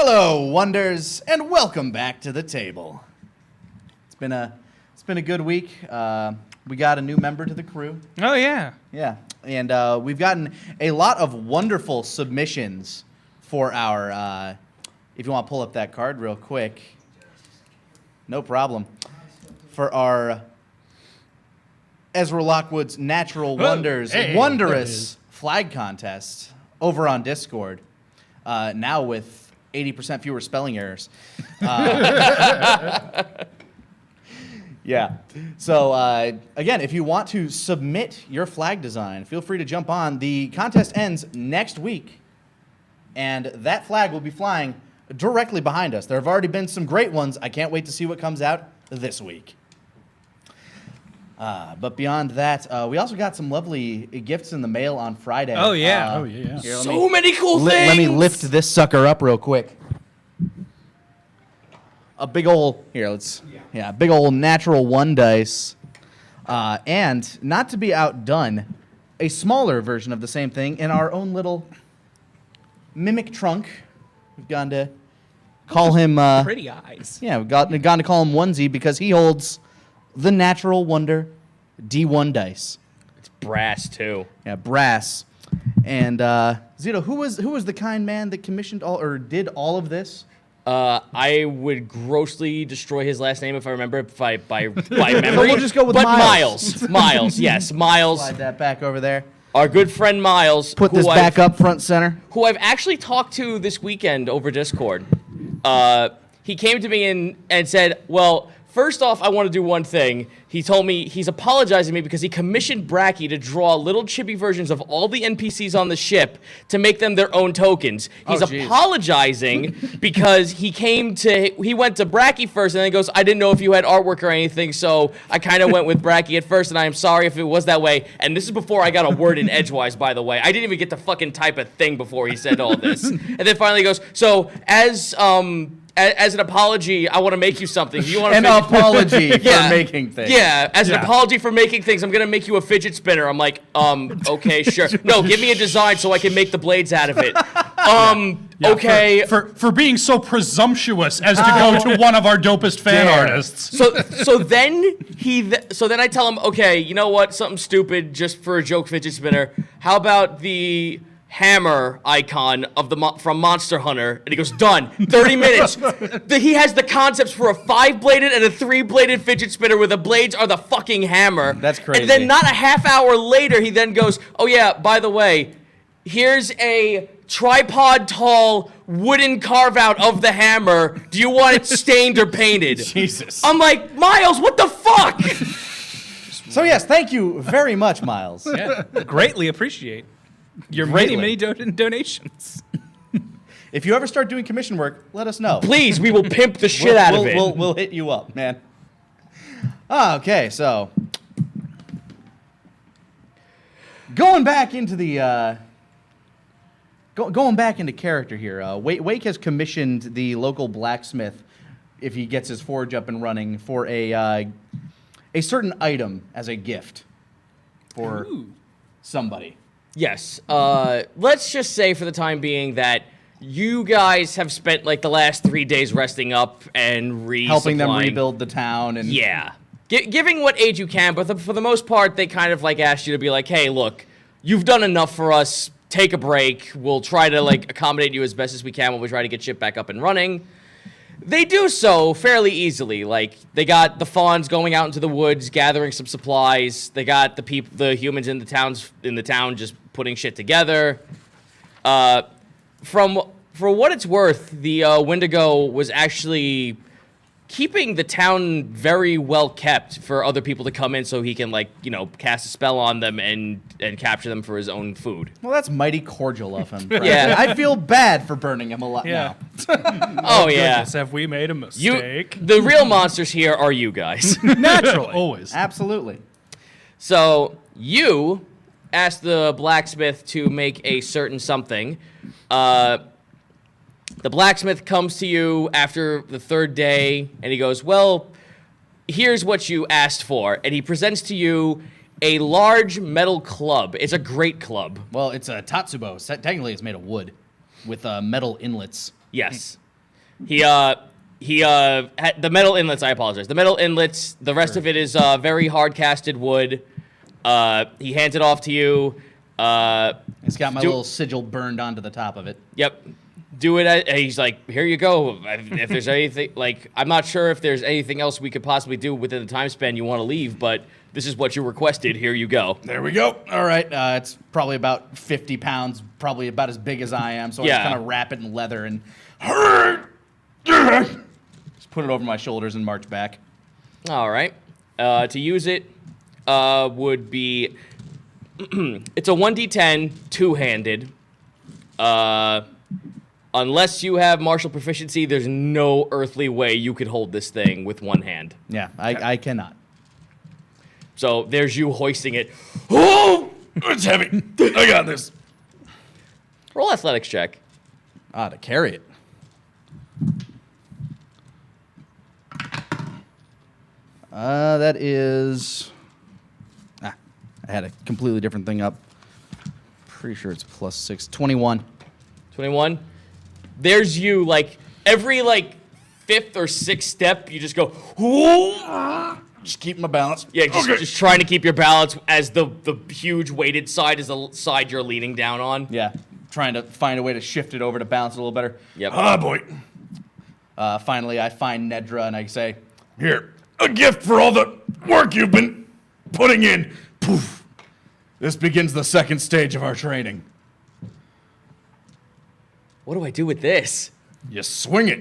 Hello, wonders, and welcome back to the table. It's been a good week. We got a new member to the crew. Oh yeah, Yeah, and we've gotten a lot of wonderful submissions for our. If you want to pull up that card real quick, no problem. For our Ezra Lockwood's Natural Wonders Wondrous Flag Contest over on Discord. Now with 80% fewer spelling errors. Yeah. So, again, if you want to submit your flag design, feel free to jump on. The contest ends next week, and that flag will be flying directly behind us. There have already been some great ones. I can't wait to see what comes out this week. But beyond that, we also got some lovely gifts in the mail on Friday. Oh, yeah. Here, So many cool things. Let me lift this sucker up real quick. A big old, big old natural 1 dice. And not to be outdone, a smaller version of the same thing in our own little mimic trunk. We've gone to call him... Pretty eyes. Yeah, we've gone to call him Onesie because he holds the Natural Wonder D1 dice. It's brass too. Yeah, brass. And Zito, who was the kind man that commissioned did all of this? I would grossly destroy his last name if I remember it by memory. We'll just go with Miles. Miles, yes, Miles. Slide that back over there. Our good friend Miles. Put this back up front center. Who I've actually talked to this weekend over Discord. He came to me and said, well, first off, I want to do one thing. He told me he's apologizing to me because he commissioned Bracky to draw little chibi versions of all the NPCs on the ship to make them their own tokens. He's apologizing because he went to Bracky first and then he goes, I didn't know if you had artwork or anything, so I kind of went with Bracky at first, and I am sorry if it was that way. And this is before I got a word in edgewise, by the way. I didn't even get to fucking type a thing before he said all this. And then finally he goes, so as an apology, I want to make you something. You want an apology for making things. Yeah, as an apology for making things, I'm going to make you a fidget spinner. I'm like, okay, sure. No, give me a design so I can make the blades out of it. Okay. For being so presumptuous as to go to one of our dopest fan artists. So then I tell him, okay, you know what? Something stupid just for a joke fidget spinner. How about the hammer icon from Monster Hunter? And he goes, done. 30 minutes. He has the concepts for a 5-bladed and a 3-bladed fidget spinner where the blades are the fucking hammer. That's crazy. And then not a half hour later, he then goes, oh yeah, by the way, here's a tripod tall wooden carve out of the hammer. Do you want it stained or painted? Jesus. I'm like, Miles, what the fuck? So yes, thank you very much, Miles. Yeah, greatly appreciate your Greatly. many donations. If you ever start doing commission work, let us know. Please, we will pimp the shit out of it. We'll hit you up, man. Okay, so going back into the going back into character here. Wake has commissioned the local blacksmith, if he gets his forge up and running, for a certain item as a gift for somebody. Yes. Let's just say for the time being that you guys have spent like the last 3 days resting up and helping them rebuild the town. And yeah. Giving what aid you can, but for the most part, they kind of like asked you to be like, hey, look, you've done enough for us. Take a break. We'll try to like accommodate you as best as we can while we try to get shit back up and running. They do so fairly easily. Like, they got the fawns going out into the woods, gathering some supplies. They got the humans in the town just putting shit together. For what it's worth, the Wendigo was actually keeping the town very well kept for other people to come in so he can, like, you know, cast a spell on them and capture them for his own food. Well, that's mighty cordial of him. Yeah. I feel bad for burning him a lot now. Oh, yeah. Goodness, have we made a mistake? The real monsters here are you guys. Naturally. Always. Absolutely. So, you asked the blacksmith to make a certain something. The blacksmith comes to you after the 3rd day, and he goes, well, here's what you asked for. And he presents to you a large metal club. It's a great club. Well, it's a tatsubo. Technically, it's made of wood with metal inlets. Yes. Had the metal inlets. I apologize. The metal inlets. The rest of it is very hard casted wood. He hands it off to you. It's got my little sigil burned onto the top of it. Yep. Do it. And he's like, here you go. If there's anything, like, I'm not sure if there's anything else we could possibly do within the time span you want to leave, but this is what you requested. Here you go. There we go. All right. It's probably about 50 pounds, probably about as big as I am. So Yeah. I kind of wrap it in leather and just put it over my shoulders and march back. All right. To use it would be, it's a 1d10, two-handed. Unless you have martial proficiency, there's no earthly way you could hold this thing with one hand. Yeah, I cannot. So there's you hoisting it. Oh, It's heavy. I got this. roll athletics check. To carry it. That is... I had a completely different thing up. Pretty sure it's +6. 21. 21. There's you, like, every, like, fifth or sixth step, you just go, whoa. Just keep my balance. Yeah, just trying to keep your balance as the huge weighted side is the side you're leaning down on. Yeah, trying to find a way to shift it over to balance it a little better. Yep. Ah, boy. Finally, I find Nedra and I say, "Here, a gift for all the work you've been putting in. Poof. This begins the second stage of our training. What do I do with this? You swing it.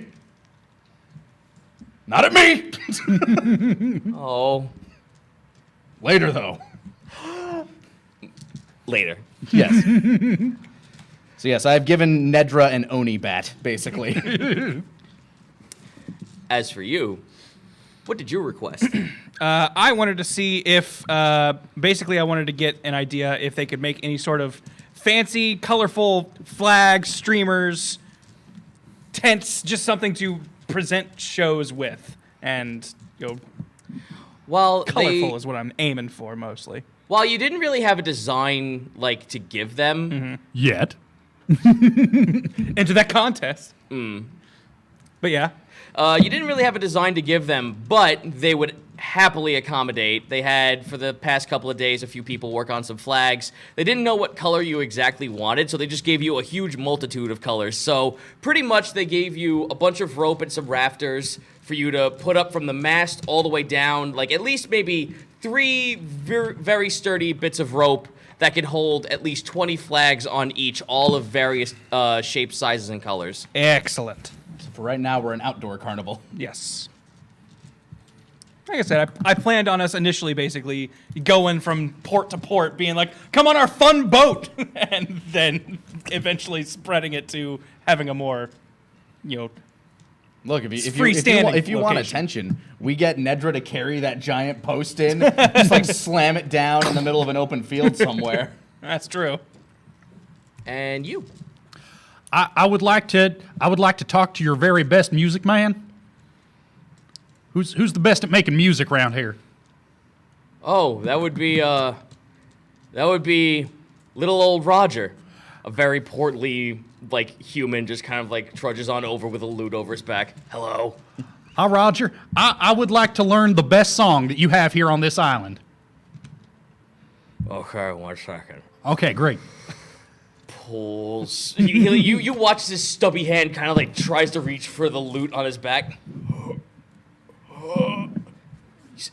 Not at me. Oh, Later, though. later. Yes. So yes, I've given Nedra an Oni bat, basically. As for you, what did you request? I wanted to see if, basically, I wanted to get an idea if they could make any sort of fancy, colorful flags, streamers, tents, just something to present shows with. And, you know, Well, colorful is what I'm aiming for mostly. while you didn't really have a design, like, to give them, Yet. Into that contest. But yeah. you didn't really have a design to give them, but they would happily accommodate. They had, for the past couple of days, a few people work on some flags. They didn't know what color you exactly wanted, so they just gave you a huge multitude of colors. So pretty much they gave you a bunch of rope and some rafters for you to put up from the mast all the way down, like at least maybe 3 very sturdy bits of rope that could hold at least 20 flags on each, all of various shapes, sizes, and colors. Excellent. So for right now, we're an outdoor carnival. Yes. Like I said, I planned on us initially basically going from port to port, being like, come on our fun boat, and then eventually spreading it to having a more, you know, Look, if freestanding you want location. attention, we get Nedra to carry that giant post in, just like slam it down in the middle of an open field somewhere. that's true. And you. I would like to talk to your very best music man. Who's the best at making music around here? Oh, that would be little old Roger, a very portly, like, human, just kind of like trudges on over with a lute over his back. Hello. Hi, Roger. I would like to learn the best song that you have here on this island. Okay, 1 second. Okay, great. Pulls. You watch this stubby hand kind of like tries to reach for the lute on his back.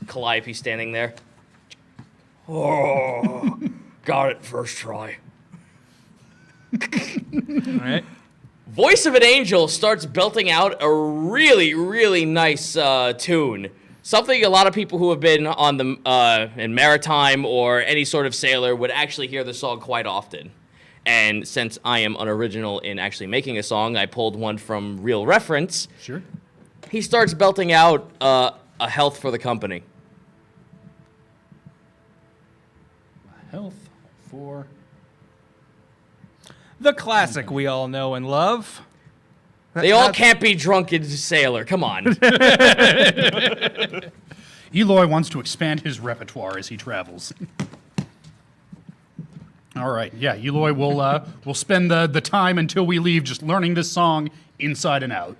Calliope's standing there. Oh, got it first try. All right. Voice of an Angel starts belting out a really, really nice tune. Something a lot of people who have been on the in maritime or any sort of sailor would actually hear the song quite often. And since I am unoriginal in actually making a song, I pulled one from real reference. Sure. He starts belting out a health for the company. Health for... The classic we all know and love. They all can't be drunk in sailor. Come on. Eloy wants to expand his repertoire as he travels. All right, yeah, Eloy will spend the time until we leave just learning this song inside and out.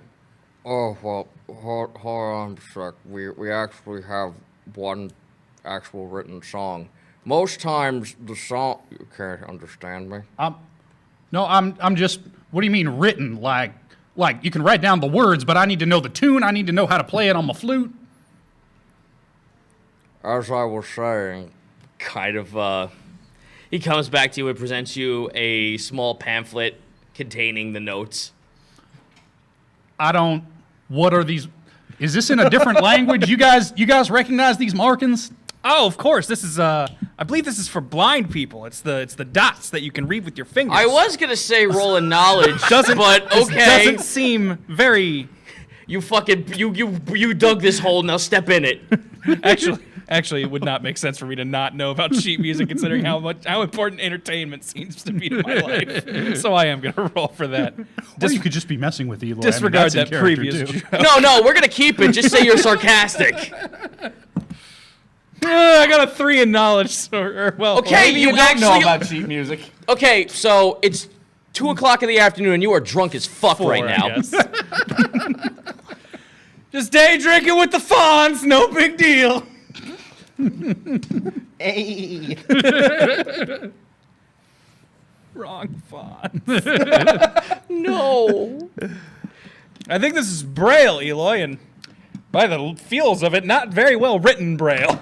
Oh, well, hold on a sec. We actually have one actual written song. Most times the song... You can't understand me? No, I'm just. What do you mean written? Like you can write down the words, but I need to know the tune. I need to know how to play it on my flute. As I was saying, Kind of, he comes back to you and presents you a small pamphlet containing the notes. I don't. What are these? Is this in a different language? You guys recognize these markings? Oh, of course. This is I believe this is for blind people. It's the dots that you can read with your fingers. I was gonna say roll a knowledge, but This okay. doesn't seem very. You fucking you dug this hole. Now step in it. Actually, it would not make sense for me to not know about sheet music, considering how important entertainment seems to be to my life. So I am gonna roll for that. Or you could just be messing with Eloy. Disregard that's in that character, previous too. joke. No, we're gonna keep it. Just say you're sarcastic. I got a 3 in knowledge. Well, Okay, Maybe you you don't know actually- about sheet music. Okay, so it's 2:00 in the afternoon, and you are drunk as fuck 4, right now. I guess. Just day drinking with the fawns. No big deal. Hey. Wrong fawn. No. I think this is Braille, Eloy, and by the feels of it, not very well written Braille.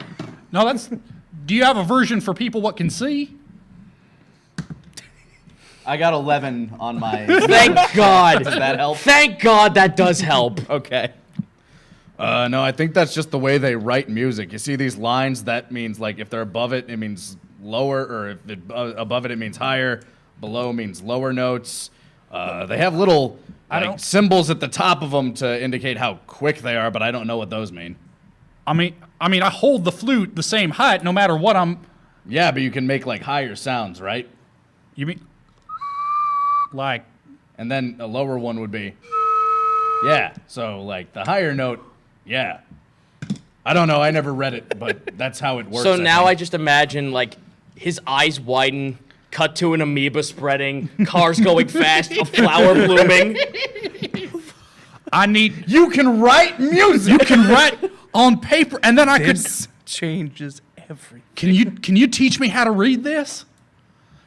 No, that's. Do you have a version for people what can see? I got 11 on my. Thank God. Does that help? Thank God that does help. Okay. No, I think that's just the way they write music. You see these lines, that means like if they're above it, it means lower, or if it, above it, it means higher. Below means lower notes. They have little symbols at the top of them to indicate how quick they are, but I don't know what those mean. I mean, I hold the flute the same height no matter what I'm. Yeah, but you can make like higher sounds, right? You mean like? And then a lower one would be. Yeah, so like the higher note, yeah. I don't know, I never read it, but that's how it works. So now I think. just imagine like his eyes widen, cut to an amoeba spreading, cars going fast, a flower blooming. I need. You can write music! You can write on paper, and then I could. This changes everything. Can you teach me how to read this?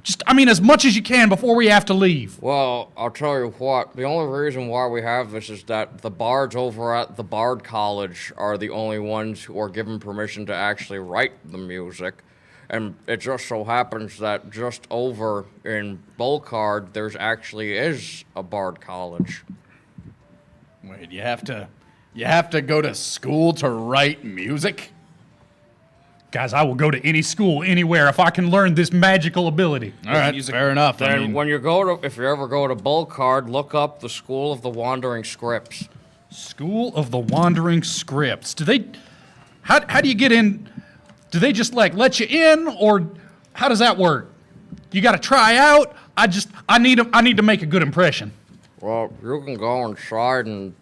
Just, I mean, as much as you can before we have to leave. well, I'll tell you what. The only reason why we have this is that the bards over at the Bard College are the only ones who are given permission to actually write the music. And it just so happens that just over in Bolcard, there's actually is a Bard College. Wait, you have to go to school to write music? Guys, I will go to any school, anywhere, if I can learn this magical ability. All right, fair enough. I Then mean, when you if you ever go to Bolcard, look up the School of the Wandering Scripts. School of the Wandering Scripts. Do they? How do you get in? Do they just like let you in, or how does that work? You got to try out. I need to make a good impression. Well, you can go inside and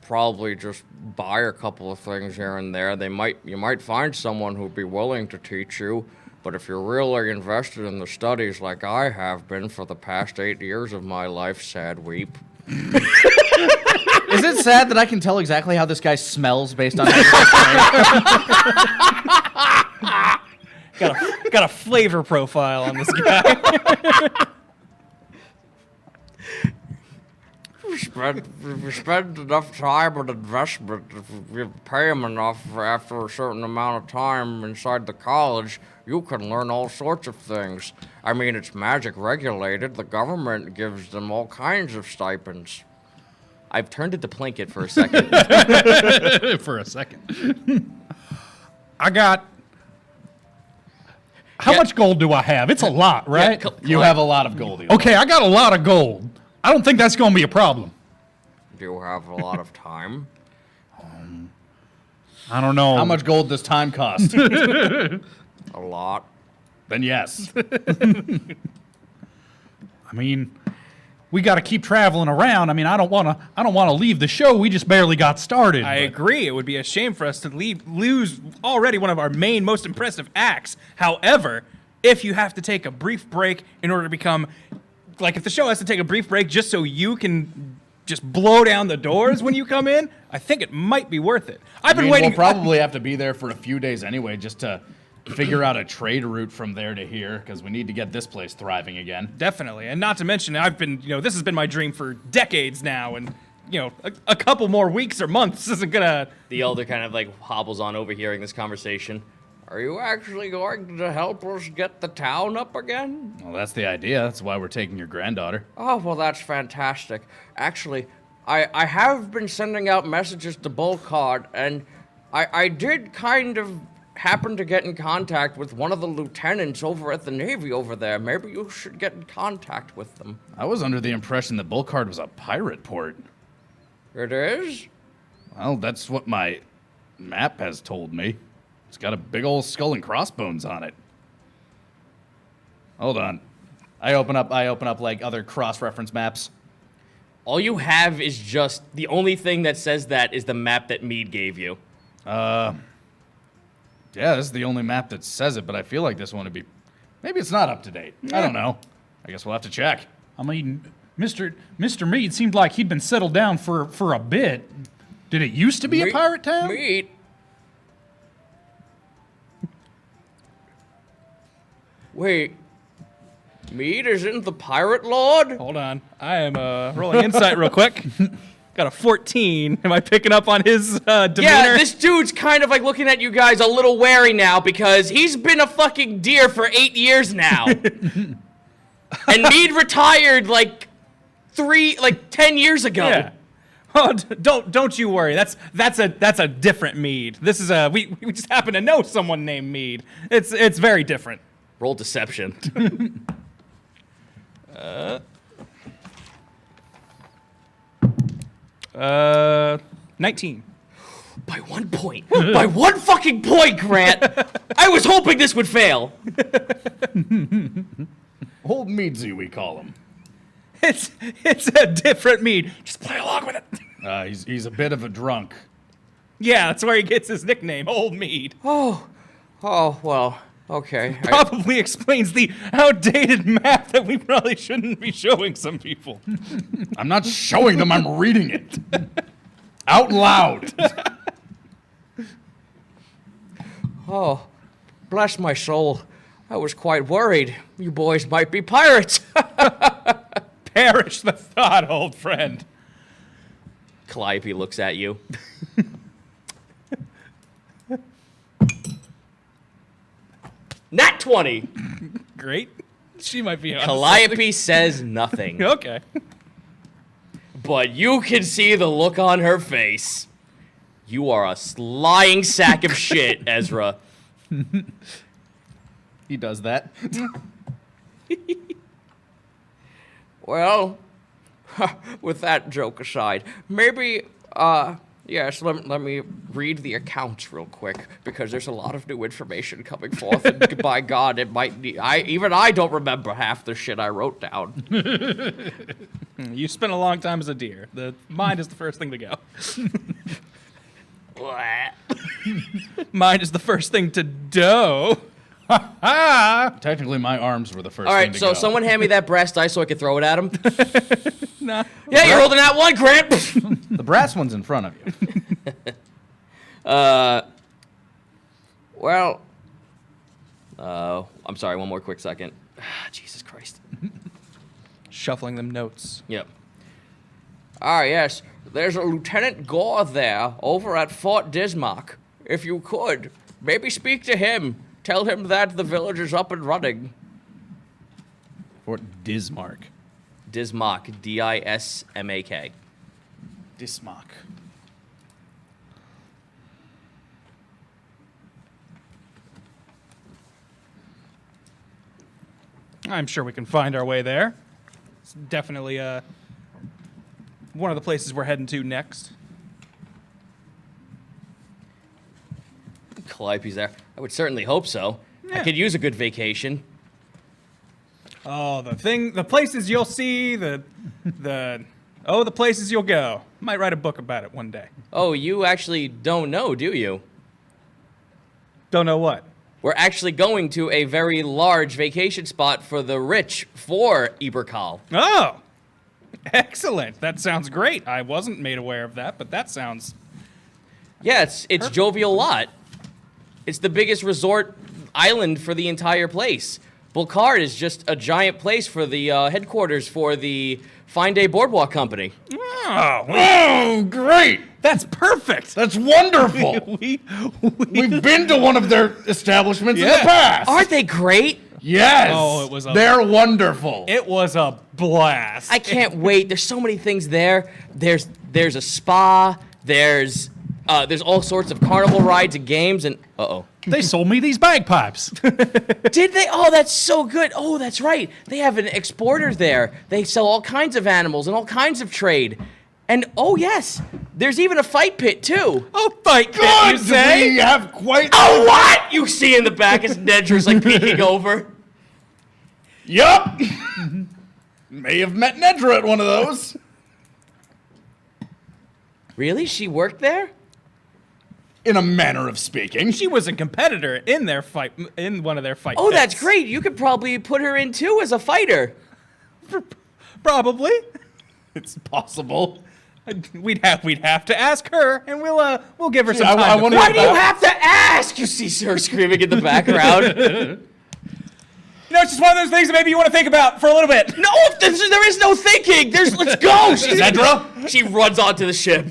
probably just buy a couple of things here and there. You might find someone who'd be willing to teach you, but if you're really invested in the studies like I have been for the past 8 years of my life, sad weep. is it sad that I can tell exactly how this guy smells based on Got a flavor profile on this guy. If you spend enough time and investment, if you pay them enough after a certain amount of time inside the college, you can learn all sorts of things. I mean, it's magic regulated. The government gives them all kinds of stipends. I've turned it to Plinkett for a second. For a second. I got. How Yeah. much gold do I have? It's a lot, right? You have a lot of gold. Okay, I got a lot of gold. I don't think that's going to be a problem. Do you have a lot of time? I don't know. How much gold does time cost? A lot. Then yes. I mean, we got to keep traveling around. I mean, I don't want to leave the show. We just barely got started. I agree. It would be a shame for us to lose already one of our main, most impressive acts. However, if you have to take a brief break in order to become, like if the show has to take a brief break just so you can just blow down the doors when you come in, I think it might be worth it. I've been waiting. We'll probably have to be there for a few days anyway, just to figure out a trade route from there to here, because we need to get this place thriving again. Definitely, and not to mention, I've been, this has been my dream for decades now, and a couple more weeks or months isn't gonna. The elder kind of like hobbles on overhearing this conversation. Are you actually going to help us get the town up again? Well, that's the idea. That's why we're taking your granddaughter. Oh, well, that's fantastic. Actually, I have been sending out messages to Bullcard, and I did kind of happen to get in contact with one of the lieutenants over at the Navy over there. Maybe you should get in contact with them. I was under the impression that Bullcard was a pirate port. It is? Well, that's what my map has told me. It's got a big old skull and crossbones on it. Hold on. I open up like other cross-reference maps. All you have is just the only thing that says that is the map that Mead gave you. Yeah, this is the only map that says it, but I feel like this one would be... Maybe it's not up to date. I don't know. I guess we'll have to check. I mean, Mr. Mead seemed like he'd been settled down for a bit. Did it used to be a pirate town? Meat. Wait, Mead isn't the pirate lord? Hold on, I am rolling insight real quick. Got a 14. Am I picking up on his demeanor? Yeah, this dude's kind of like looking at you guys a little wary now because he's been a fucking deer for 8 years now. And Mead retired like 10 years ago. Yeah. Oh, don't you worry. That's a different Mead. This is we just happen to know someone named Mead. It's very different. Roll deception. 19. By 1 point. By 1 fucking point, Grant. I was hoping this would fail. Old Meadsy, we call him. It's a different Mead. Just play along with it. He's a bit of a drunk. Yeah, that's where he gets his nickname, Old Mead. Oh, well, okay. Probably explains the outdated map that we probably shouldn't be showing some people. I'm not showing them, I'm reading it. Out loud. Oh, bless my soul. I was quite worried. You boys might be pirates. Perish the thought, old friend. Calliope looks at you. Nat 20. Great. She might be on Calliope says nothing. Okay. But you can see the look on her face. You are a lying sack of shit, Ezra. He does that. Well, with that joke aside, maybe, yes, let me read the accounts real quick, because there's a lot of new information coming forth, and by God, it might need, even I don't remember half the shit I wrote down. You spent a long time as a deer. The mind is the first thing to go. Mind is the first thing to do. Technically, my arms were the first All thing right, to so go. someone hand me that brass die so I can throw it at him. Nah. Yeah, you're holding that one, Grant. The brass one's in front of you. Well, I'm sorry, one more quick second. Jesus Christ. Shuffling them notes. Yep. yes, there's a Lieutenant Gore there, over at Fort Dismark. If you could, maybe speak to him. Tell him that the village is up and running. Fort Dismark. Dismak. D-I-S-M-A-K. Dismock. I'm sure we can find our way there. It's definitely one of the places we're heading to next. Calliope's there. I would certainly hope so. I Yeah. could use a good vacation. Oh, the places you'll see, the places you'll go. Might write a book about it one day. Oh, you actually don't know, do you? Don't know what. We're actually going to a very large vacation spot for the rich for Eberkal. Oh, Excellent. That sounds great. I wasn't made aware of that, but that sounds... Yeah, it's jovial lot. It's the biggest resort island for the entire place. Bulkard is just a giant place for the headquarters for the Fine Day Boardwalk Company. Oh, great! That's perfect. That's wonderful. We've been to one of their establishments in the past. Aren't they great? Yes. Oh, it was They're wonderful. It was a blast. I can't wait. There's so many things there. There's a spa. There's all sorts of carnival rides and games and They sold me these bagpipes. Did they? Oh, that's so good. Oh, that's right. They have an exporter there. They sell all kinds of animals and all kinds of trade. And oh yes, there's even a fight pit too. Oh, fight pit, Good. you say? We have quite. Oh, what? You see in the back as Nedra's like peeking over. Yup. May have met Nedra at one of those. Really? She worked there? In a manner of speaking. She was a competitor in their fight, in one of their fight Oh, pits. that's great. You could probably put her in too as a fighter. Probably. It's possible. We'd have to ask her, and we'll give her some I time. wonder- Why do you have to ask? You see her screaming in the background. You know, it's just one of those things that maybe you want to think about for a little bit. No, there is no thinking. Let's go. Nedra, She runs onto the ship.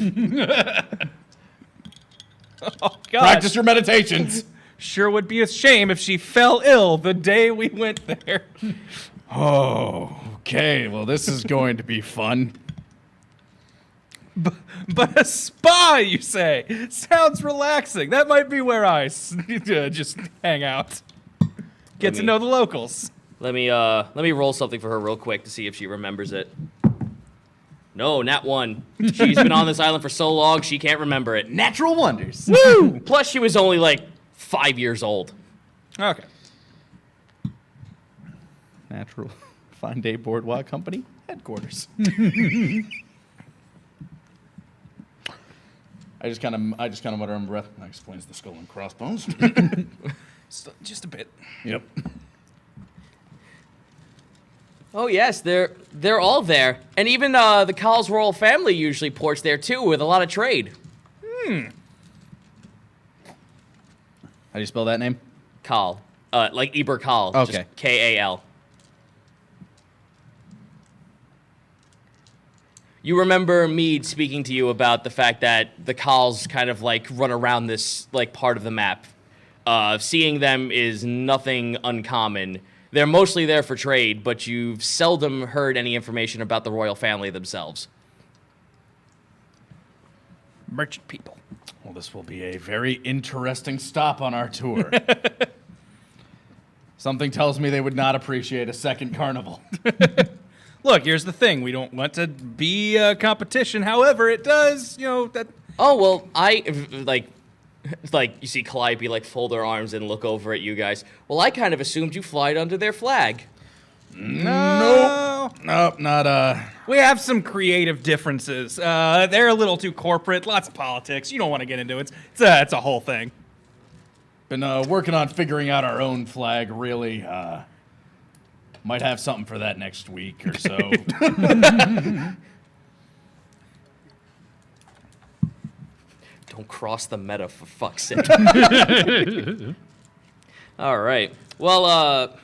Oh God. practice your meditations. Sure would be a shame if she fell ill the day we went there. Oh, okay. Well, this is going to be fun. But a spa, you say? Sounds relaxing. That might be where I just hang out. Get to know the locals. Let me roll something for her real quick to see if she remembers it. No, nat 1. She's been on this island for so long she can't remember it. Natural wonders. Woo! Plus she was only like 5 years old. Okay. Natural Fine Day Boardwalk Company headquarters. I just kind of mutter under breath. That explains the skull and crossbones. Just a bit. Yep. Oh yes, they're all there, and even the Cowles royal family usually ports there too, with a lot of trade. How do you spell that name? Kal, like Eber Kal, Okay. just Kal. You remember Mead speaking to you about the fact that the Cowles kind of like run around this like part of the map. Seeing them is nothing uncommon. They're mostly there for trade, but you've seldom heard any information about the royal family themselves. Merchant people. Well, this will be a very interesting stop on our tour. Something tells me they would not appreciate a second carnival. Look, here's the thing. We don't want to be a competition. However, it does, that... Oh, well, like, you see Calliope, like, fold her arms and look over at you guys. Well, I kind of assumed you flied under their flag. No. Nope, not We have some creative differences. They're a little too corporate. Lots of politics. You don't want to get into it. It's a whole thing. been working on figuring out our own flag, really. Might have something for that next week or so. Don't cross the meta, for fuck's sake. All right. Well,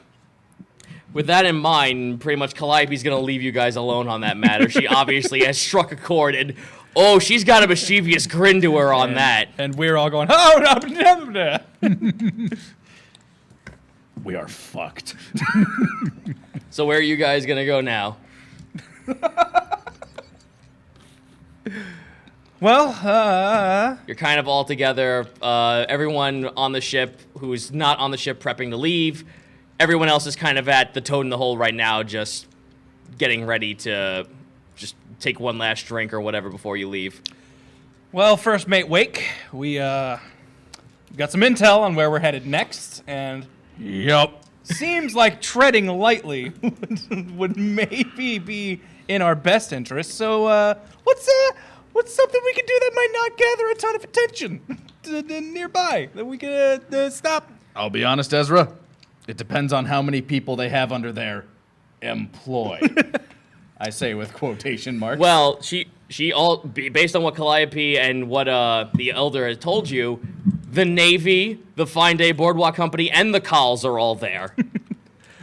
with that in mind, pretty much Calliope's going to leave you guys alone on that matter. She obviously has struck a chord, and, oh, she's got a mischievous grin to her on that. And we're all going, oh, no. We are fucked. So where are you guys going to go now? Well, You're kind of all together. Everyone on the ship who's not on the ship prepping to leave. Everyone else is kind of at the toad in the hole right now, just getting ready to just take one last drink or whatever before you leave. well, first mate Wake, we got some intel on where we're headed next, and Yup. seems like treading lightly would maybe be in our best interest. So, what's something we can do that might not gather a ton of attention nearby that we could stop? I'll be honest, Ezra. It depends on how many people they have under their employ. I say with quotation marks. Well, based on what Calliope and what the Elder has told you, the Navy, the Fine Day Boardwalk Company, and the Calls are all there.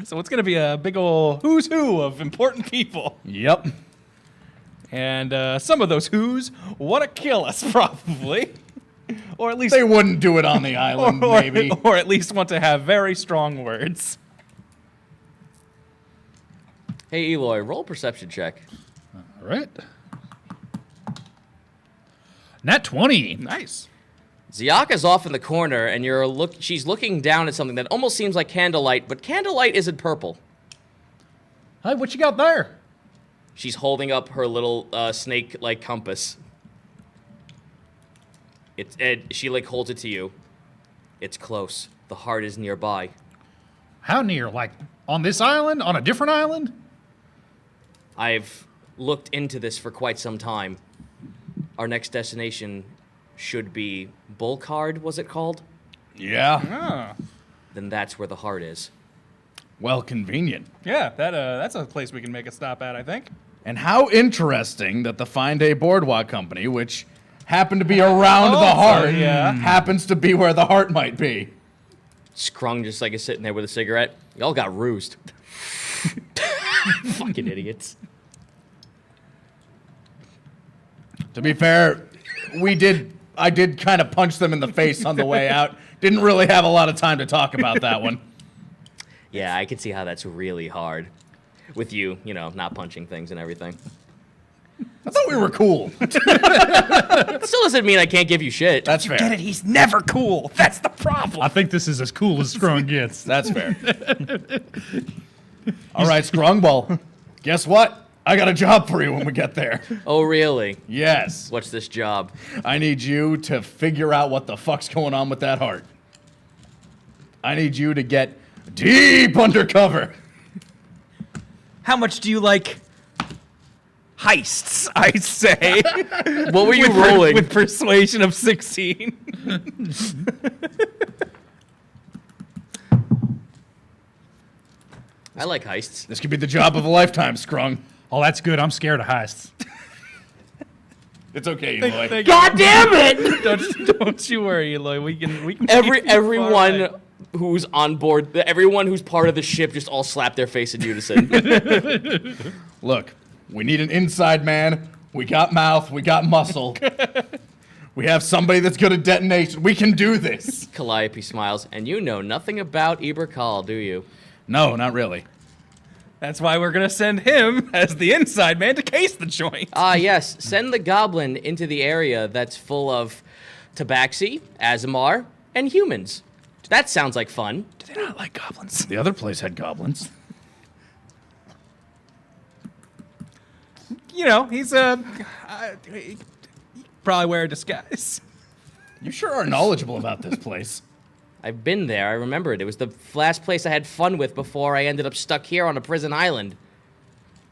So it's going to be a big ol' who's who of important people. Yep. And some of those who's want to kill us, probably. Or at least... They wouldn't do it on the island, maybe. Or at least want to have very strong words. Hey, Eloy, roll a perception check. All right. Nat 20. Nice. Ziaka's off in the corner, and she's looking down at something that almost seems like candlelight, but candlelight isn't purple. Hey, what you got there? She's holding up her little snake-like compass. She holds it to you. It's close. The heart is nearby. How near? Like on this island? On a different island? I've looked into this for quite some time. Our next destination should be Bullcard, was it called? Yeah. Ah. Then that's where the heart is. Well, convenient. Yeah, that's a place we can make a stop at, I think. And how interesting that the Fine Day Boardwalk Company, which happened to be around the heart, happens to be where the heart might be. Scrung just is sitting there with a cigarette. Y'all got roosed. Fucking idiots. To be fair, I did kind of punch them in the face on the way out. Didn't really have a lot of time to talk about that one. Yeah, I can see how that's really hard. With you, not punching things and everything. I thought we were cool. That still doesn't mean I can't give you shit. That's fair. Get it? He's never cool. That's the problem. I think this is as cool as Scrung gets. That's fair. All right, Scrungball. Guess what? I got a job for you when we get there. Oh, really? Yes. What's this job? I need you to figure out what the fuck's going on with that heart. I need you to get deep undercover. How much do you like heists, I say? What were you rolling? With persuasion of 16. I like heists. This could be the job of a lifetime, Scrung. Oh, that's good. I'm scared of heists. It's okay, Eloy. God damn it! Don't you worry, Eloy. We can Everyone who's on board, everyone who's part of the ship, just all slap their face in unison. Look, we need an inside man. We got mouth. We got muscle. We have somebody that's good at detonation. We can do this. Calliope smiles, and you know nothing about Eberkal, do you? No, not really. That's why we're gonna send him as the inside man to case the joint. Ah, yes. Send the goblin into the area that's full of tabaxi, Azamar, and humans. That sounds like fun. Do they not like goblins? The other place had goblins. He's he probably wear a disguise. You sure are knowledgeable about this place. I've been there. I remember it. It was the last place I had fun with before I ended up stuck here on a prison island.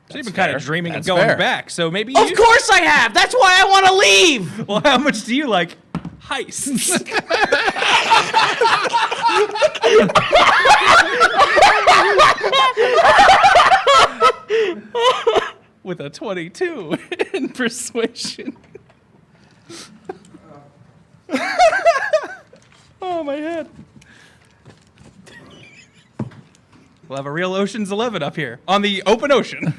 So you've been kind of dreaming That's of going fair. back. So maybe Of course I have! That's why I want to leave! Well, how much do you like heists? With a 22 in persuasion. Oh, my head. We'll have a real Ocean's 11 up here on the open ocean.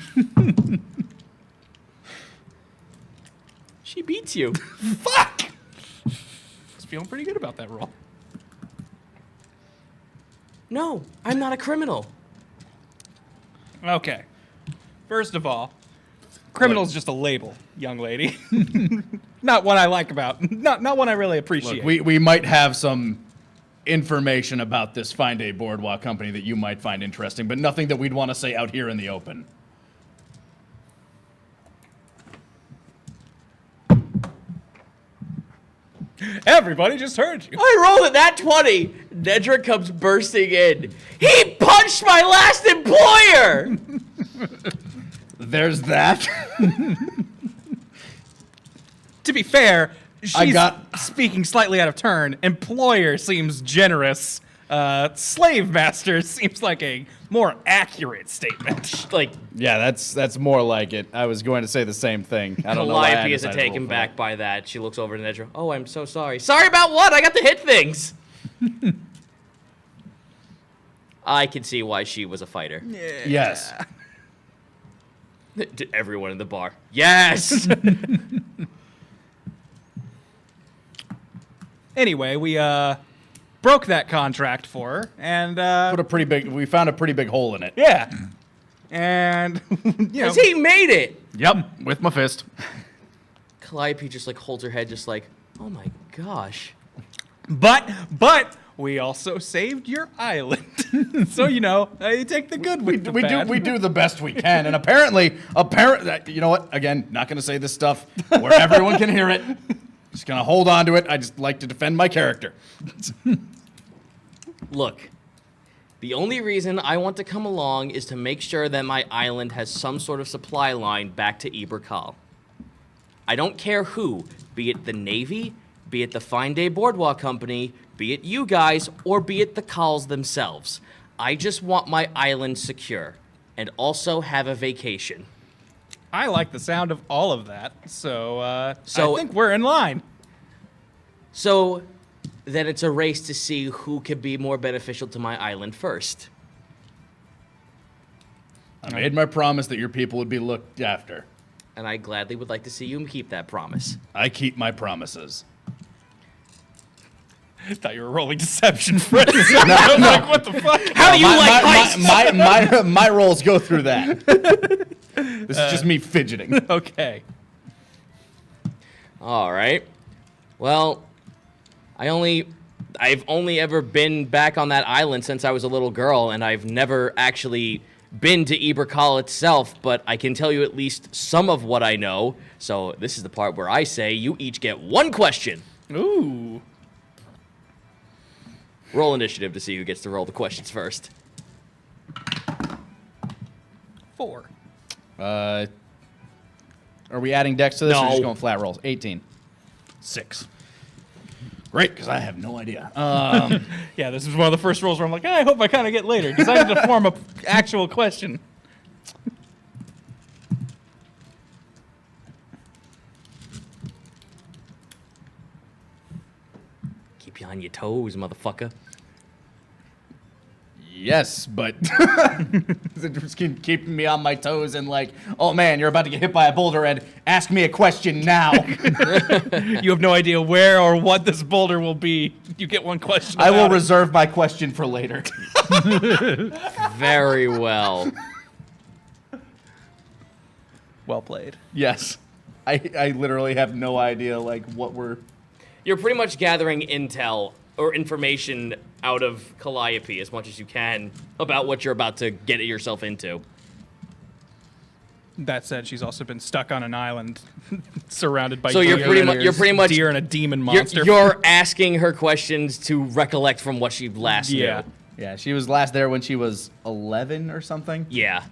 She beats you. Fuck! I was feeling pretty good about that roll. No, I'm not a criminal. Okay. First of all, criminal's just a label, young lady. Not one I like about. Not one I really appreciate. Look, we might have some information about this Fine Day Boardwalk Company that you might find interesting, but nothing that we'd want to say out here in the open. Everybody just heard you. I rolled a nat 20. Nedra comes bursting in. He punched my last employer! There's that. To be fair, she's got- speaking slightly out of turn. Employer seems generous. Slave master seems like a more accurate statement. Like, Yeah, that's more like it. I was going to say the same thing. I don't know why I Calliope is decided to taken roll for back that. by that. She looks over at Ezra. Oh, I'm so sorry. Sorry about what? I got to hit things. I can see why she was a fighter. Yes. To everyone in the bar. Yes. Anyway, we broke that contract for her, and We found a pretty big hole in it. yeah, and you know, Because he made it. Yep, with my fist. Calliope just like holds her head, just like, oh my gosh. but we also saved your island, so you know you take the good with the bad. We do the best we can, and apparently, you know what? Again, not going to say this stuff where everyone can hear it. Just gonna hold on to it. I just like to defend my character. Look, the only reason I want to come along is to make sure that my island has some sort of supply line back to Iberkal. I don't care who, be it the Navy, be it the Fine Day Boardwalk Company, be it you guys, or be it the Kals themselves. I just want my island secure, and also have a vacation. I like the sound of all of that, so So- I think we're in line. So, then it's a race to see who could be more beneficial to my island first. I made my promise that your people would be looked after. And I gladly would like to see you keep that promise. I keep my promises. I thought you were rolling deception, Fred. I was like, what the fuck? How do you like heists? My rolls go through that. This is just me fidgeting. Okay. All right. Well, I've only ever been back on that island since I was a little girl, and I've never actually been to Iberkal itself, but I can tell you at least some of what I know. So this is the part where I say you each get one question. Ooh. Roll initiative to see who gets to roll the questions first. 4. Are we adding dex to this or No. just going flat rolls? 18. 6. Great, because I have no idea. Yeah, this is one of the first rolls where I'm like, I hope I kind of get later, because I had to form a actual question. Keep you on your toes, motherfucker. Yes, but it just keeping me on my toes and like, oh man, you're about to get hit by a boulder, Ed. Ask me a question now. You have no idea where or what this boulder will be. You get one question. I will about it. reserve my question for later. Very well. Well played. Yes. I literally have no idea like what we're... You're pretty much gathering intel or information out of Calliope as much as you can about what you're about to get yourself into. That said, she's also been stuck on an island, surrounded by So you're deer, pretty much deer and a demon You're, monster. you're asking her questions to recollect from what she last Yeah. knew. Yeah, she was last there when she was 11 or something. Yeah.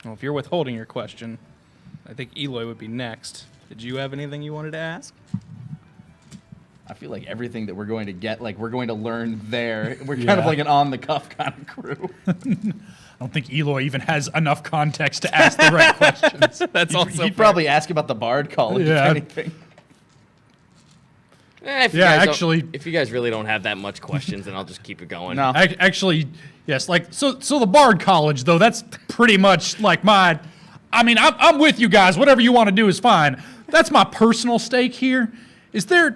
Well, if you're withholding your question, I think Eloy would be next. Did you have anything you wanted to ask? I feel like everything that we're going to get, like we're going to learn there. We're kind of like an on-the-cuff kind of crew. I don't think Eloy even has enough context to ask the right questions. That's also He'd fair. probably ask about the Bard College, Yeah. if anything. If you Yeah, guys don't- actually- if you guys really don't have that much questions, then I'll just keep it going. No. Actually, yes. Like so the Bard College though. That's pretty much like my. I mean, I'm with you guys. Whatever you want to do is fine. That's my personal stake here. Is there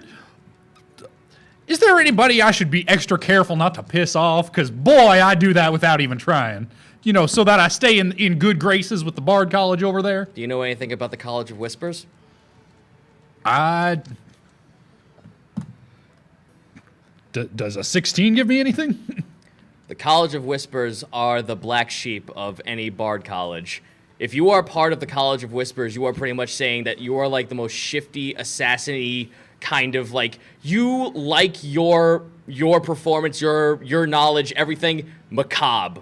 anybody I should be extra careful not to piss off? Because boy, I do that without even trying. You know, so that I stay in good graces with the Bard College over there. Do you know anything about the College of Whispers? Does a 16 give me anything? The College of Whispers are the black sheep of any bard college. If you are part of the College of Whispers, you are pretty much saying that you are like the most shifty, assassin-y kind of like, you like your performance, your knowledge, everything macabre.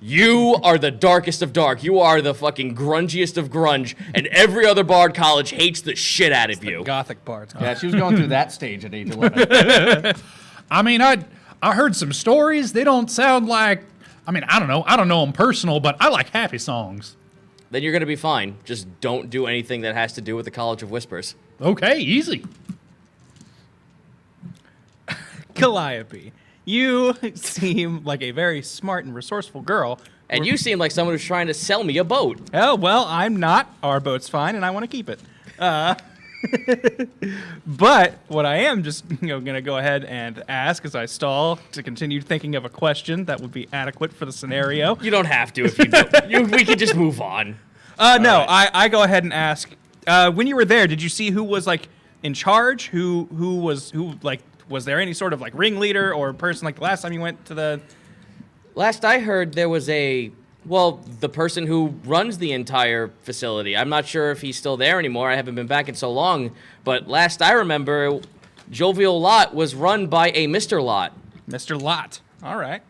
You are the darkest of dark. You are the fucking grungiest of grunge, and every other bard college hates the shit out of you. Gothic bards. Yeah, she was going through that stage at age 11. I mean, I heard some stories. They don't sound like. I mean, I don't know. I don't know them personal, but I like happy songs. Then you're gonna be fine. Just don't do anything that has to do with the College of Whispers. Okay, easy. Calliope, you seem like a very smart and resourcul girl. And you seem like someone who's trying to sell me a boat. Oh, well, I'm not. Our boat's fine, and I want to keep it. But what I am just going to go ahead and ask as I stall to continue thinking of a question that would be adequate for the scenario. You don't have to if you don't. We could just move on. No, right. I go ahead and ask. When you were there, did you see who was like in charge? Who was there any sort of like ringleader or person like the last time you went to the? Last I heard, there was the person who runs the entire facility. I'm not sure if he's still there anymore. I haven't been back in so long. But last I remember, Jovial Lot was run by a Mr. Lot. Mr. Lot. All right.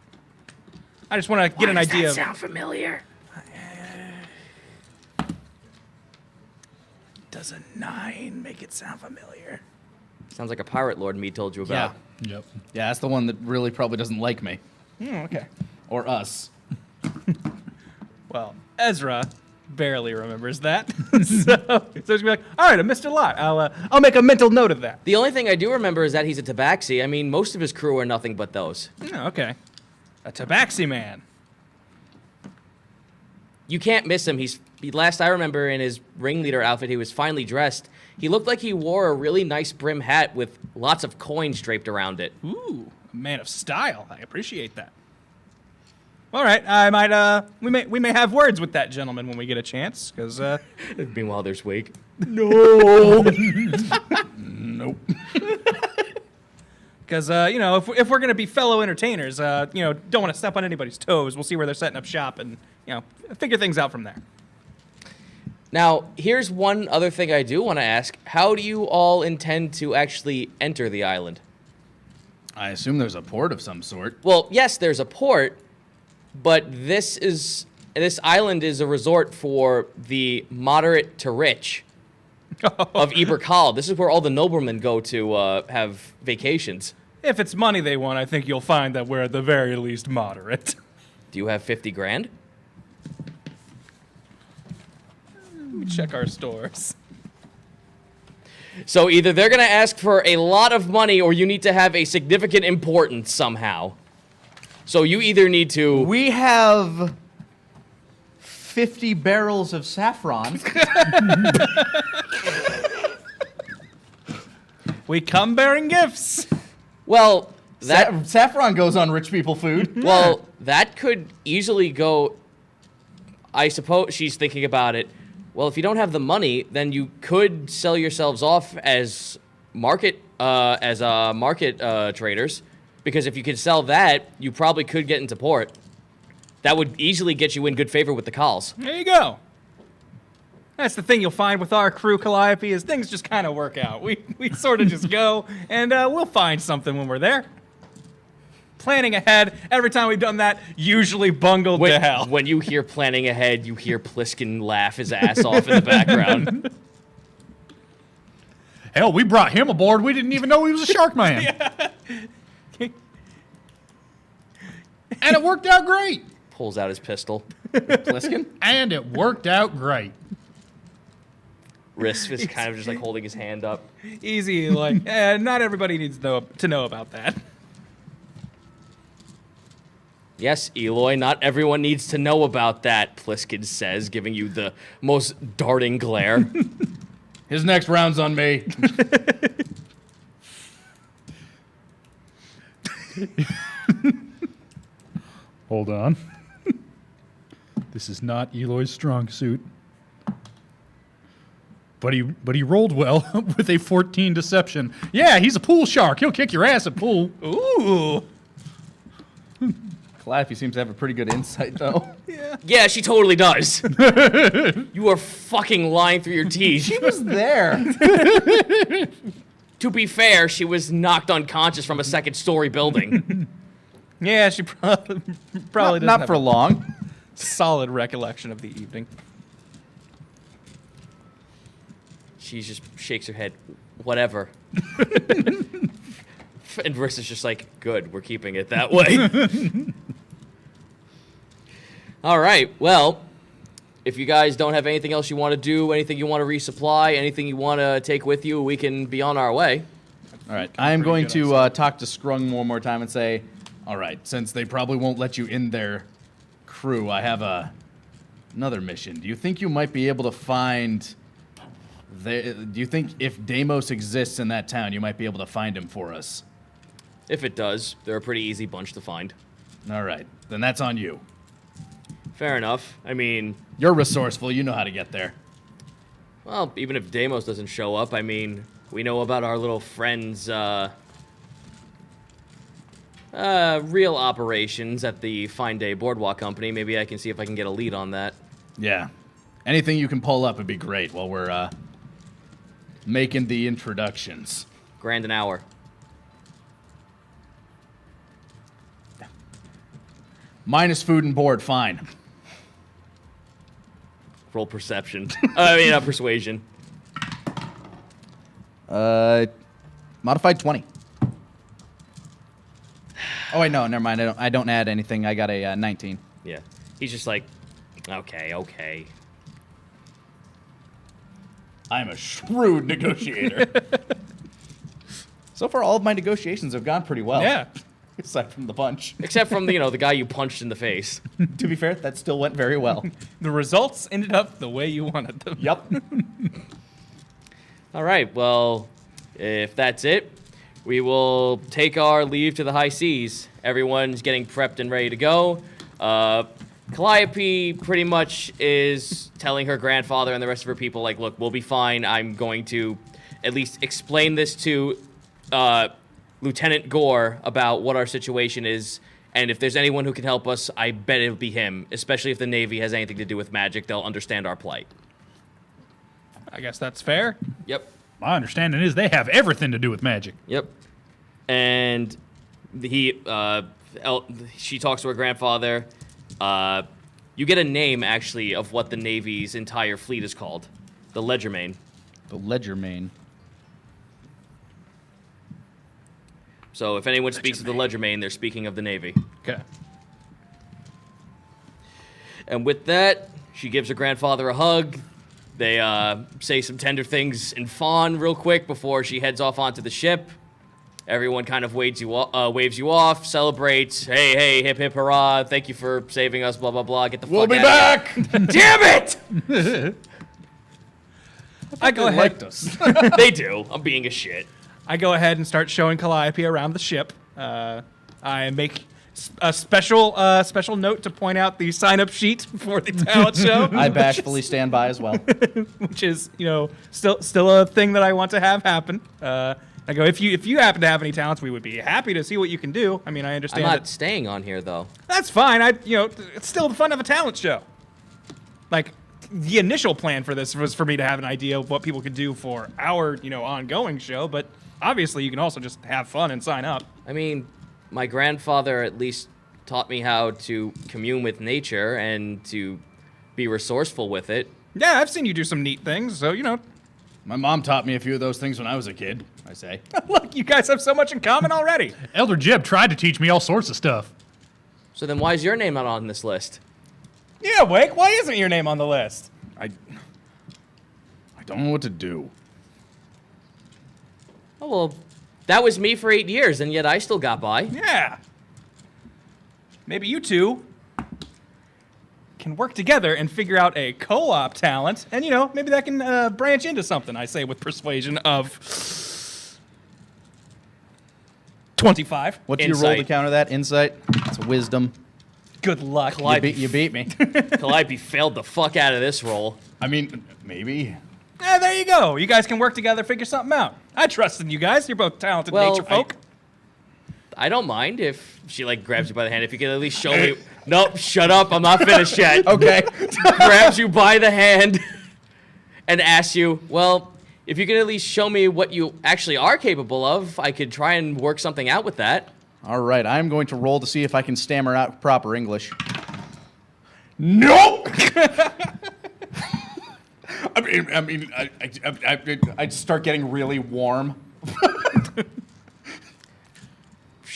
I just want to get an idea. Does that sound familiar? Does a 9 make it sound familiar? Sounds like a pirate lord me told you about. Yeah. Yep. Yeah, that's the one that really probably doesn't like me. Okay. Or us. Well, Ezra barely remembers that. so he's gonna be like, all right, Mr. Lot. I'll make a mental note of that. The only thing I do remember is that he's a tabaxi. I mean, most of his crew are nothing but those. Oh, okay. A tabaxi man. You can't miss him. Last I remember in his ringleader outfit, he was finely dressed. He looked like he wore a really nice brim hat with lots of coins draped around it. Ooh, a man of style. I appreciate that. All right, I might. We may have words with that gentleman when we get a chance, because. Meanwhile, there's Wake. Nope. Because if we're gonna be fellow entertainers, don't want to step on anybody's toes. We'll see where they're setting up shop, and figure things out from there. Now, here's one other thing I do want to ask. How do you all intend to actually enter the island? I assume there's a port of some sort. Well, yes, there's a port, but this island is a resort for the moderate to rich of Eberkal. This is where all the noblemen go to have vacations. If it's money they want, I think you'll find that we're at the very least moderate. Do you have 50 grand? Let me check our stores. So either they're going to ask for a lot of money or you need to have a significant importance somehow. So you either need to... We have 50 barrels of saffron. We come bearing gifts. Well, that... Saffron goes on rich people food. Well, that could easily go... I suppose she's thinking about it. Well, if you don't have the money, then you could sell yourselves off as market traders, because if you could sell that, you probably could get into port. That would easily get you in good favor with the Calls. There you go. That's the thing you'll find with our crew, Calliope, is things just kind of work out. We sort of just go, and we'll find something when we're there. Planning ahead, every time we've done that, usually bungled to hell. When you hear planning ahead, you hear Pliskin laugh his ass off in the background. Hell, we brought him aboard. We didn't even know he was a shark man. And it worked out great. Pulls out his pistol. Pliskin? And it worked out great. Risk is kind of just like holding his hand up. Easy, like, not everybody needs to know about that. Yes, Eloy, not everyone needs to know about that, Pliskin says, giving you the most darting glare. His next round's on me. Hold on. This is not Eloy's strong suit. But he rolled well with a 14 deception. Yeah, he's a pool shark. He'll kick your ass at pool. Ooh. Calliope seems to have a pretty good insight, though. Yeah, she totally does. You are fucking lying through your teeth. She was there. To be fair, she was knocked unconscious from a second-story building. Yeah, she probably doesn't Not have for long. solid recollection of the evening. She just shakes her head. Whatever. And Vriss is just like, good, we're keeping it that way. All right, well, if you guys don't have anything else you want to do, anything you want to resupply, anything you want to take with you, we can be on our way. All right. I am going to talk to Scrung one more time and say, all right, since they probably won't let you in their crew, I have another mission. Do you think you might be able to find... do you think if Deimos exists in that town, you might be able to find him for us? If it does, they're a pretty easy bunch to find. All right. Then that's on you. Fair enough. I mean, You're resourceful. You know how to get there. well, even if Deimos doesn't show up, I mean, we know about our little friend's real operations at the Fine Day Boardwalk Company. Maybe I can see if I can get a lead on that. Yeah. Anything you can pull up would be great while we're making the introductions. Grand an hour. Minus food and board, fine. Roll perception. I mean, persuasion. Modified 20. Oh wait, no, never mind. I don't add anything. I got a 19. Yeah. He's just like, okay. I'm a shrewd negotiator. So far, all of my negotiations have gone pretty well. Yeah. Aside from the punch. Except from, the guy you punched in the face. To be fair, that still went very well. The results ended up the way you wanted them. Yep. All right, well, if that's it, we will take our leave to the high seas. Everyone's getting prepped and ready to go. Calliope pretty much is telling her grandfather and the rest of her people, like, look, we'll be fine. I'm going to at least explain this to Lieutenant Gore about what our situation is, and if there's anyone who can help us, I bet it'll be him, especially if the Navy has anything to do with magic. They'll understand our plight. I guess that's fair. Yep. My understanding is they have everything to do with magic. Yep. And she talks to her grandfather. You get a name, actually, of what the Navy's entire fleet is called. The Ledgermain. The Ledgermain. So if anyone speaks of the Ledgermain, they're speaking of the Navy. Okay. And with that, she gives her grandfather a hug. They say some tender things in Fawn real quick before she heads off onto the ship. Everyone kind of waves you off, celebrates. Hey, hip, hip, hurrah. Thank you for saving us, blah, blah, blah. Get the fuck out of here. We'll be back! Damn it! I go ahead. Liked us. They do. I'm being a shit. I go ahead and start showing Calliope around the ship. I make a special note to point out the sign-up sheet for the talent show. I bashfully stand by as well. Which is, still a thing that I want to have happen. I go, if you happen to have any talents, we would be happy to see what you can do. I mean, I I'm understand not staying on here, though. that's fine. It's still the fun of a talent show. Like, the initial plan for this was for me to have an idea of what people could do for our, ongoing show, but obviously you can also just have fun and sign up. I mean, my grandfather at least taught me how to commune with nature and to be resourceful with it. Yeah, I've seen you do some neat things, so, My mom taught me a few of those things when I was a kid, I say. look, you guys have so much in common already. Elder Jeb tried to teach me all sorts of stuff. So then why is your name not on this list? Yeah, Wake, why isn't your name on the list? I don't know what to do. Oh, well, that was me for 8 years, and yet I still got by. Yeah. Maybe you two can work together and figure out a co-op talent, and, maybe that can branch into something, I say with persuasion of 25. What do you roll to Insight. counter that? Insight? It's wisdom. Good luck. You beat me. Calliope failed the fuck out of this roll. I mean, maybe. There you go. You guys can work together, figure something out. I trust in you guys. You're both talented nature folk. I don't mind if she, grabs you by the hand. If you can at least show me... Nope, shut up. I'm not finished yet. Okay. Grabs you by the hand and asks you, well, if you can at least show me what you actually are capable of, I could try and work something out with that. All right, I'm going to roll to see if I can stammer out proper English. Nope. I start getting really warm.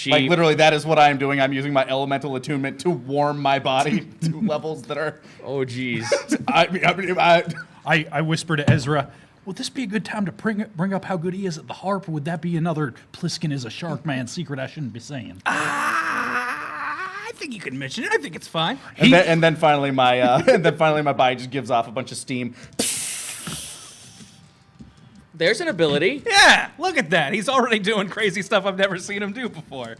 Like literally, that is what I am doing. I'm using my elemental attunement to warm my body to levels that are. Oh, jeez. I whisper to Ezra, would this be a good time to bring up how good he is at the harp, or would that be another Pliskin is a shark man secret I shouldn't be saying? I think you can mention it. I think it's fine. And then finally my body just gives off a bunch of steam. There's an ability. Yeah, look at that. He's already doing crazy stuff I've never seen him do before.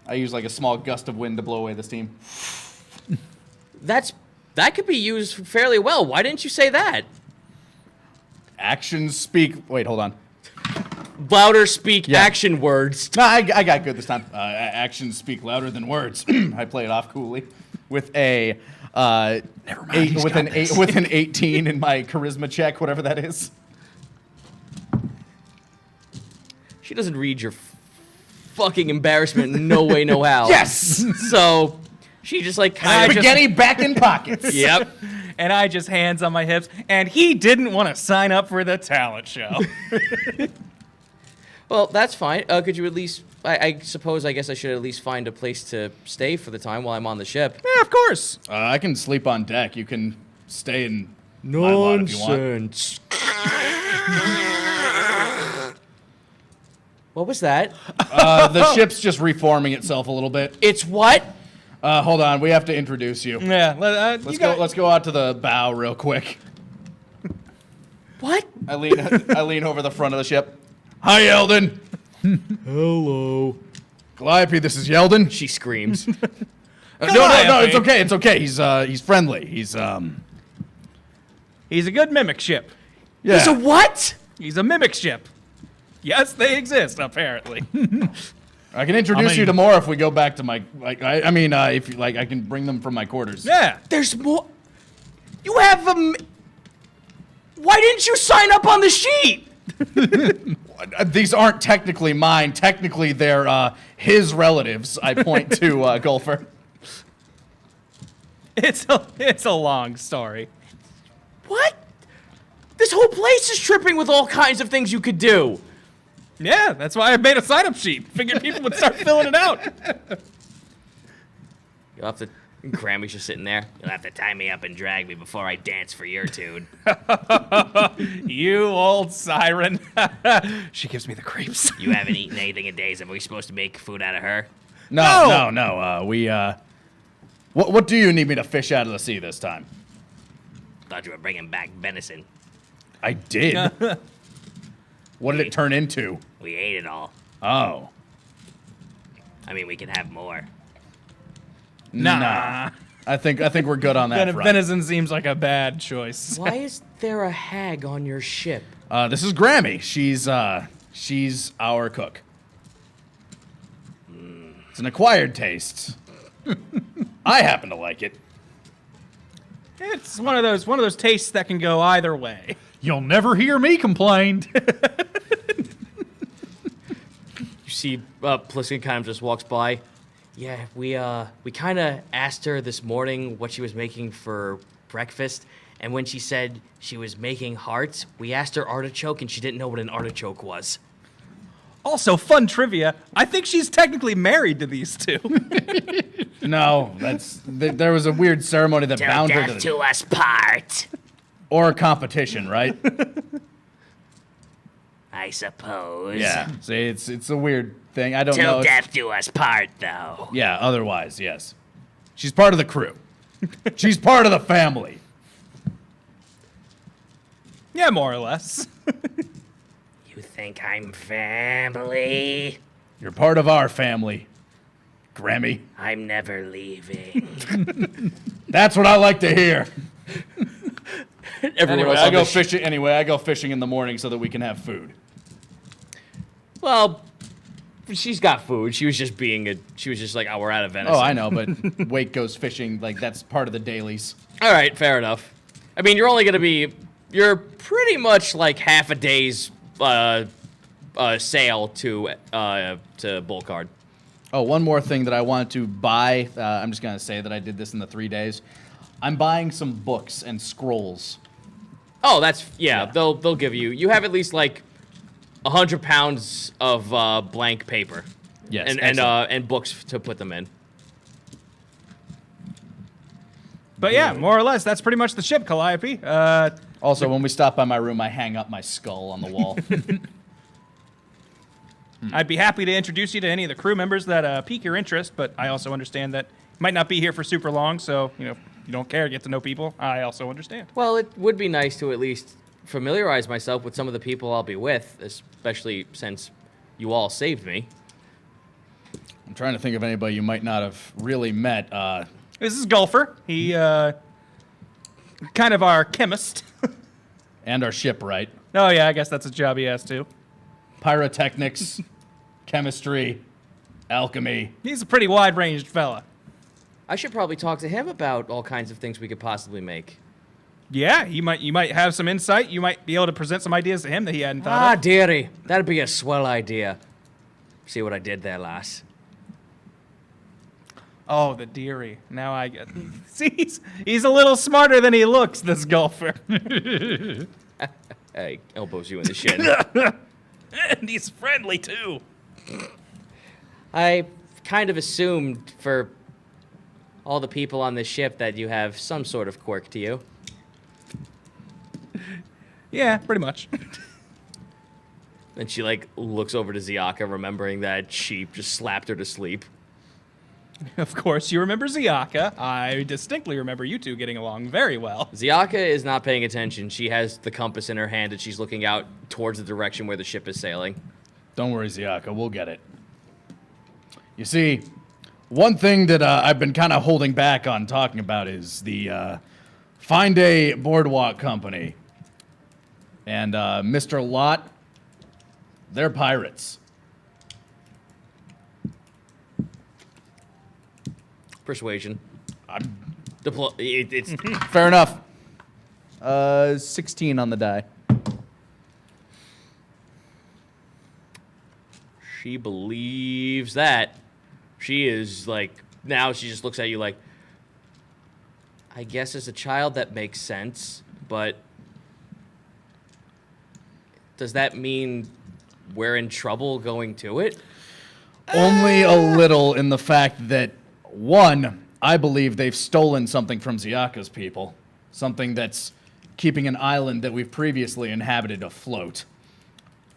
I use like a small gust of wind to blow away the steam. That could be used fairly well. Why didn't you say that? Actions speak. Wait, hold on. Louder speak Yeah. action words. No, I got good this time. Actions speak louder than words. I play it off coolly with a Never mind, he's with got an this. with an 18 in my charisma check, whatever that is. She doesn't read your fucking embarrassment. No way, no how. Yes. So she just like kind of Spaghetti back in pockets. Yep. And I just hands on my hips, and he didn't want to sign up for the talent show. Well, that's fine. Could you at least? I suppose. I guess I should at least find a place to stay for the time while I'm on the ship. Yeah, of course. I can sleep on deck. You can stay in my lot if you want. Nonsense. What was that? The ship's just reforming itself a little bit. It's what? Hold on, we have to introduce you. Yeah, Let's go out to the bow real quick. What? I lean over the front of the ship. Hi, Yeldon. Hello. Calliope, this is Yeldon. She screams. No, it's okay. It's okay. He's friendly. He's He's a good mimic ship. yeah. It's a what? He's a mimic ship. Yes, they exist, apparently. I can introduce you to more if we go back to my if you like, I can bring them from my quarters. Yeah. There's more. You have a. Why didn't you sign up on the sheet? These aren't technically mine. Technically, they're his relatives. I point to Golfer. It's a long story. What? This whole place is tripping with all kinds of things you could do. Yeah, that's why I made a sign-up sheet. Figured people would start filling it out. You'll have to. Grammy's just sitting there. You'll have to tie me up and drag me before I dance for your tune. You old siren. She gives me the creeps. You haven't eaten anything in days. Are we supposed to make food out of her? No. What do you need me to fish out of the sea this time? Thought you were bringing back venison. I did. What did it turn into? We ate it all. Oh. I mean, we can have more. Nah. I think we're good on that front. Venison seems like a bad choice. Why is there a hag on your ship? This is Grammy. She's our cook. It's an acquired taste. I happen to like it. It's one of those tastes that can go either way. You'll never hear me complain. You see, Pliskin kind of just walks by. Yeah, we kind of asked her this morning what she was making for breakfast, and when she said she was making hearts, we asked her artichoke, and she didn't know what an artichoke was. Also, fun trivia. I think she's technically married to these two. No, there was a weird ceremony that bound her to to us part. or a competition, right? I suppose. Yeah. See, it's a weird thing. I don't know. Till death do us part, though. Yeah. Otherwise, yes. She's part of the crew. She's part of the family. Yeah, more or less. You think I'm family? You're part of our family, Grammy. I'm never leaving. That's what I like to hear. Everyone Anyway, else I on go the sh- fishing. Anyway, I go fishing in the morning so that we can have food. Well, she's got food. She was just like, oh, we're out of venison. Oh, I know, but Wake goes fishing. Like that's part of the dailies. All right, fair enough. I mean, you're pretty much like half a day's sail to Bullcard. Oh, one more thing that I wanted to buy. I'm just gonna say that I did this in the 3 days. I'm buying some books and scrolls. Oh, yeah. They'll give you. You have at least like 100 pounds of blank paper. Yes, and books to put them in. But yeah, more or less, that's pretty much the ship, Calliope. Also, when we stop by my room, I hang up my skull on the wall. I'd be happy to introduce you to any of the crew members that pique your interest, but I also understand that you might not be here for super long, so, if you don't care to get to know people, I also understand. Well, it would be nice to at least familiarize myself with some of the people I'll be with, especially since you all saved me. I'm trying to think of anybody you might not have really met. This is Golfer. He, kind of our chemist. And our shipwright. Oh, yeah, I guess that's a job he has, too. Pyrotechnics, chemistry, alchemy. He's a pretty wide-ranged fella. I should probably talk to him about all kinds of things we could possibly make. Yeah, you might have some insight. You might be able to present some ideas to him that he hadn't thought of. Dearie, that'd be a swell idea. See what I did there, lass? Oh, the dearie. Now I get. See, he's a little smarter than he looks, this Golfer. Hey, elbows you in the shin. And he's friendly, too. I kind of assumed for all the people on this ship that you have some sort of quirk to you. Yeah, pretty much. And she, looks over to Ziaka, remembering that sheep just slapped her to sleep. Of course, you remember Ziaka. I distinctly remember you two getting along very well. Ziaka is not paying attention. She has the compass in her hand, and she's looking out towards the direction where the ship is sailing. Don't worry, Ziaka, we'll get it. You see, one thing that I've been kind of holding back on talking about is the Fine Day Boardwalk Company. And Mr. Lot, they're pirates. Persuasion. It's Fair enough. 16 on the die. She believes that. She is now she just looks at you like, I guess as a child that makes sense, but does that mean we're in trouble going to it? Only a little in the fact that, one, I believe they've stolen something from Ziaka's people. Something that's keeping an island that we've previously inhabited afloat.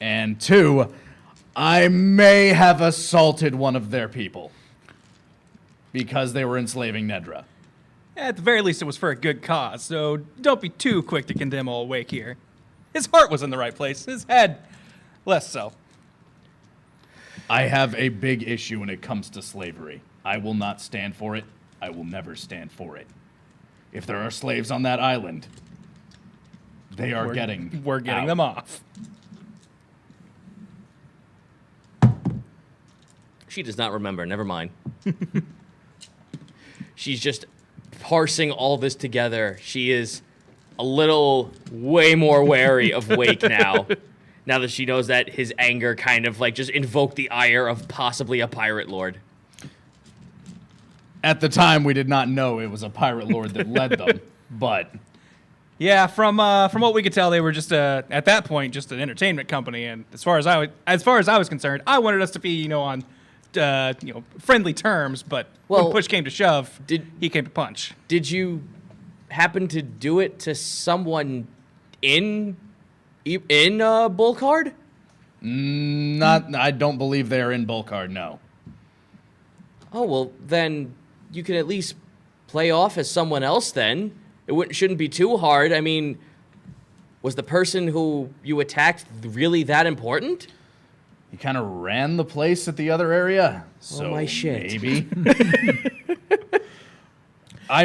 And two, I may have assaulted one of their people. Because they were enslaving Nedra. At the very least, it was for a good cause, so don't be too quick to condemn old Wake here. His heart was in the right place, his head less so. I have a big issue when it comes to slavery. I will not stand for it. I will never stand for it. If there are slaves on that island, we're getting out. them off. She does not remember. Never mind. She's just parsing all this together. She is a little way more wary of Wake now. Now that she knows that his anger kind of just invoked the ire of possibly a pirate lord. At the time, we did not know it was a pirate lord that led them, but Yeah, from what we could tell, they were just at that point just an entertainment company, and as far as I was concerned, I wanted us to be on friendly terms, but when push came to shove, he came to punch. Did you happen to do it to someone in Bullcard? not. I don't believe they're in Bulkard. No. Oh well, then you can at least play off as someone else. Then shouldn't be too hard. I mean, was the person who you attacked really that important? He kind of ran the place at the other area. So my shit. Maybe.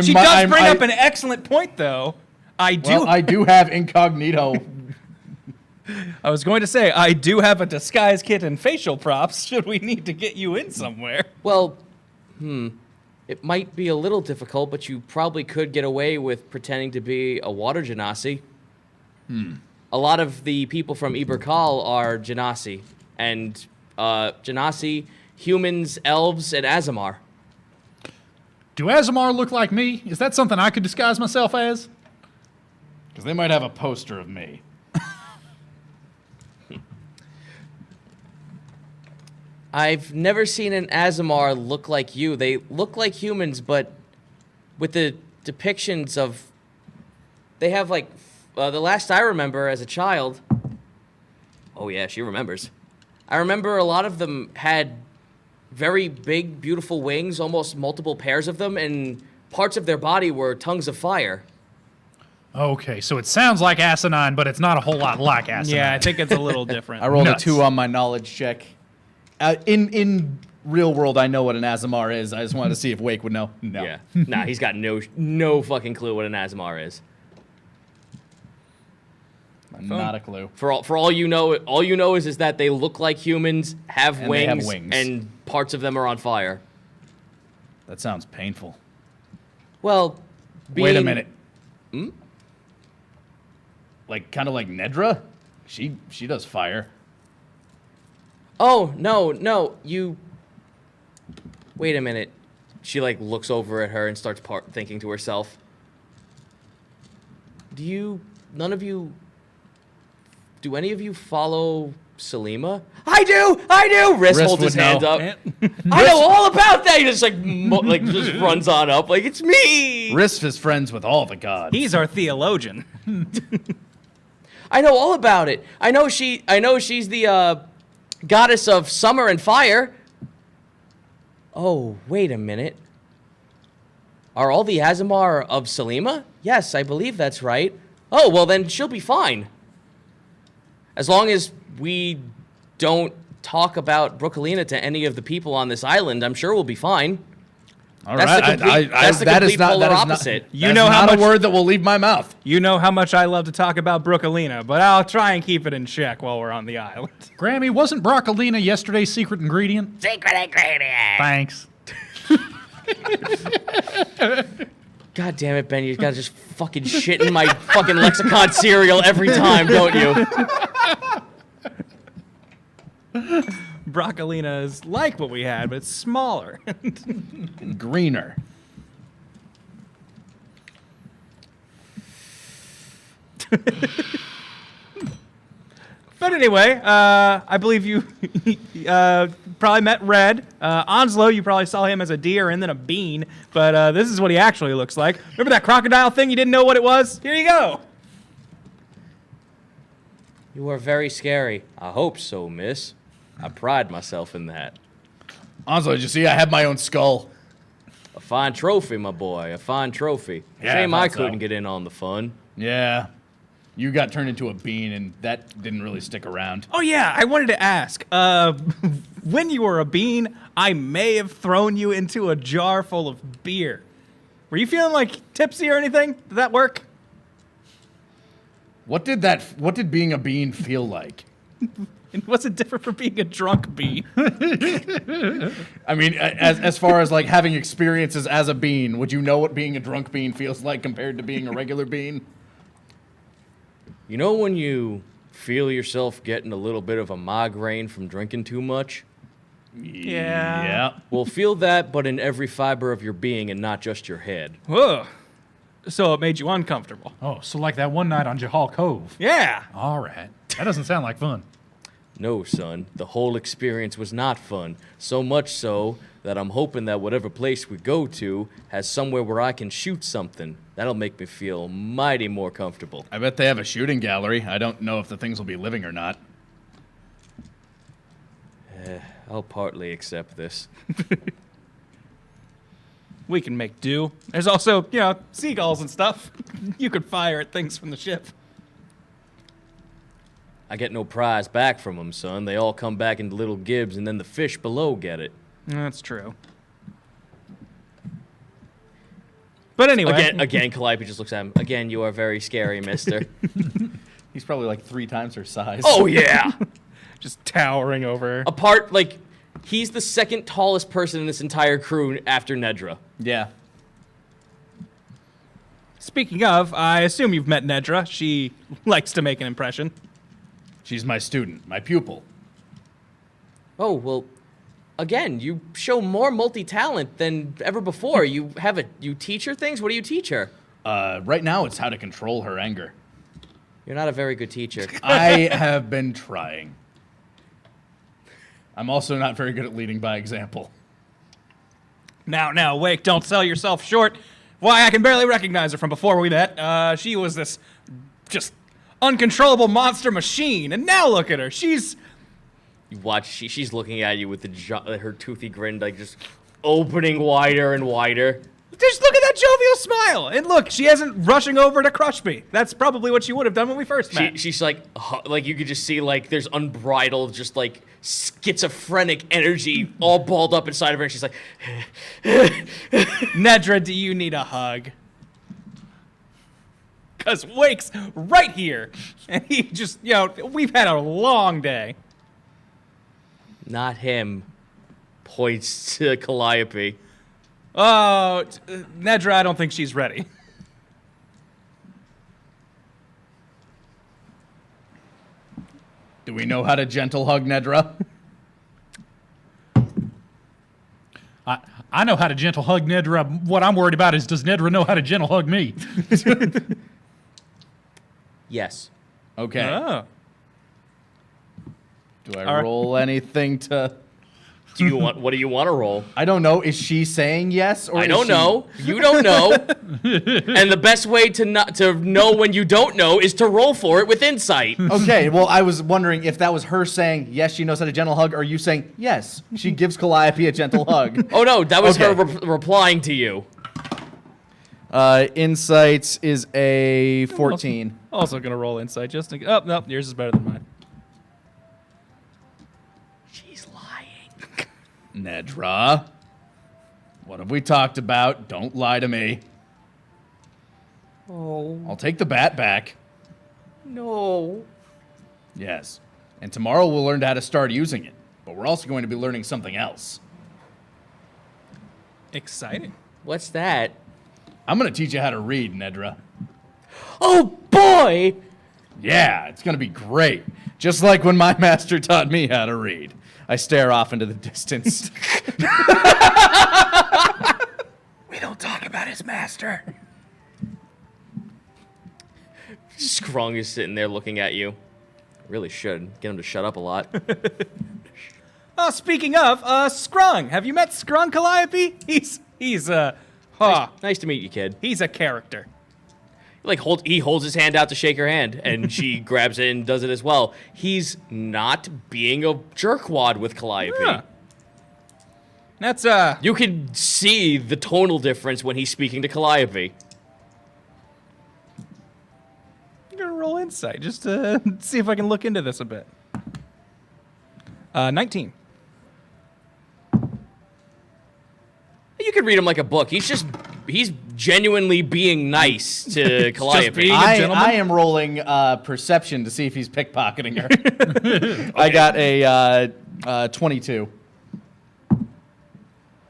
She does bring up an excellent point, though. I do have incognito. I was going to say, I do have a disguise kit and facial props should we need to get you in somewhere. Well, it might be a little difficult, but you probably could get away with pretending to be a water genasi. A lot of the people from Iberkal are genasi. And genasi, humans, elves, and Azamar. Do Azamar look like me? Is that something I could disguise myself as? Because they might have a poster of me. I've never seen an Azamar look like you. They look like humans, but with the depictions of... They have, like, the last I remember as a child... Oh, yeah, she remembers. I remember a lot of them had very big, beautiful wings, almost multiple pairs of them, and parts of their body were tongues of fire. Okay, so it sounds like asinine, but it's not a whole lot like asinine. Yeah, I think it's a little different. I rolled Nuts. a 2 on my knowledge check. In real world, I know what an Azamar is. I just wanted to see if Wake would know. No. Yeah. Nah, he's got no fucking clue what an Azamar is. Not a clue. For all you know is that they look like humans, have And they wings, have wings. and parts of them are on fire. That sounds painful. Well, Wait a minute. Like, kind of like Nedra? She does fire. Oh, no, you... Wait a minute. She, like, looks over at her and starts thinking to herself. None of you... Do any of you follow Selima? I do! Riss holds his would hand know. up. I know all about that! He just, like, just runs on up, like, it's me! Risk is friends with all the gods. He's our theologian. I know all about it. I know she's the, goddess of summer and fire. Oh, wait a minute. Are all the Azamar of Selima? Yes, I believe that's right. Oh, well then she'll be fine. As long as we don't talk about Brooklina to any of the people on this island, I'm sure we'll be fine. All That's right. the complete, that's the complete polar opposite. You know how not much a word that will leave my mouth. you know how much I love to talk about Brooklina, but I'll try and keep it in check while we're on the island. Grammy, wasn't broccolina yesterday's secret ingredient? Secret ingredient. Thanks. God damn it, Ben, you gotta just fucking shit in my fucking lexicon cereal every time, don't you? Broccolina is like what we had, but it's smaller. Greener. But anyway, I believe you probably met Red. Onslow, you probably saw him as a deer and then a bean, but this is what he actually looks like. Remember that crocodile thing you didn't know what it was? Here you go. You are very scary. I hope so, miss. I pride myself in that. Onslow, did you see? I have my own skull. A fine trophy, my boy, a fine trophy. Yeah, Shame I I thought so. couldn't get in on the fun. Yeah. You got turned into a bean, and that didn't really stick around. Oh yeah, I wanted to ask. When you were a bean, I may have thrown you into a jar full of beer. Were you feeling like tipsy or anything? Did that work? What did being a bean feel like? And was it different from being a drunk bean? I mean, as far as like having experiences as a bean, would you know what being a drunk bean feels like compared to being a regular bean? You know when you feel yourself getting a little bit of a migraine from drinking too much? Yeah. Yeah. Well, feel that, but in every fiber of your being and not just your head. Whoa. So it made you uncomfortable. Oh, so like that one night on Jahal Cove. Yeah. All right. That doesn't sound like fun. No, son, the whole experience was not fun. So much so that I'm hoping that whatever place we go to has somewhere where I can shoot something. That'll make me feel mighty more comfortable. I bet they have a shooting gallery. I don't know if the things will be living or not. I'll partly accept this. We can make do. There's also, seagulls and stuff. You could fire at things from the ship. I get no prize back from them, son. They all come back into little gibs, and then the fish below get it. That's true. But anyway. Again, Calliope just looks at him. Again, you are very scary, mister. He's probably like 3 times her size. Oh, yeah! Just towering over. Apart, he's the second tallest person in this entire crew after Nedra. Yeah. Speaking of, I assume you've met Nedra. She likes to make an impression. She's my student, my pupil. Oh, well, again, you show more multi-talent than ever before. You teach her things? What do you teach her? Right now, it's how to control her anger. You're not a very good teacher. I have been trying. I'm also not very good at leading by example. Now, Wake, don't sell yourself short. Why, I can barely recognize her from before we met. She was this just uncontrollable monster machine, and now look at her. She's... You watch, she's looking at you with her toothy grin, like just opening wider and wider. Just look at that jovial smile. And look, she isn't rushing over to crush me. That's probably what she would have done when we first met. She's like you could just see like there's unbridled, just like schizophrenic energy all balled up inside of her. And she's like, Nedra, do you need a hug? Because Wake's right here. And he just, we've had a long day. not him. Points to Calliope. Oh, Nedra, I don't think she's ready. Do we know how to gentle hug Nedra? I know how to gentle hug Nedra. What I'm worried about is, does Nedra know how to gentle hug me? Yes. Okay. Oh. Do I All right. roll anything to... What do you want to roll? I don't know. Is she saying yes? Or I is don't she- know. You don't know. And the best way to know when you don't know is to roll for it with insight. Okay, well, I was wondering if that was her saying, yes, she knows how to gentle hug, or you saying, yes, she gives Calliope a gentle hug. Oh no, that was her Okay. replying to you. Insights is a 14. Also gonna roll insight just to... Oh, no, yours is better than mine. She's lying. Nedra, what have we talked about? Don't lie to me. Oh, I'll take the bat back. no. Yes. And tomorrow we'll learn how to start using it. But we're also going to be learning something else. Exciting. What's that? I'm going to teach you how to read, Nedra. Oh boy! Yeah, it's going to be great. Just like when my master taught me how to read. I stare off into the distance. We don't talk about his master. Scrung is sitting there looking at you. Really should get him to shut up a lot. Oh, speaking of, Scrung. Have you met Scrung, Calliope? He's Nice to meet you, kid. he's a character. He holds his hand out to shake her hand, and she grabs it and does it as well. He's not being a jerkwad with Calliope. Yeah. That's, You can see the tonal difference when he's speaking to Calliope. I'm gonna roll insight just to see if I can look into this a bit. 19. You could read him like a book. He's genuinely being nice to Calliope. being- gentleman? I am rolling perception to see if he's pickpocketing her. I got a 22.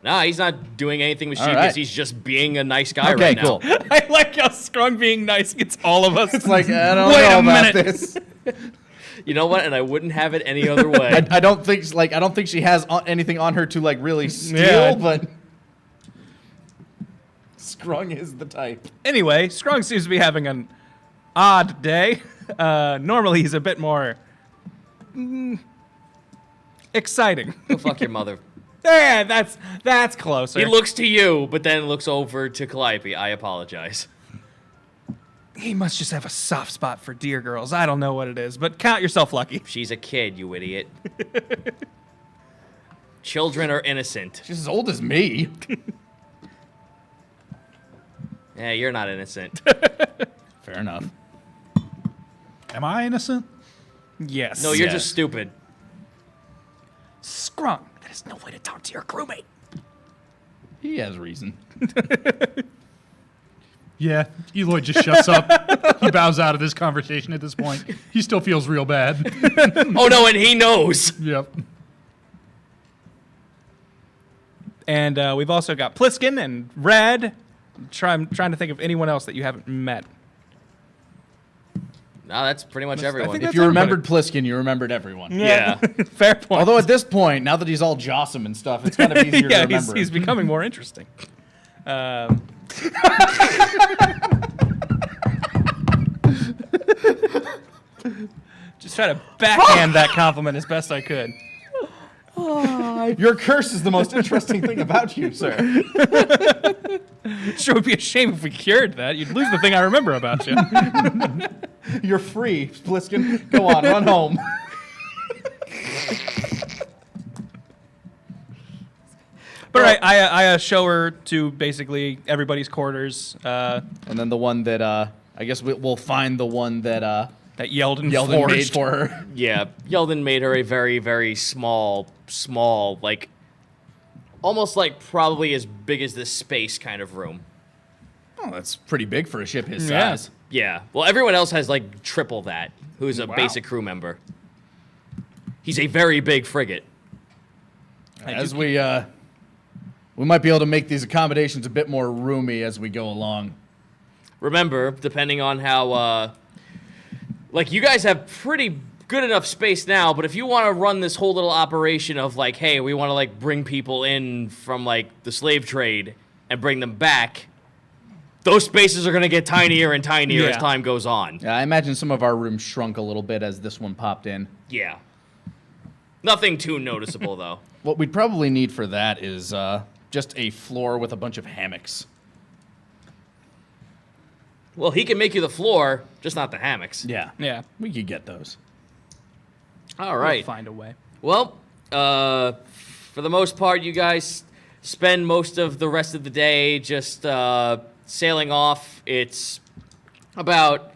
Nah, he's not doing anything mischievous. right. He's just being a nice guy Okay, right now. cool. I like how Scrung being nice gets all of us. It's like, I don't Wait know a about minute. this. You know what? And I wouldn't have it any other way. I don't think she has anything on her to really steal, Yeah. but Scrung is the type. Anyway, Scrung seems to be having an odd day. Normally he's a bit more exciting. Go fuck your mother. Yeah, that's closer. He looks to you, but then looks over to Calliope. I apologize. He must just have a soft spot for dear girls. I don't know what it is, but count yourself lucky. She's a kid, you idiot. Children are innocent. She's as old as me. Yeah, you're not innocent. Fair enough. Am I innocent? Yes. No, you're Yes. just stupid. Scrung. That is no way to talk to your crewmate. He has reason. Yeah, Eloy just shuts up. He bows out of this conversation at this point. He still feels real bad. Oh no, and he knows. Yep. And we've also got Pliskin and Red. I'm trying to think of anyone else that you haven't met. No, that's pretty much everyone. think If that's you everybody. remembered Pliskin, you remembered everyone. Yeah. Fair point. Although at this point, now that he's all Jossum and stuff, it's kind of easier to yeah, remember. he's becoming more interesting. Just try to backhand that compliment as best I could. Your curse is the most interesting thing about you, sir. Sure would be a shame if we cured that. You'd lose the thing I remember about you. You're free, Pliskin. Go on, run home. But I show her to basically everybody's quarters And then the one that, I guess we'll find the one that that Yeldon Yeldon forged. made for her. Yeah, Yeldon made her a very, very small, like, almost like probably as big as this space kind of room. Oh, that's pretty big for a ship his Yeah. size. Yeah. Well, everyone else has like triple that. Who's a Wow. basic crew member? He's a very big frigate. As we might be able to make these accommodations a bit more roomy as we go along. Remember, depending on how, like, you guys have pretty good enough space now, but if you want to run this whole little operation of, like, hey, we want to, like, bring people in from, like, the slave trade and bring them back, those spaces are going to get tinier and tinier as Yeah. time goes on. Yeah, I imagine some of our rooms shrunk a little bit as this one popped in. Yeah. Nothing too noticeable, though. What we'd probably need for that is just a floor with a bunch of hammocks. Well, he can make you the floor, just not the hammocks. Yeah. Yeah. We could get those. All We'll right. find a way. Well, for the most part, you guys spend most of the rest of the day just sailing off. It's about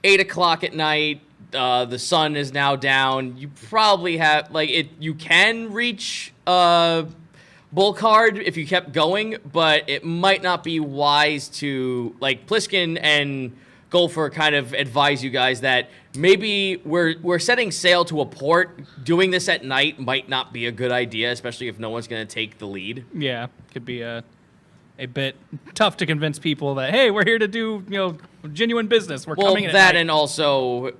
8 o'clock at night. The sun is now down. You probably have, like, you can reach Bullcard if you kept going, but it might not be wise to, like, Pliskin and Gopher kind of advise you guys that maybe we're setting sail to a port. Doing this at night might not be a good idea, especially if no one's going to take the lead. Yeah, could be a bit tough to convince people that, hey, we're here to do, genuine business. We're Well, coming in at that night. and also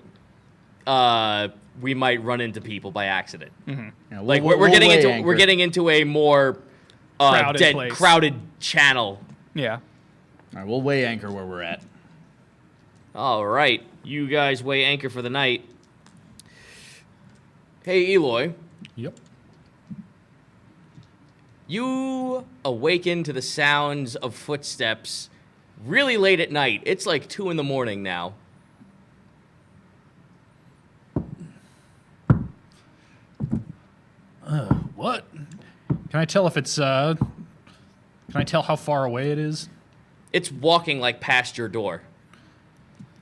we might run into people by accident. Yeah, Like we'll we're getting weigh into anchor. we're getting into a more Crowded place. crowded channel. Yeah. All right, we'll weigh anchor where we're at. All right, you guys weigh anchor for the night. Hey, Eloy, Yep. you awaken to the sounds of footsteps really late at night. It's like 2 a.m. now. What? Can I tell if it's Can I tell how far away it is? It's walking like past your door.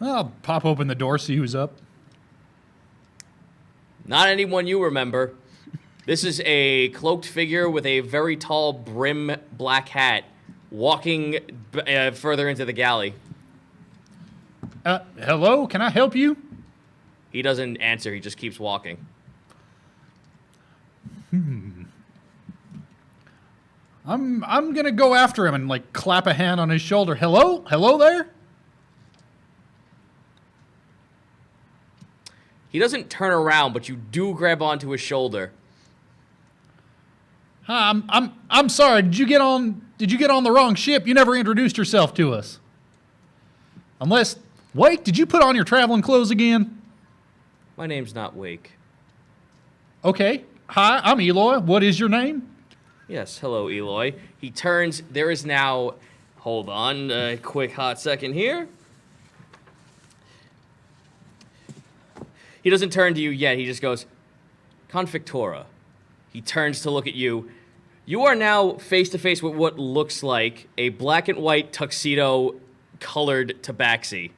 I'll pop open the door, see who's up. Not anyone you remember. This is a cloaked figure with a very tall brim black hat walking further into the galley. Hello, can I help you? He doesn't answer, he just keeps walking. I'm gonna go after him and like clap a hand on his shoulder. Hello? Hello there? He doesn't turn around, but you do grab onto his shoulder. I'm sorry, did you get on the wrong ship? You never introduced yourself to us. Unless Wake, did you put on your traveling clothes again? My name's not Wake. Okay. Hi, I'm Eloy. What is your name? Yes, hello, Eloy. He turns. There is now. Hold on a quick hot second here. He doesn't turn to you yet. He just goes, Confictora. He turns to look at you. You are now face to face with what looks like a black and white tuxedo colored tabaxi.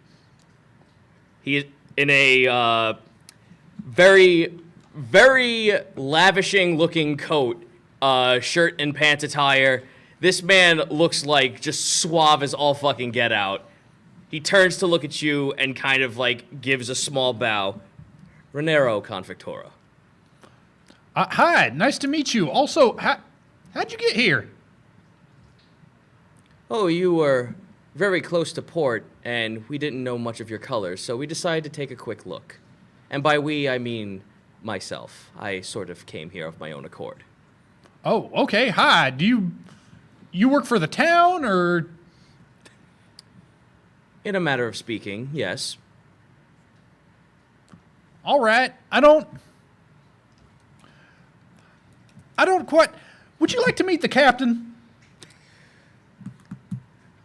He is in a very, very lavishing looking coat, shirt and pants attire. This man looks like just suave as all fucking get out. He turns to look at you and kind of like gives a small bow. Renero Confictora. Hi, nice to meet you. Also, how'd you get here? Oh, you were very close to port, and we didn't know much of your colors, so we decided to take a quick look. And by we, I mean myself. I sort of came here of my own accord. Oh, okay. Hi. Do you work for the town, or? In a matter of speaking, yes. All right. I don't quite. Would you like to meet the captain?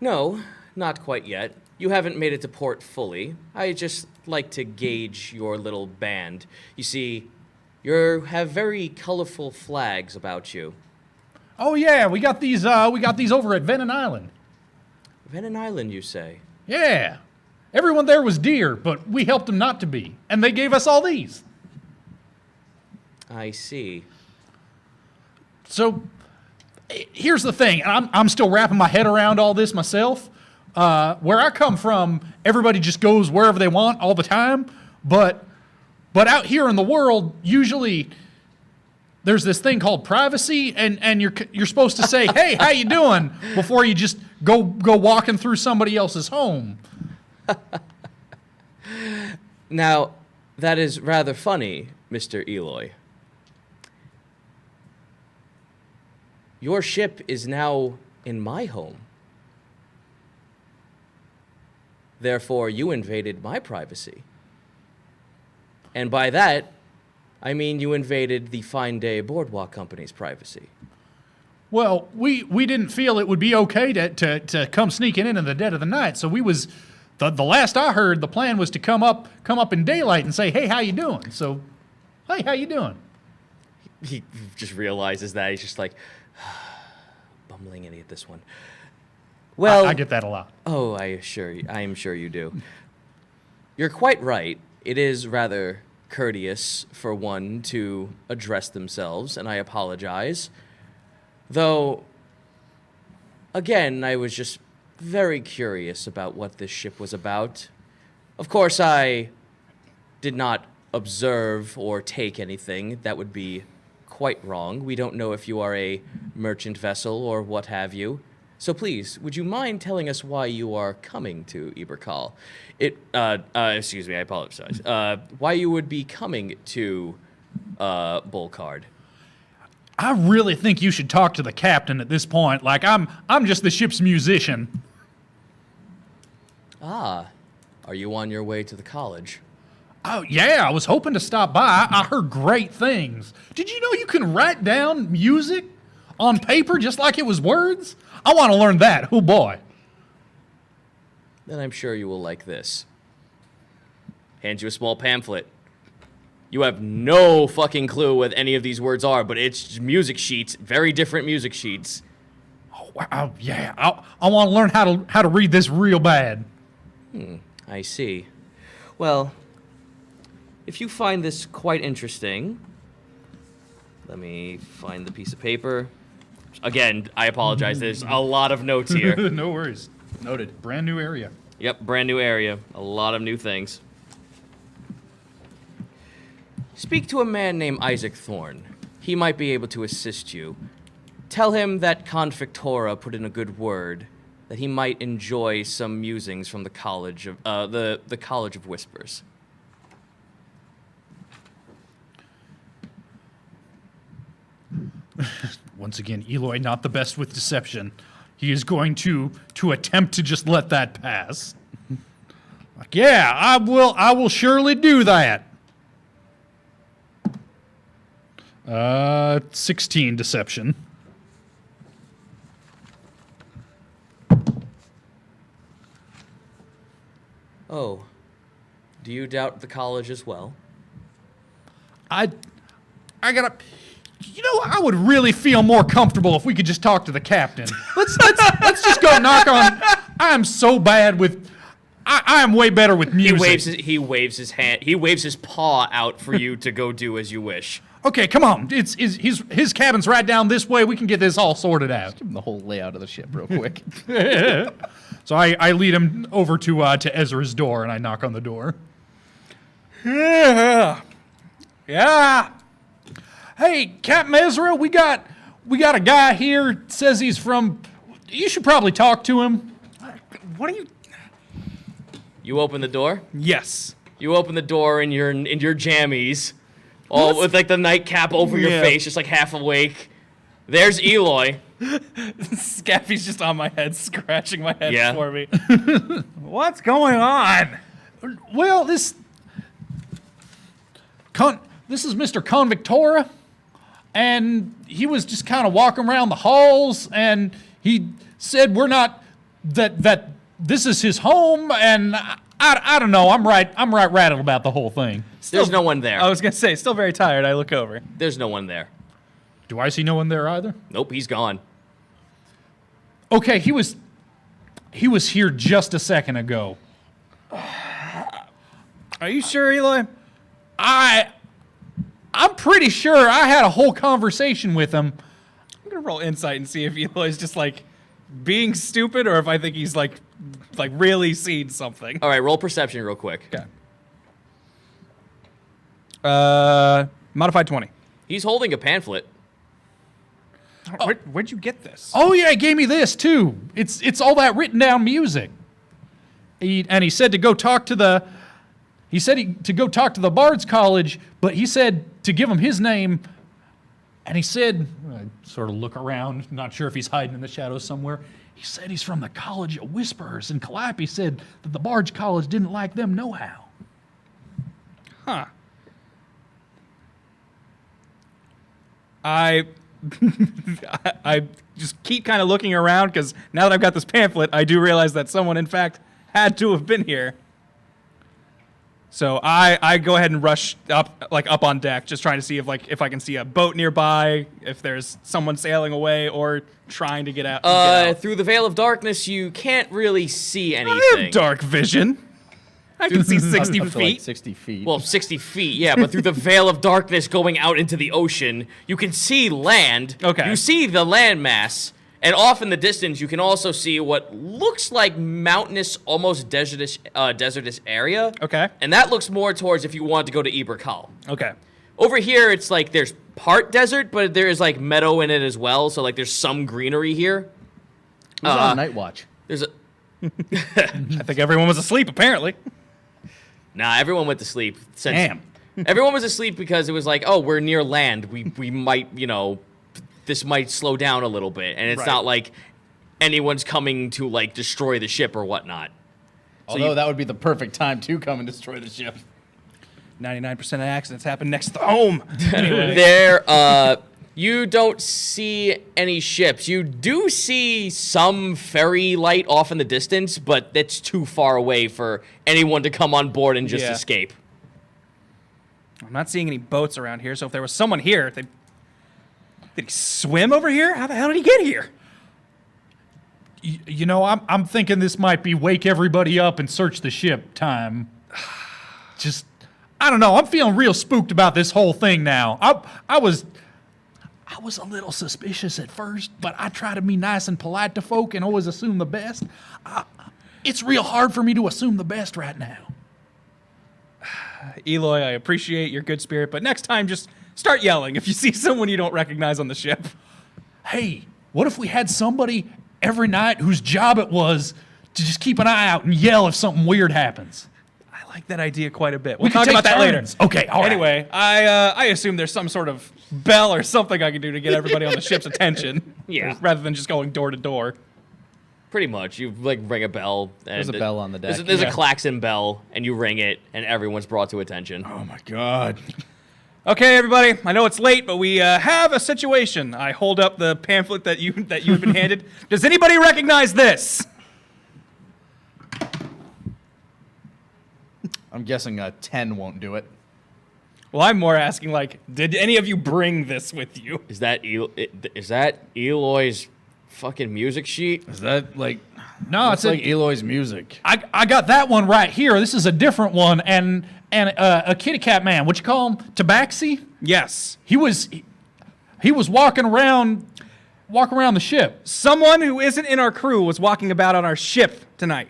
No, not quite yet. You haven't made it to port fully. I just like to gauge your little band. You see, you have very colorful flags about you. Oh yeah, we got these over at Venom Island. Venom Island, you say? Yeah. Everyone there was deer, but we helped them not to be, and they gave us all these. I see. So, here's the thing. I'm still wrapping my head around all this myself. Where I come from, everybody just goes wherever they want all the time. But out here in the world, usually there's this thing called privacy, and you're supposed to say, "Hey, how you doing?" before you just go walking through somebody else's home. Now, that is rather funny, Mr. Eloy. Your ship is now in my home. Therefore, you invaded my privacy. And by that, I mean you invaded the Fine Day Boardwalk Company's privacy. Well, we didn't feel it would be okay to come sneaking in the dead of the night, so we was the last I heard, the plan was to come up in daylight and say, "Hey, how you doing?" So, "Hey, how you doing?" He just realizes that. He's just like, bumbling idiot, this one. Well, I get that a lot. Oh, I am sure you do. You're quite right. It is rather courteous for one to address themselves, and I apologize. Though, again, I was just very curious about what this ship was about. Of course, I did not observe or take anything. That would be quite wrong. We don't know if you are a merchant vessel or what have you. So please, would you mind telling us why you are coming to Eberkal? Excuse me, I apologize. Why you would be coming to Bullcard? I really think you should talk to the captain at this point. Like, I'm just the ship's musician. Ah, are you on your way to the college? Oh, yeah, I was hoping to stop by. I heard great things. Did you know you can write down music on paper just like it was words? I want to learn that. Oh, boy. Then I'm sure you will like this. Hands you a small pamphlet. You have no fucking clue what any of these words are, but it's music sheets, very different music sheets. Oh, wow, yeah. I want to learn how to read this real bad. I see. Well, if you find this quite interesting, let me find the piece of paper. Again, I apologize. There's a lot of notes here. No worries. Noted. Brand new area. Yep, brand new area. A lot of new things. Speak to a man named Isaac Thorne. He might be able to assist you. Tell him that Confictora put in a good word, that he might enjoy some musings from the College of the College of Whispers. Once again, Eloy not the best with deception. He is going to attempt to just let that pass. Like, yeah, I will surely do that. 16 deception. Oh, do you doubt the college as well? I gotta. You know, I would really feel more comfortable if we could just talk to the captain. Let's just go knock on. I'm so bad with. I am way better with music. He waves his hand. He waves his paw out for you to go do as you wish. Okay, come on. His cabin's right down this way. We can get this all sorted out. Give him the whole layout of the ship real quick. So I lead him over to Ezra's door, and I knock on the door. Yeah. Hey, Captain Ezra, we got a guy here. Says he's from. You should probably talk to him. What are you? You open the door. Yes. You open the door in your jammies, all with like the nightcap over your Yeah. face, just like half awake. There's Eloy. Scaffy's just on my head, scratching my head Yeah. for me. What's going on? Well, this is Mr. Convictora, and he was just kind of walking around the halls, and he said we're not that this is his home, and I don't know. I'm right rattled about the whole thing. There's no one there. I was gonna say, still very tired. I look over. There's no one there. Do I see no one there either? Nope, he's gone. Okay, he was here just a second ago. Are you sure, Eloy? I'm pretty sure I had a whole conversation with him. I'm gonna roll insight and see if Eloy's just like being stupid or if I think he's like really seen something. All right, roll perception real quick. Okay. Modified 20. He's holding a pamphlet. Where'd you get this? Oh yeah, he gave me this too. It's all that written down music. He said to go talk to the Bard's College, but he said to give him his name, and he said, I sort of look around, not sure if he's hiding in the shadows somewhere. He said he's from the College of Whisperers, and Calliope said that the Bard's College didn't like them nohow. Huh. I just keep kind of looking around because now that I've got this pamphlet, I do realize that someone, in fact, had to have been here. So I go ahead and rush up on deck, just trying to see if I can see a boat nearby, if there's someone sailing away or trying to get out. Through the veil of darkness, you can't really see anything. I have dark vision. I can see 60 Up to, feet. like 60 feet. Well, 60 feet, yeah, but through the veil of darkness going out into the ocean, you can see land. Okay. You see the landmass, and off in the distance, you can also see what looks like mountainous, almost desertous area. Okay. And that looks more towards if you wanted to go to Eberkal. Okay. Over here, it's like there's part desert, but there is like meadow in it as well, so like there's some greenery here. Who's on night watch? There's a... I think everyone was asleep, apparently. Nah, everyone went to sleep. Damn. Everyone was asleep because it was like, oh, we're near land. We might, this might slow down a little bit. And it's Right. not like anyone's coming to, like, destroy the ship or whatnot. Although that would be the perfect time to come and destroy the ship. 99% of accidents happen next to home. Anyway. You don't see any ships. You do see some ferry light off in the distance, but that's too far away for anyone to come on board and just Yeah. escape. I'm not seeing any boats around here, so if there was someone here, did he swim over here? How the hell did he get here? I'm thinking this might be wake everybody up and search the ship time. Just, I don't know. I'm feeling real spooked about this whole thing now. I was a little suspicious at first, but I try to be nice and polite to folk and always assume the best. It's real hard for me to assume the best right now. Eloy, I appreciate your good spirit, but next time just start yelling if you see someone you don't recognize on the ship. Hey, what if we had somebody every night whose job it was to just keep an eye out and yell if something weird happens? I like that idea quite a bit. We'll We could talk take about that later. turns. Okay, all right. Anyway, I assume there's some sort of bell or something I can do to get everybody on the ship's attention. Yeah. Rather than just going door to door. Pretty much. You, like, ring a bell. And There's a bell on the deck. There's Yeah. a klaxon bell, and you ring it, and everyone's brought to attention. Oh my god. Okay, everybody. I know it's late, but we have a situation. I hold up the pamphlet that you've been handed. Does anybody recognize this? I'm guessing a 10 won't do it. Well, I'm more asking, like, did any of you bring this with you? Is that Eloy's fucking music sheet? Is that like... No, It's like Eloy's music. I got that one right here. This is a different one, and a kitty cat man. What you call him? Tabaxi. Yes. He was walking around the ship. Someone who isn't in our crew was walking about on our ship tonight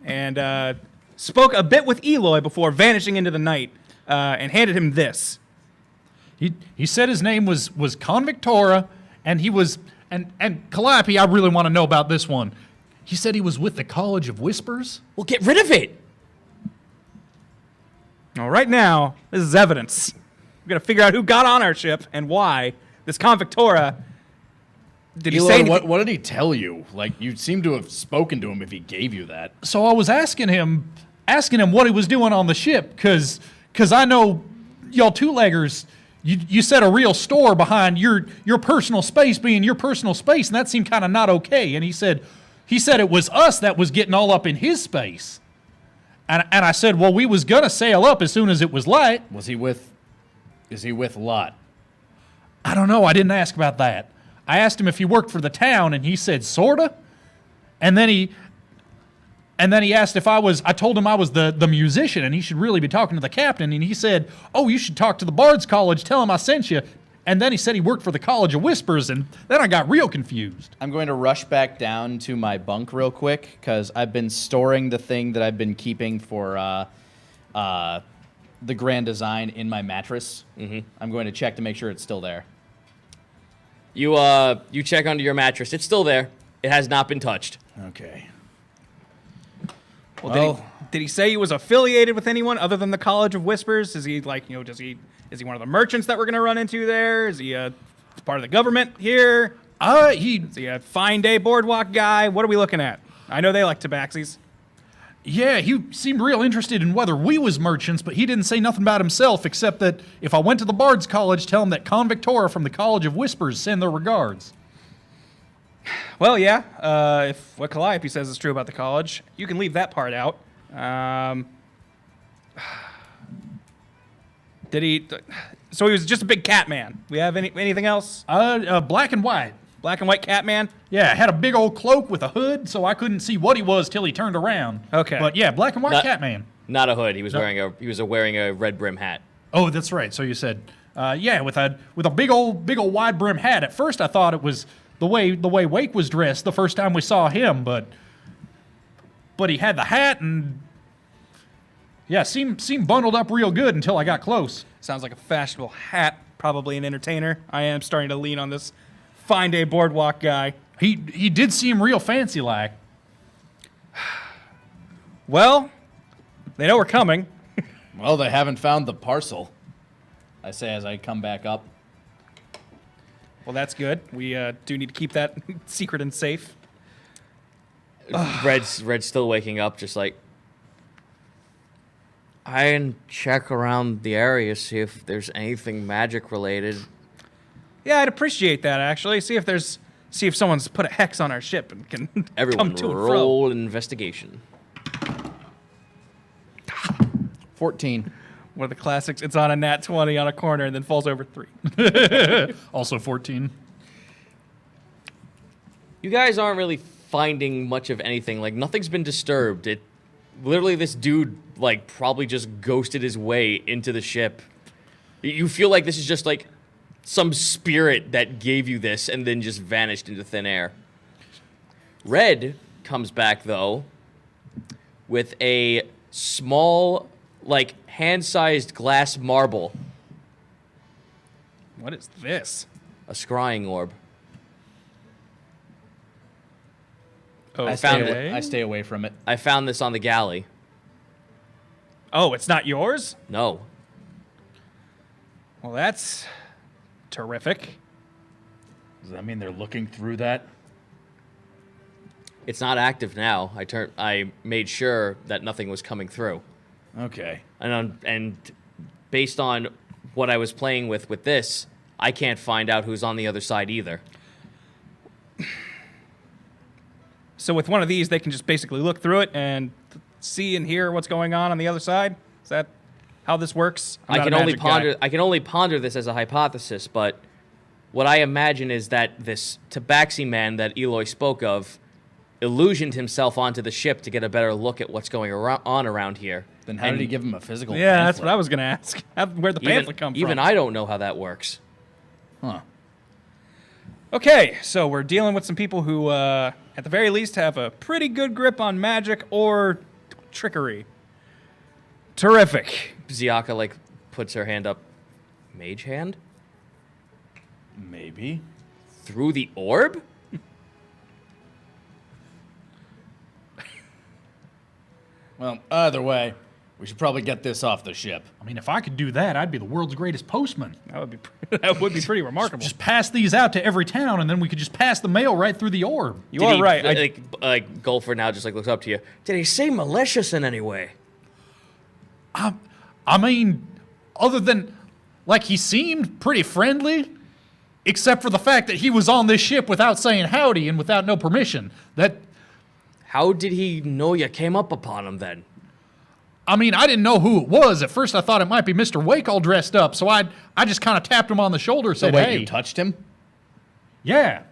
and spoke a bit with Eloy before vanishing into the night and handed him this. He said his name was Convictora, and he was and Calliope. I really want to know about this one. You said he was with the College of Whispers? Well, get rid of it. Well, right now, this is evidence. We're going to figure out who got on our ship and why. This convictora. Did he say Eloy, anything? what did he tell you? Like, you seem to have spoken to him if he gave you that. So I was asking him what he was doing on the ship, because I know y'all two-leggers, you set a real store behind your personal space being your personal space, and that seemed kind of not okay. And he said it was us that was getting all up in his space. And I said, well, we was gonna sail up as soon as it was light. Is he with Lot? I don't know. I didn't ask about that. I asked him if he worked for the town, and he said sorta. And then he asked if I told him I was the musician, and he should really be talking to the captain. And he said, oh, you should talk to the Bard's College. Tell him I sent you. And then he said he worked for the College of Whispers, and then I got real confused. I'm going to rush back down to my bunk real quick because I've been storing the thing that I've been keeping for the grand design in my mattress. Mm-hmm. I'm going to check to make sure it's still there. You check under your mattress. It's still there. It has not been touched. Okay. Well, did he say he was affiliated with anyone other than the College of Whispers? Is he like, is he one of the merchants that we're going to run into there? Is he part of the government here? Is he a fine day boardwalk guy? What are we looking at? I know they like tabaxis. Yeah, he seemed real interested in whether we was merchants, but he didn't say nothing about himself, except that if I went to the Bard's College, tell him that Convictora from the College of Whispers send their regards. Well, yeah. If what Calliope says is true about the college, you can leave that part out. Did he? So he was just a big cat man. We have anything else? Black and white. Black and white cat man? Yeah, had a big old cloak with a hood, so I couldn't see what he was till he turned around. Okay. But yeah, black and white cat man. Not a hood. He was wearing a red brim hat. Oh, that's right. So you said, yeah, with a big old wide brim hat. At first, I thought it was the way Wake was dressed the first time we saw him, but he had the hat and yeah, seemed bundled up real good until I got close. Sounds like a fashionable hat. Probably an entertainer. I am starting to lean on this fine day boardwalk guy. He did seem real fancy like. Well, they know we're coming. Well, they haven't found the parcel, I say as I come back up. Well, that's good. We do need to keep that secret and safe. Red's still waking up, just like, I can check around the area, see if there's anything magic related. Yeah, I'd appreciate that actually. See if someone's put a hex on our ship and can Everyone come to and fro. roll investigation. 14. One of the classics. It's on a nat 20 on a corner and then falls over 3. Also 14. You guys aren't really finding much of anything. Like, nothing's been disturbed. Literally, this dude, like, probably just ghosted his way into the ship. You feel like this is just, like, some spirit that gave you this and then just vanished into thin air. Red comes back, though, with a small, like, hand-sized glass marble. What is this? A scrying orb. Okay. I stay away from it. I found this on the galley. Oh, it's not yours? No. Well, that's terrific. Does that mean they're looking through that? It's not active now. I made sure that nothing was coming through. Okay. And based on what I was playing with this, I can't find out who's on the other side either. So with one of these, they can just basically look through it and see and hear what's going on the other side? Is that how this works? I can only ponder this as a hypothesis, but what I imagine is that this tabaxi man that Eloy spoke of illusioned himself onto the ship to get a better look at what's going on around here. Then how did he give him a physical Yeah, pamphlet? that's what I was going to ask. Where'd the pamphlet come from? Even I don't know how that works. Huh. Okay, so we're dealing with some people who, at the very least, have a pretty good grip on magic or trickery. Terrific. Ziaka, like, puts her hand up. Mage hand? Maybe. Through the orb? Well, either way, we should probably get this off the ship. I mean, if I could do that, I'd be the world's greatest postman. That would be that would be pretty remarkable. Just pass these out to every town, and then we could just pass the mail right through the orb. You are right. Like Gulfer now just like looks up to you. Did he say malicious in any way? I mean, other than, like, he seemed pretty friendly, except for the fact that he was on this ship without saying howdy and without no permission. How did he know you came up upon him then? I mean, I didn't know who it was. At first, I thought it might be Mr. Wake all dressed up, so I just kind of tapped him on the shoulder and So said, wait, hey. you touched him? Yeah.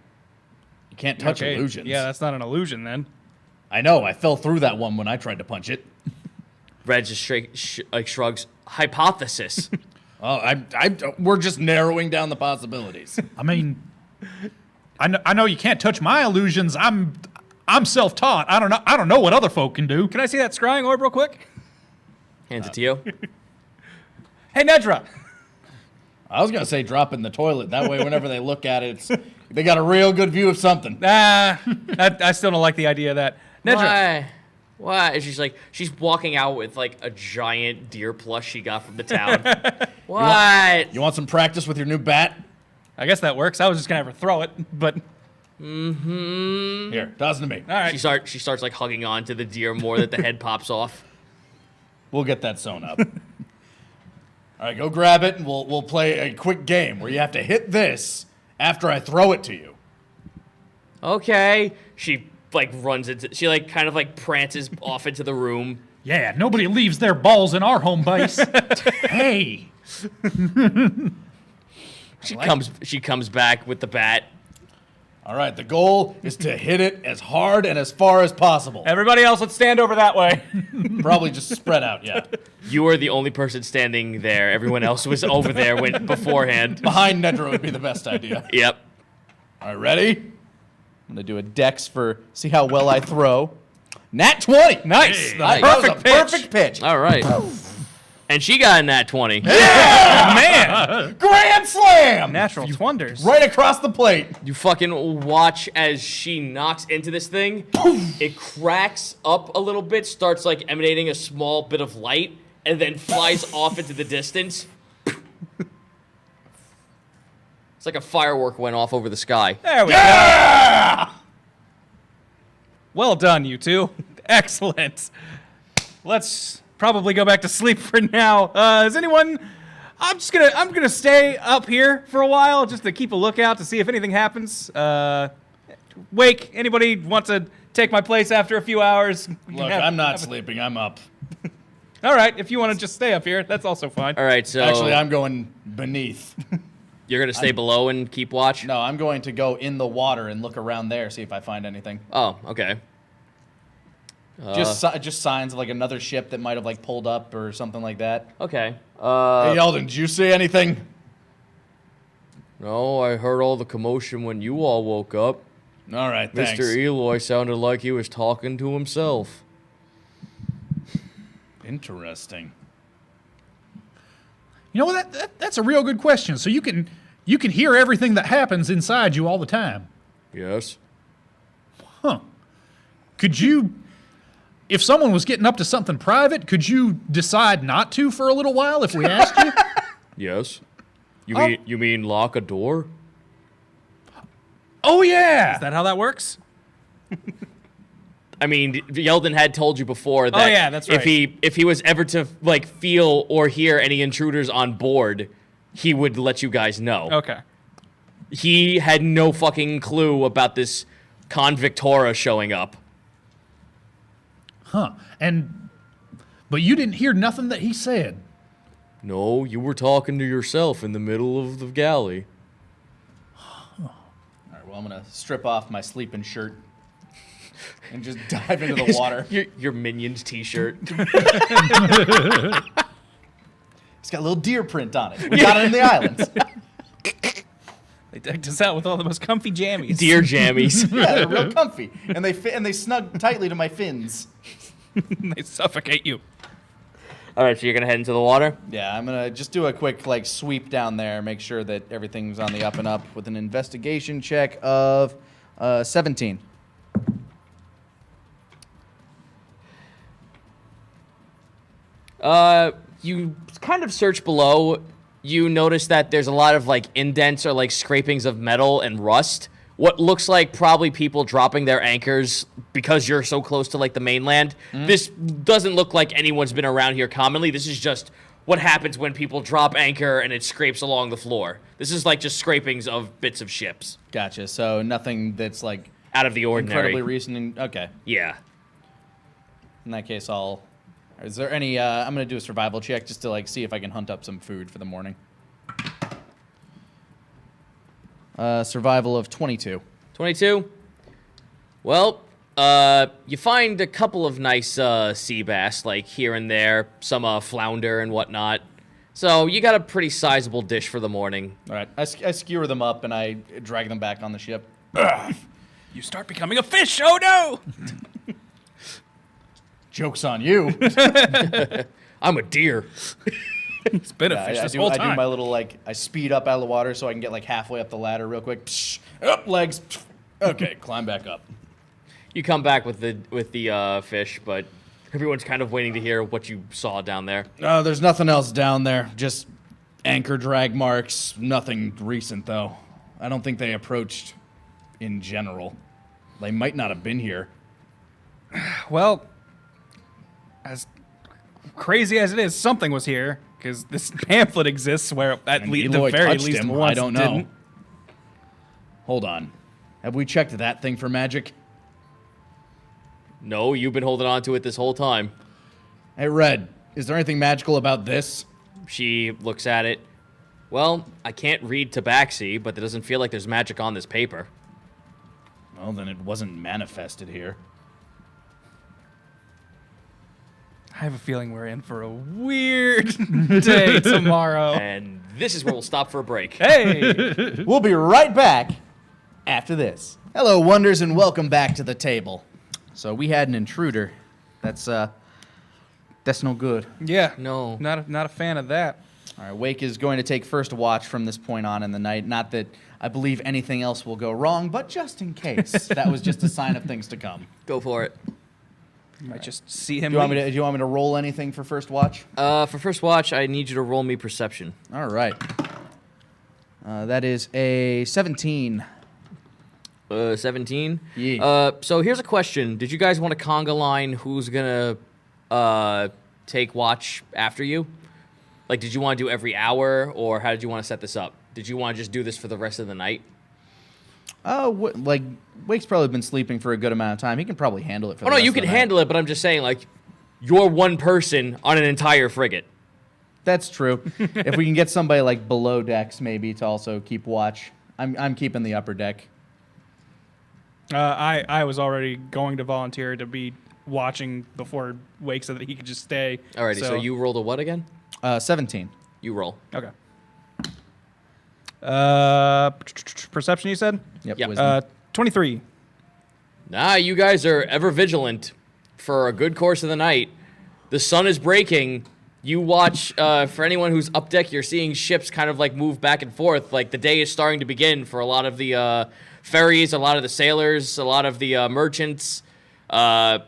You can't touch Okay, illusions. yeah, that's not an illusion then. I know. I fell through that one when I tried to punch it. Red just shrugs. Hypothesis. Oh, we're just narrowing down the possibilities. I mean, I know you can't touch my illusions. I'm self-taught. I don't know what other folk can do. Can I see that scrying orb real quick? Hands it to you. Hey, Nedra. I was gonna say drop it in the toilet. That way, whenever they look at it, they got a real good view of something. I still don't like the idea of that. Nedra. Why? And she's walking out with like a giant deer plush she got from the town. What? You want some practice with your new bat? I guess that works. I was just gonna have her throw it, but Here, toss it to me. all right. She starts like hugging on to the deer more that the head pops off. We'll get that sewn up. All right, go grab it, and we'll play a quick game where you have to hit this after I throw it to you. Okay. She like runs into. She like kind of like prances off into the room. Yeah, nobody leaves their balls in our home base. Hey. She comes back with the bat. All right, the goal is to hit it as hard and as far as possible. Everybody else, let's stand over that way. Probably just spread out, yeah. You are the only person standing there. Everyone else was over there beforehand. Behind Nedra would be the best idea. Yep. All right, ready? I'm gonna do a dex for see how well I throw. Nat 20. Nice. The Nice. That was a perfect pitch. perfect pitch. All right. And she got in that 20. Man. Grand slam! Natural wonders. Right across the plate. You fucking watch as she knocks into this thing. It cracks up a little bit, starts like emanating a small bit of light, and then flies off into the distance. It's like a firework went off over the sky. There we go. Well done, you two. Excellent. Let's probably go back to sleep for now. Is anyone? I'm gonna stay up here for a while just to keep a lookout to see if anything happens. Wake. Anybody want to take my place after a few hours? Look, I'm not sleeping. I'm up. All right. If you want to just stay up here, that's also fine. All right, so Actually, I'm going beneath. you're gonna stay below and keep watch. No, I'm going to go in the water and look around there, see if I find anything. Oh, okay. Just signs of like another ship that might have like pulled up or something like that. Okay. Hey, Eldon, did you see anything? No, I heard all the commotion when you all woke up. All right, thanks. Mr. Eloy sounded like he was talking to himself. Interesting. You know what? That's a real good question. So you can hear everything that happens inside you all the time. Yes. Huh. Could you, if someone was getting up to something private, could you decide not to for a little while if we asked you? Yes. You mean lock a door? Oh, yeah. Is that how that works? I mean, Yeldon had told you before that yeah, that's right. if he was ever to like feel or hear any intruders on board, he would let you guys know. Okay. He had no fucking clue about this convictora showing up. Huh. But you didn't hear nothing that he said. No, you were talking to yourself in the middle of the galley. All right, well, I'm going to strip off my sleeping shirt and just dive into the water. Your Minions t-shirt. It's got a little deer print on it. We got it in the islands. They decked us out with all the most comfy jammies. Deer jammies. Yeah, they're real comfy, and they fit and they snug tightly to my fins. They suffocate you. All right, so you're gonna head into the water. Yeah, I'm gonna just do a quick like sweep down there, make sure that everything's on the up and up with an investigation check of 17. You kind of search below. You notice that there's a lot of like indents or like scrapings of metal and rust. What looks like probably people dropping their anchors because you're so close to like the mainland. This doesn't look like anyone's been around here commonly. This is just what happens when people drop anchor and it scrapes along the floor. This is like just scrapings of bits of ships. Gotcha. So nothing that's like Out of the ordinary. incredibly recent. Okay. Yeah. In that case, I'll. Is there any? I'm gonna do a survival check just to like see if I can hunt up some food for the morning. Survival of 22. 22. Well, you find a couple of nice sea bass, like here and there, some flounder and whatnot. So you got a pretty sizable dish for the morning. All right. I skewer them up and I drag them back on the ship. You start becoming a fish. Oh no! Joke's on you. I'm a deer. It's been a Yeah, fish I this do, whole I time. do my little like I speed up out of the water so I can get like halfway up the ladder real quick. Psh, up legs. Psh, okay, climb back up. You come back with the fish, but everyone's kind of waiting to hear what you saw down there. There's nothing else down there. Just anchor drag marks. Nothing recent though. I don't think they approached in general. They might not have been here. Well, as crazy as it is, something was here because this pamphlet exists where at And the Eloy very touched least him. once I don't it know. didn't. Hold on. Have we checked that thing for magic? No, you've been holding on to it this whole time. Hey, Red, is there anything magical about this? She looks at it. Well, I can't read tabaxi, but it doesn't feel like there's magic on this paper. Well, then it wasn't manifested here. I have a feeling we're in for a weird day tomorrow. And this is where we'll stop for a break. Hey, We'll be right back after this. Hello, Wonders, and welcome back to the table. So we had an intruder. That's no good. yeah, No. not a fan of that. All right, Wake is going to take first watch from this point on in the night. Not that I believe anything else will go wrong, but just in case. That was just a sign of things to come. Go for it. You might just see him. Do you leave. want me to roll anything for first watch? For first watch, I need you to roll me perception. All right. That is a 17. 17? Yeah. So here's a question. Did you guys want a conga line who's gonna take watch after you? Like, did you want to do every hour, or how did you want to set this up? Did you want to just do this for the rest of the night? Like Wake's probably been sleeping for a good amount of time. He can probably handle it for Oh, the no, rest you of can the night. handle it, but I'm just saying, like, you're one person on an entire frigate. That's true. If we can get somebody like below decks maybe to also keep watch. I'm keeping the upper deck. I was already going to volunteer to be watching before Wake so that he could just stay. Alrighty, so you rolled a what again? 17. You roll. Okay. Perception, you said? Yep. Yep. Wisdom. 23. Nah, you guys are ever vigilant for a good course of the night. The sun is breaking. You watch, for anyone who's up deck, you're seeing ships kind of like move back and forth. Like the day is starting to begin for a lot of the ferries, a lot of the sailors, a lot of the merchants. All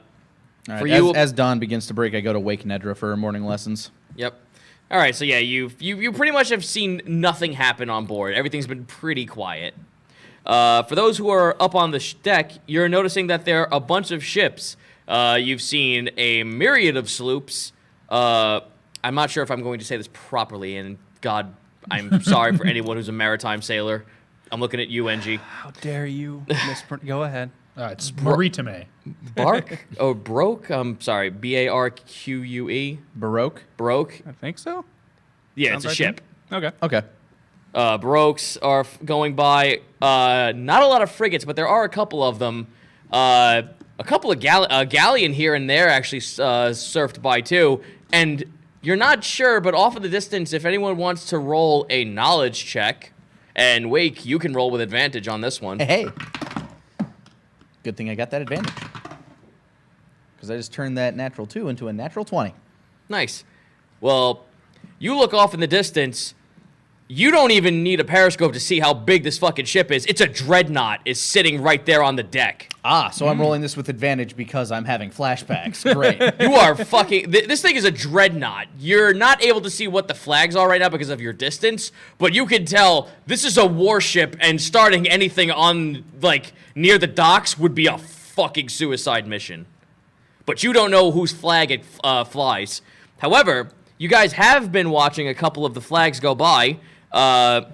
right, for you- as dawn begins to break, I go to Wake Nedra for morning lessons. Yep. All right, so yeah, you pretty much have seen nothing happen on board. Everything's been pretty quiet. For those who are up on the deck, you're noticing that there are a bunch of ships. You've seen a myriad of sloops. I'm not sure if I'm going to say this properly, and God, I'm sorry for anyone who's a maritime sailor. I'm looking at you, NG. How dare you Go ahead. It's Maritime. Bark? Oh, broke? I'm sorry, Barque. Baroque? Broke? I think so. Yeah, Sounds it's a right to ship. me. Okay. Okay. Baroques are going by. Not a lot of frigates, but there are a couple of them. A couple of galleon here and there actually surfed by too. And you're not sure, but off in the distance, if anyone wants to roll a knowledge check, and Wake, you can roll with advantage on this one. Hey. Good thing I got that advantage. Because I just turned that natural 2 into a natural 20. Nice. Well, you look off in the distance. You don't even need a periscope to see how big this fucking ship is. It's a dreadnought is sitting right there on the deck. So I'm rolling this with advantage because I'm having flashbacks. Great. You are fucking... This thing is a dreadnought. You're not able to see what the flags are right now because of your distance, but you can tell this is a warship, and starting anything on, like, near the docks would be a fucking suicide mission. But you don't know whose flag it flies. However, you guys have been watching a couple of the flags go by. The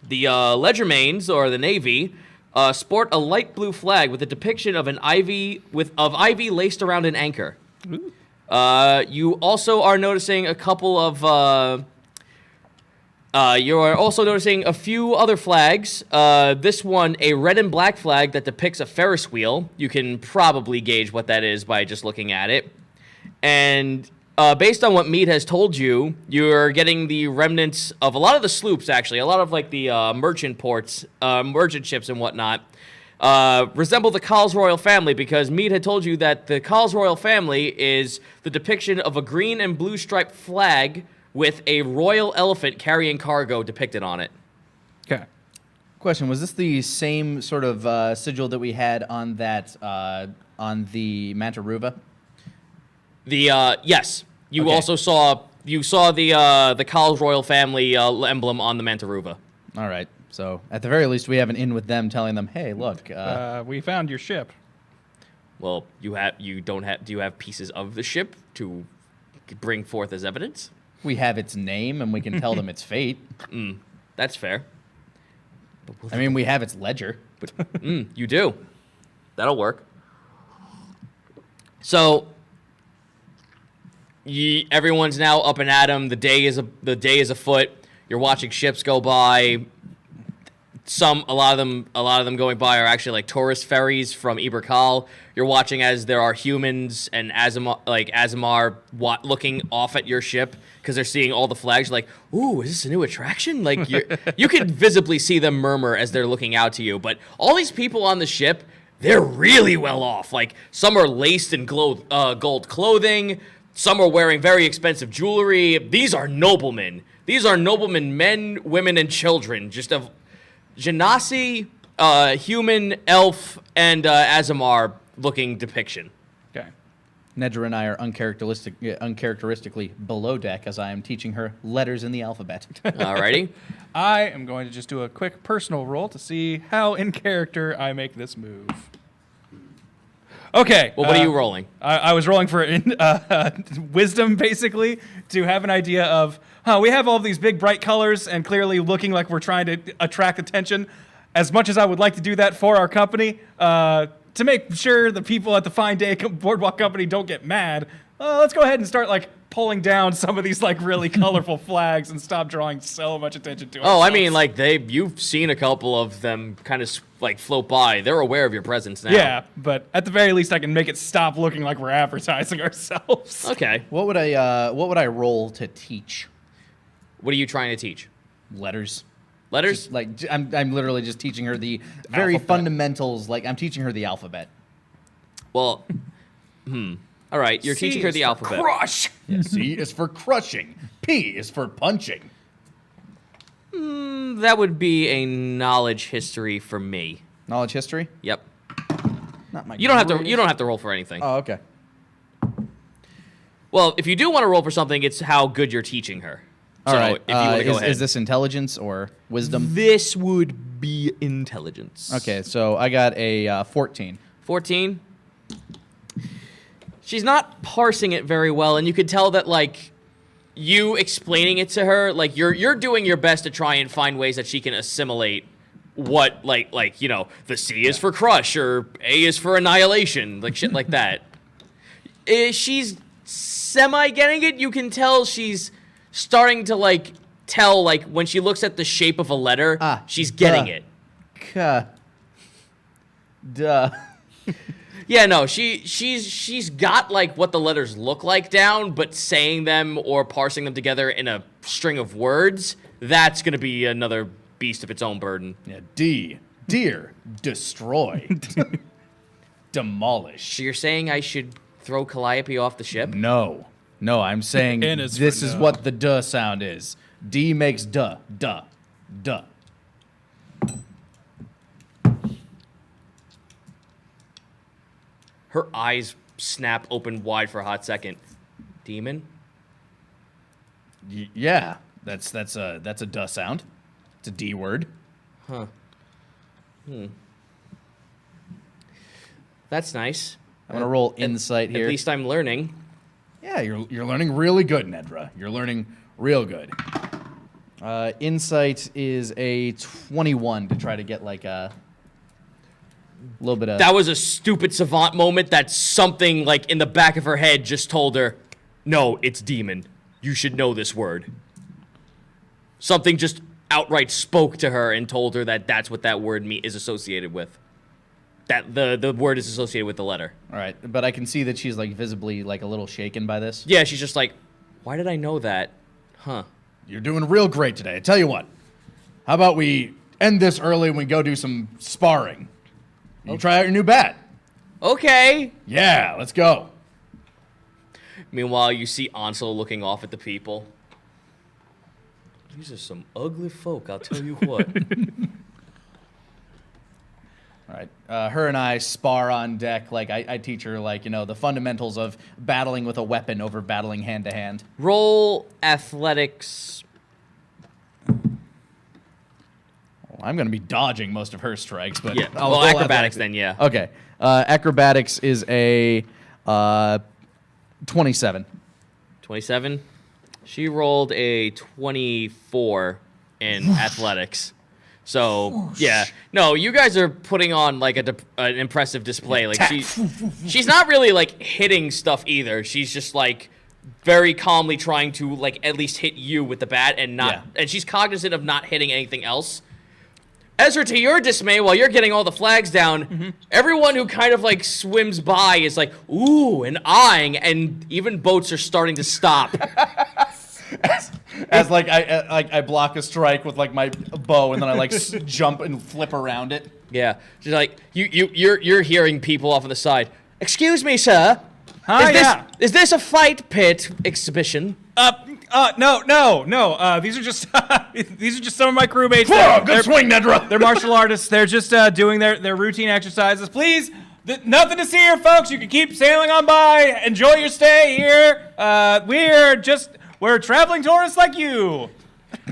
Ledgermains, or the Navy, sport a light blue flag with a depiction of an ivy ivy laced around an anchor. You also are noticing a couple of you are also noticing a few other flags. This one, a red and black flag that depicts a Ferris wheel. You can probably gauge what that is by just looking at it. And based on what Meade has told you, you're getting the remnants of a lot of the sloops, actually. A lot of, like, the merchant ports, merchant ships and whatnot, resemble the Cals royal family, because Meade had told you that the Cals royal family is the depiction of a green and blue striped flag with a royal elephant carrying cargo depicted on it. Okay. Question: was this the same sort of sigil that we had on that on the Mantaruva? Yes. You Okay. also saw the Cals royal family emblem on the Mantaruva. All right. So at the very least, we have an in with them, telling them, "Hey, look, We found your ship. Well, do you have pieces of the ship to bring forth as evidence? we have its name, and we can tell them its fate. That's fair. I mean, we have its ledger." You do. That'll work. So everyone's now up and at 'em. The day is afoot. You're watching ships go by. A lot of them going by are actually like tourist ferries from Iberkal. You're watching as there are humans and Azamar looking off at your ship because they're seeing all the flags. Like, ooh, is this a new attraction? Like, you can visibly see them murmur as they're looking out to you. But all these people on the ship, they're really well off. Like, some are laced in gold clothing. Some are wearing very expensive jewelry. These are noblemen. These are noblemen, men, women, and children. Just of Genasi, human, elf, and Azamar looking depiction. Okay. Nedra and I are uncharacteristically below deck as I am teaching her letters in the alphabet. Alrighty. I am going to just do a quick personal roll to see how in character I make this move. Okay. Well, what are you rolling? I was rolling for wisdom, basically, to have an idea of, we have all these big, bright colors and clearly looking like we're trying to attract attention. As much as I would like to do that for our company, to make sure the people at the Fine Day Boardwalk Company don't get mad, let's go ahead and start, like, pulling down some of these, like, really colorful flags and stop drawing so much attention to ourselves. Oh, I mean, like, you've seen a couple of them kind of, like, float by. They're aware of your presence now. Yeah, but at the very least, I can make it stop looking like we're advertising ourselves. Okay. What would I roll to teach? What are you trying to teach? Letters. Letters? Just, like, I'm literally just teaching her the very Alphabet. fundamentals. Like, I'm teaching her the alphabet. Well, All right, you're teaching her the alphabet. Crush! Yeah, C is for crushing. P is for punching. That would be a knowledge history for me. Knowledge history? Yep. Not my You don't have to. greatest- You don't have to roll for anything. Oh, okay. Well, if you do want to roll for something, it's how good you're teaching her. All so right. if you want to go ahead. Is this intelligence or wisdom? This would be intelligence. Okay, so I got a 14. 14. She's not parsing it very well, and you could tell that, like, you explaining it to her, like, you're doing your best to try and find ways that she can assimilate what, like you know, the C is for crush, or A is for annihilation, like shit like that. She's semi-getting it. You can tell she's starting to, like, tell, like, when she looks at the shape of a letter, she's getting it. Duh. Yeah, no, she's got, like, what the letters look like down, but saying them or parsing them together in a string of words, that's going to be another beast of its own burden. Yeah, D. Deer. Destroy. Demolish. So you're saying I should throw Calliope off the ship? No. No, I'm saying N is for this is no. what the duh sound is. D makes duh, duh, duh. Her eyes snap open wide for a hot second. Demon? Yeah, that's a duh sound. It's a D word. That's nice. I'm gonna roll insight here. At least I'm learning. Yeah, you're learning really good, Nedra. You're learning real good. Insight is a 21 to try to get like a little bit of. That was a stupid savant moment that something like in the back of her head just told her, no, it's demon. You should know this word. Something just outright spoke to her and told her that that's what that word is associated with. That the word is associated with the letter. All right, but I can see that she's like visibly like a little shaken by this. Yeah, she's just like, why did I know that? Huh. You're doing real great today. I tell you what, how about we end this early and we go do some sparring? You try out your new bat. Okay. Yeah, let's go. Meanwhile, you see Ansel looking off at the people. These are some ugly folk, I'll tell you what. All right, her and I spar on deck. Like I teach her like the fundamentals of battling with a weapon over battling hand to hand. Roll athletics. I'm going to be dodging most of her strikes, but Yeah. I'll Well, roll acrobatics athletics. then, yeah. Okay, acrobatics is a 27. 27. She rolled a 24 in athletics. So, yeah. No, you guys are putting on like an impressive display. Like she's not really like hitting stuff either. She's just like very calmly trying to like at least hit you with the bat and not and she's cognizant of not hitting anything else. Ezra, to your dismay, while you're getting all the flags down, everyone who kind of like swims by is like, ooh, and eyeing, and even boats are starting to stop. As like I block a strike with like my bow, and then I like jump and flip around it. Yeah, she's like, you're hearing people off on the side. Excuse me, sir. Is this a fight pit exhibition? No. These are just these are just some of my crewmates. Whoa, good swing, Nedra. They're martial artists. They're just doing their routine exercises. Please, nothing to see here, folks. You can keep sailing on by. Enjoy your stay here. We're traveling tourists like you.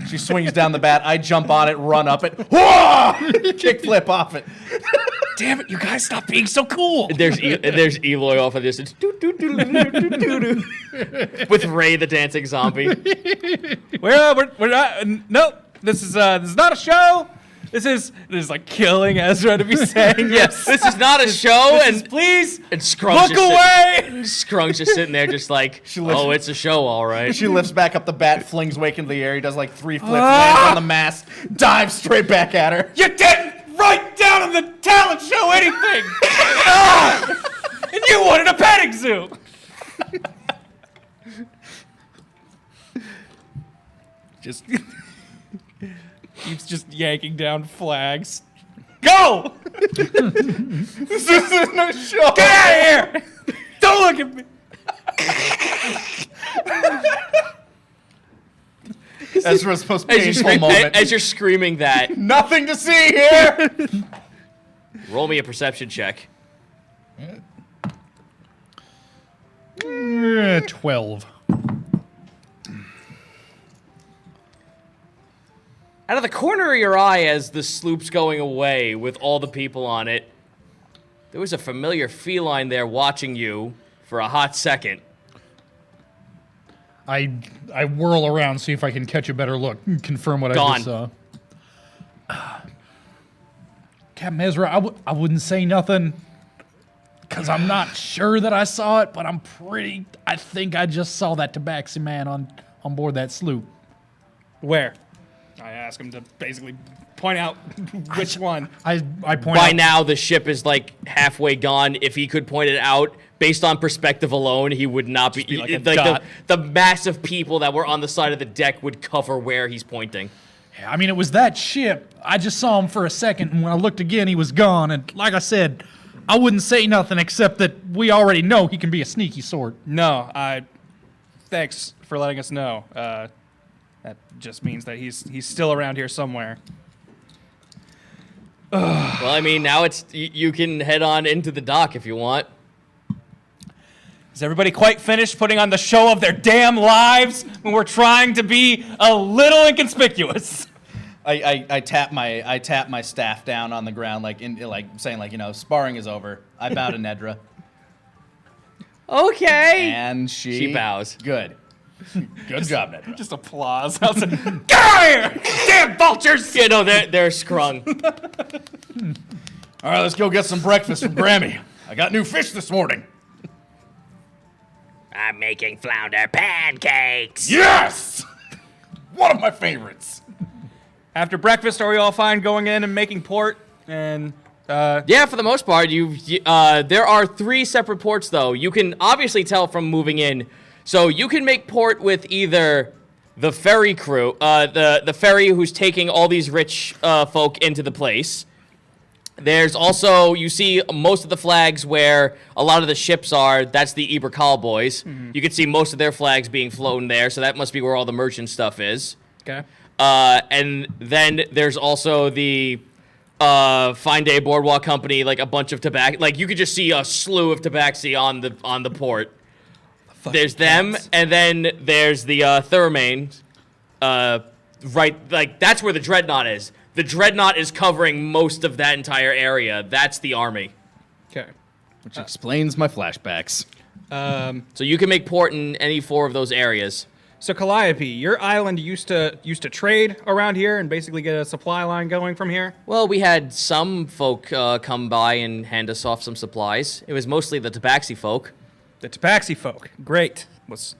She swings down the bat. I jump on it, run up it, kick flip off it. Damn it, you guys stop being so cool. There's Eloy off in the distance. With Ray the dancing zombie. We're not. No, this is not a show. This is like killing Ezra to be saying yes. This is not a show, Please and Scrunk's look away. Scrunk's just sitting there, just like, oh, it's a show, all right. She lifts back up the bat, flings Wake into the air. He does like 3 flips, lands on the mast, dives straight back at her. You didn't write down on the talent show anything. And you wanted a petting zoo. Just keeps just yanking down flags. Go! This isn't a show. Get out of here! Don't look at me. Ezra's most painful moment. As you're screaming that, Nothing to see here. roll me a perception check. 12. Out of the corner of your eye as the sloop's going away with all the people on it, there was a familiar feline there watching you for a hot second. I whirl around, see if I can catch a better look, confirm what I Gone. just saw. Captain Ezra, I wouldn't say nothing because I'm not sure that I saw it, but I think I just saw that tabaxi man on board that sloop. Where? I ask him to basically point out which one. I point By out, now, the ship is like halfway gone. If he could point it out, based on perspective alone, he would not be be like a the, dot. the massive people that were on the side of the deck would cover where he's pointing. I mean, it was that ship. I just saw him for a second, and when I looked again, he was gone. And like I said, I wouldn't say nothing except that we already know he can be a sneaky sort. No, thanks for letting us know. That just means that he's still around here somewhere. Well, I mean, now you can head on into the dock if you want. Is everybody quite finished putting on the show of their damn lives when we're trying to be a little inconspicuous? I tap my staff down on the ground, like saying, like, sparring is over. I bow to Nedra. Okay. And she bows. Good. Good job, Nedra. Just applause. I was like, get out of here! Damn vultures! Yeah, no, they're scrung. All right, let's go get some breakfast from Grammy. I got new fish this morning. I'm making flounder pancakes. Yes! One of my favorites. After breakfast, are we all fine going in and making port? And Yeah, for the most part, there are 3 separate ports though. You can obviously tell from moving in. So you can make port with either the ferry crew, the ferry who's taking all these rich folk into the place. There's also, you see most of the flags where a lot of the ships are, that's the Eberkal boys. Mm-hmm. You can see most of their flags being flown there, so that must be where all the merchant stuff is. okay. And then there's also the Fine Day Boardwalk Company, like a bunch of tobacco. Like you could just see a slew of tabaxi on the port. There's them, and then there's the Thurmain. Right, like that's where the Dreadnought is. The Dreadnought is covering most of that entire area. That's the army. Okay. Which explains my flashbacks. So you can make port in any 4 of those areas. So Calliope, your island used to trade around here and basically get a supply line going from here. Well, we had some folk come by and hand us off some supplies. It was mostly the Tabaxi folk. The Tabaxi folk, great. Was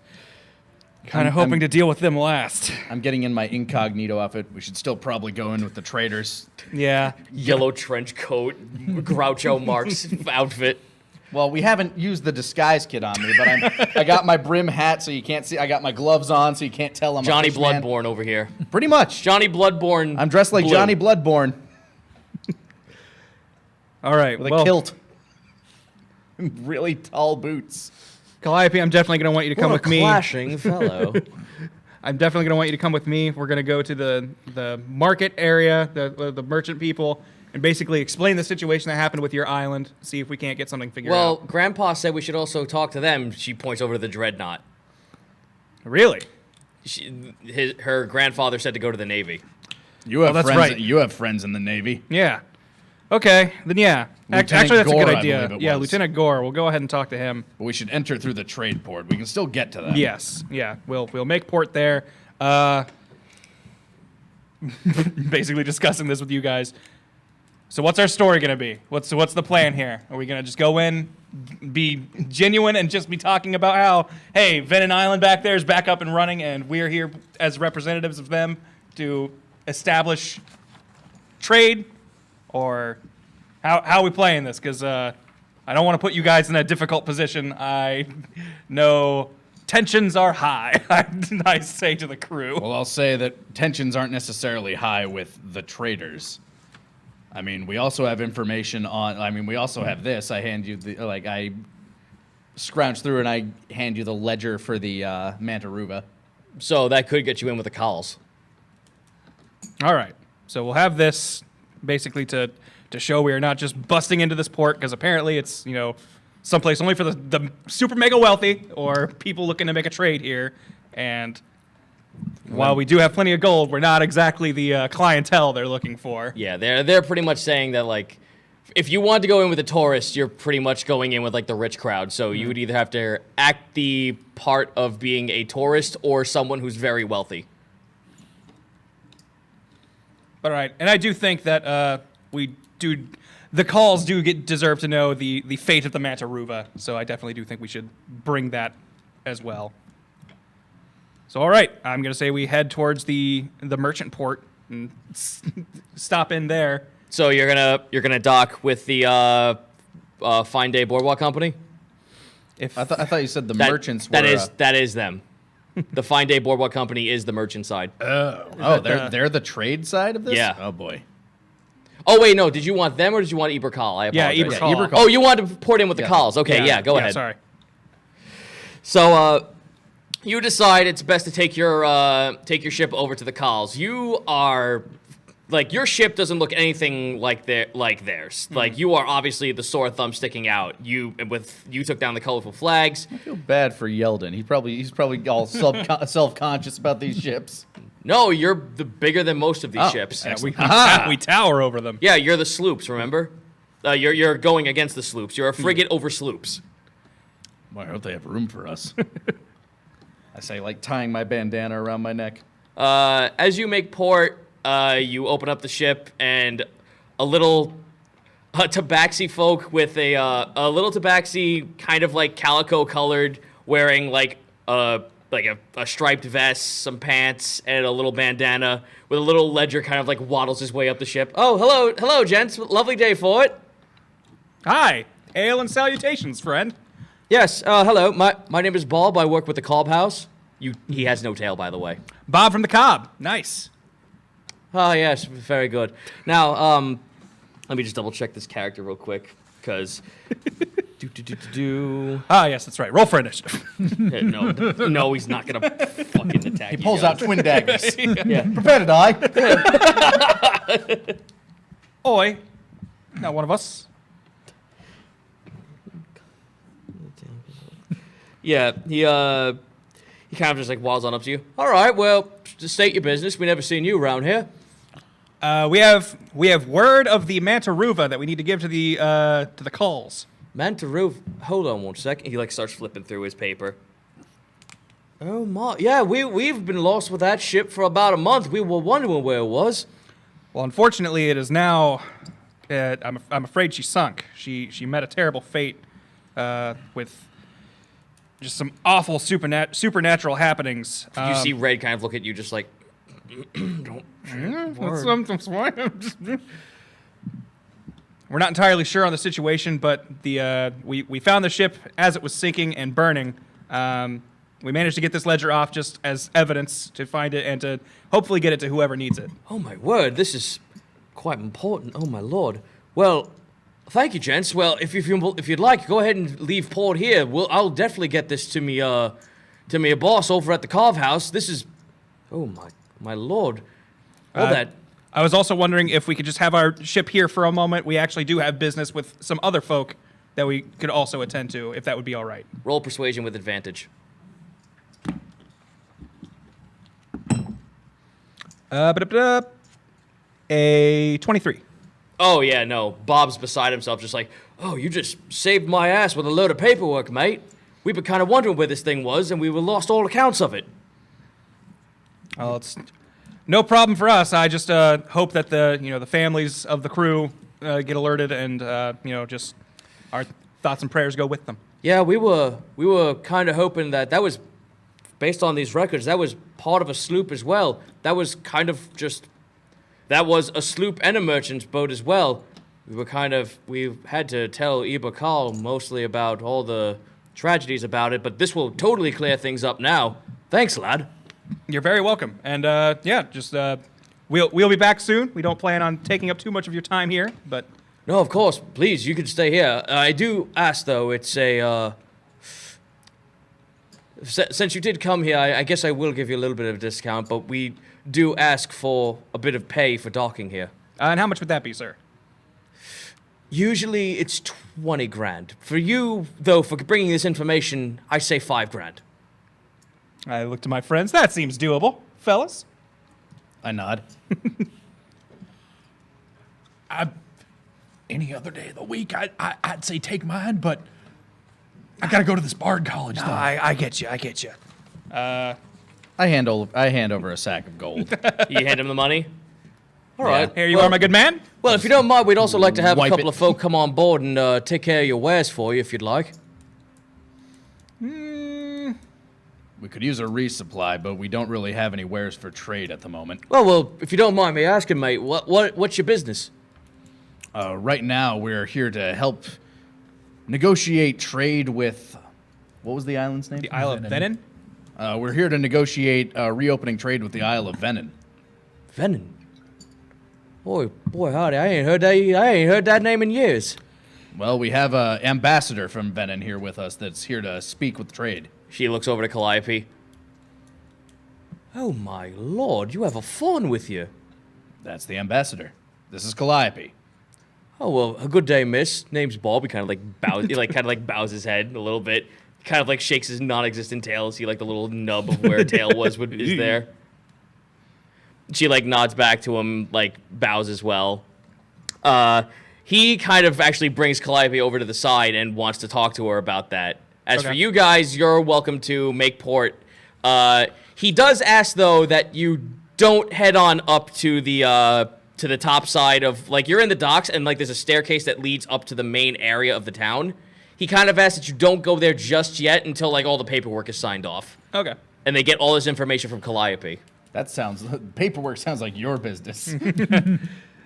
kind of hoping to deal with them last. I'm getting in my incognito outfit. We should still probably go in with the traders. Yeah. Yellow trench coat, Groucho Marx outfit. Well, we haven't used the disguise kit on me, but I got my brim hat so you can't see. I got my gloves on so you can't tell I'm Johnny a fishman. Bloodborne over here. Pretty much. Johnny Bloodborne. I'm dressed like Blue. Johnny Bloodborne All right. with a kilt. Really tall boots. Calliope, I'm definitely going to want you to come with me. Clashing fellow. I'm definitely going to want you to come with me. We're going to go to the market area, the merchant people, and basically explain the situation that happened with your island, see if we can't get something figured Well, out. Grandpa said we should also talk to them. She points over to the Dreadnought. Really? Her grandfather said to go to the Navy. You have that's friends. right. You have friends in the Navy. Yeah. Okay, then yeah. Lieutenant Actually, that's Gore, a good I idea. believe it Yeah, was. Lieutenant Gore. We'll go ahead and talk to him. But we should enter through the trade port. We can still get to that. Yes. Yeah. We'll make port there. Basically discussing this with you guys. So what's our story gonna be? What's the plan here? Are we gonna just go in, be genuine, and just be talking about how, hey, Venom Island back there is back up and running, and we're here as representatives of them to establish trade, or how are we playing this? Because I don't want to put you guys in a difficult position. I know tensions are high. I say to the crew. Well, I'll say that tensions aren't necessarily high with the traders. I mean, we also have information on. I mean, we also have this. I hand you the I scrounge through and I hand you the ledger for the Mantaruva. So that could get you in with the calls. All right. So we'll have this basically to show we are not just busting into this port, because apparently it's, someplace only for the super mega wealthy or people looking to make a trade here. And while we do have plenty of gold, we're not exactly the clientele they're looking for. Yeah, they're pretty much saying that, like, if you want to go in with the tourists, you're pretty much going in with, like, the rich crowd. So you would either have to act the part of being a tourist or someone who's very wealthy. All right. And I do think that the calls do deserve to know the fate of the Mantaruva. So I definitely do think we should bring that as well. So, all right, I'm going to say we head towards the merchant port and stop in there. So you're gonna dock with the Fine Day Boardwalk Company? If I thought you said the That- merchants were. that is them. The Fine Day Boardwalk Company is the merchant side. Oh, they're the trade side of this. Yeah. Oh boy. Oh wait, no. Did you want them or did you want Eberkal? I Yeah, apologize. Eberkal. Eberkal. Oh, you wanted to port in with the calls. Okay, yeah, go ahead. Sorry. So you decide it's best to take your ship over to the Cals. You are like your ship doesn't look anything like theirs. Like you are obviously the sore thumb sticking out. You took down the colorful flags. I feel bad for Yeldon. He's probably all self-conscious about these ships. No, you're the bigger than most of these ships. Yeah, we tower over them. Yeah, you're the sloops. Remember, you're going against the sloops. You're a frigate over sloops. Why don't they have room for us? I say, like tying my bandana around my neck. As you make port, you open up the ship, and a little tabaxi folk with a little tabaxi, kind of like calico colored, wearing like a striped vest, some pants, and a little bandana with a little ledger, kind of like waddles his way up the ship. Oh, hello, gents. Lovely day for it. Hi, hail and salutations, friend. Yes. Hello. My name is Bob. I work with the Cobb House. He has no tail, by the way. Bob from the Cobb. Nice. Oh, yes, very good. Now, let me just double check this character real quick, because Ah, yes, that's right. Roll for initiative. no, he's not gonna fucking attack. He pulls out twin daggers. Yeah. Prepare to die. Oi, not one of us. Yeah, he kind of just like waddles on up to you. All right, well, just state your business. We never seen you around here. We have word of the Mantaruva that we need to give to the Culls. Mantaruv, hold on one second. He like starts flipping through his paper. Oh my, yeah, we've been lost with that ship for about a month. We were wondering where it was. Well, unfortunately, it is now. I'm afraid she sunk. She met a terrible fate with just some awful supernatural happenings. You see Red kind of look at you, just like, don't. We're not entirely sure on the situation, but we found the ship as it was sinking and burning. We managed to get this ledger off just as evidence to find it and to hopefully get it to whoever needs it. Oh my word, this is quite important. Oh my lord. Well, thank you, gents. Well, if you'd like, go ahead and leave port here. I'll definitely get this to me boss over at the Carve House. This is, oh my lord. All that. I was also wondering if we could just have our ship here for a moment. We actually do have business with some other folk that we could also attend to, if that would be all right. Roll persuasion with advantage. A 23. Oh yeah, no. Bob's beside himself, just like, oh, you just saved my ass with a load of paperwork, mate. We've been kind of wondering where this thing was, and we were lost all accounts of it. Well, it's no problem for us. I just hope that the families of the crew get alerted, and just our thoughts and prayers go with them. Yeah, we were kind of hoping that was, based on these records, that was part of a sloop as well. That was a sloop and a merchant's boat as well. We had to tell Iba Kal mostly about all the tragedies about it, but this will totally clear things up now. Thanks, lad. You're very welcome. And we'll be back soon. We don't plan on taking up too much of your time here, but No, of course. Please, you can stay here. I do ask, though, it's a, since you did come here, I guess I will give you a little bit of a discount, but we do ask for a bit of pay for docking here. and how much would that be, sir? Usually it's 20 grand. For you, though, for bringing this information, I say 5 grand. I look to my friends. That seems doable, fellas. I nod. Any other day of the week, I'd say take mine, but I gotta go to this bard college, though. I get you. I hand over a sack of gold. You hand him the money? All right. Here you are, my good man. Well, if you don't mind, we'd also like to have a Wipe couple it. of folk come on board and take care of your wares for you, if you'd like. We could use a resupply, but we don't really have any wares for trade at the moment. Well, if you don't mind me asking, mate, what's your business? Right now, we're here to help negotiate trade with. What was the island's name? The Isle of Venin. We're here to negotiate reopening trade with the Isle of Venin. Venin. Boy, howdy! I ain't heard that name in years. Well, we have an ambassador from Venin here with us that's here to speak with trade. She looks over to Calliope. Oh my lord, you have a fawn with you. That's the ambassador. This is Calliope. Oh well, a good day, miss. Name's Bob. He kind of like bows, bows his head a little bit, kind of like shakes his non-existent tail. See like the little nub of where a tail was is there. She like nods back to him, like bows as well. He kind of actually brings Calliope over to the side and wants to talk to her about that. As for you guys, you're welcome to make port. He does ask though that you don't head on up to the top side of, like, you're in the docks and like there's a staircase that leads up to the main area of the town. He kind of asks that you don't go there just yet until like all the paperwork is signed off. Okay. And they get all this information from Calliope. That sounds, paperwork sounds like your business.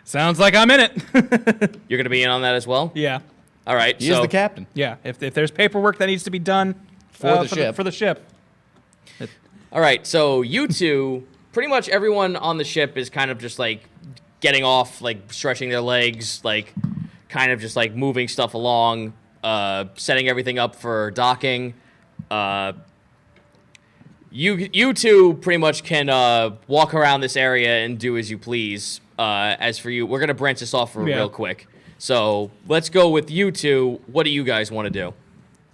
Sounds like I'm in it. You're gonna be in on that as well? Yeah. All right. He is the captain. Yeah. If there's paperwork that needs to be done For the ship. for the ship. All right. So you two, pretty much everyone on the ship is kind of just like getting off, like stretching their legs, like kind of just like moving stuff along, setting everything up for docking. You two pretty much can walk around this area and do as you please. As for you, we're gonna branch this off real quick. So let's go with you two. What do you guys want to do?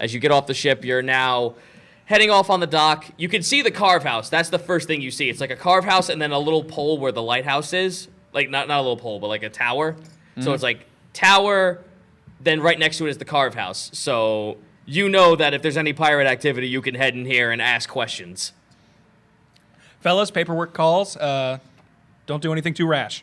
As you get off the ship, you're now heading off on the dock. You can see the carve house. That's the first thing you see. It's like a carve house and then a little pole where the lighthouse is. Like not a little pole, but like a tower. Mm-hmm. So it's like tower, then right next to it is the carve house. So you know that if there's any pirate activity, you can head in here and ask questions. Fellas, paperwork calls. Don't do anything too rash.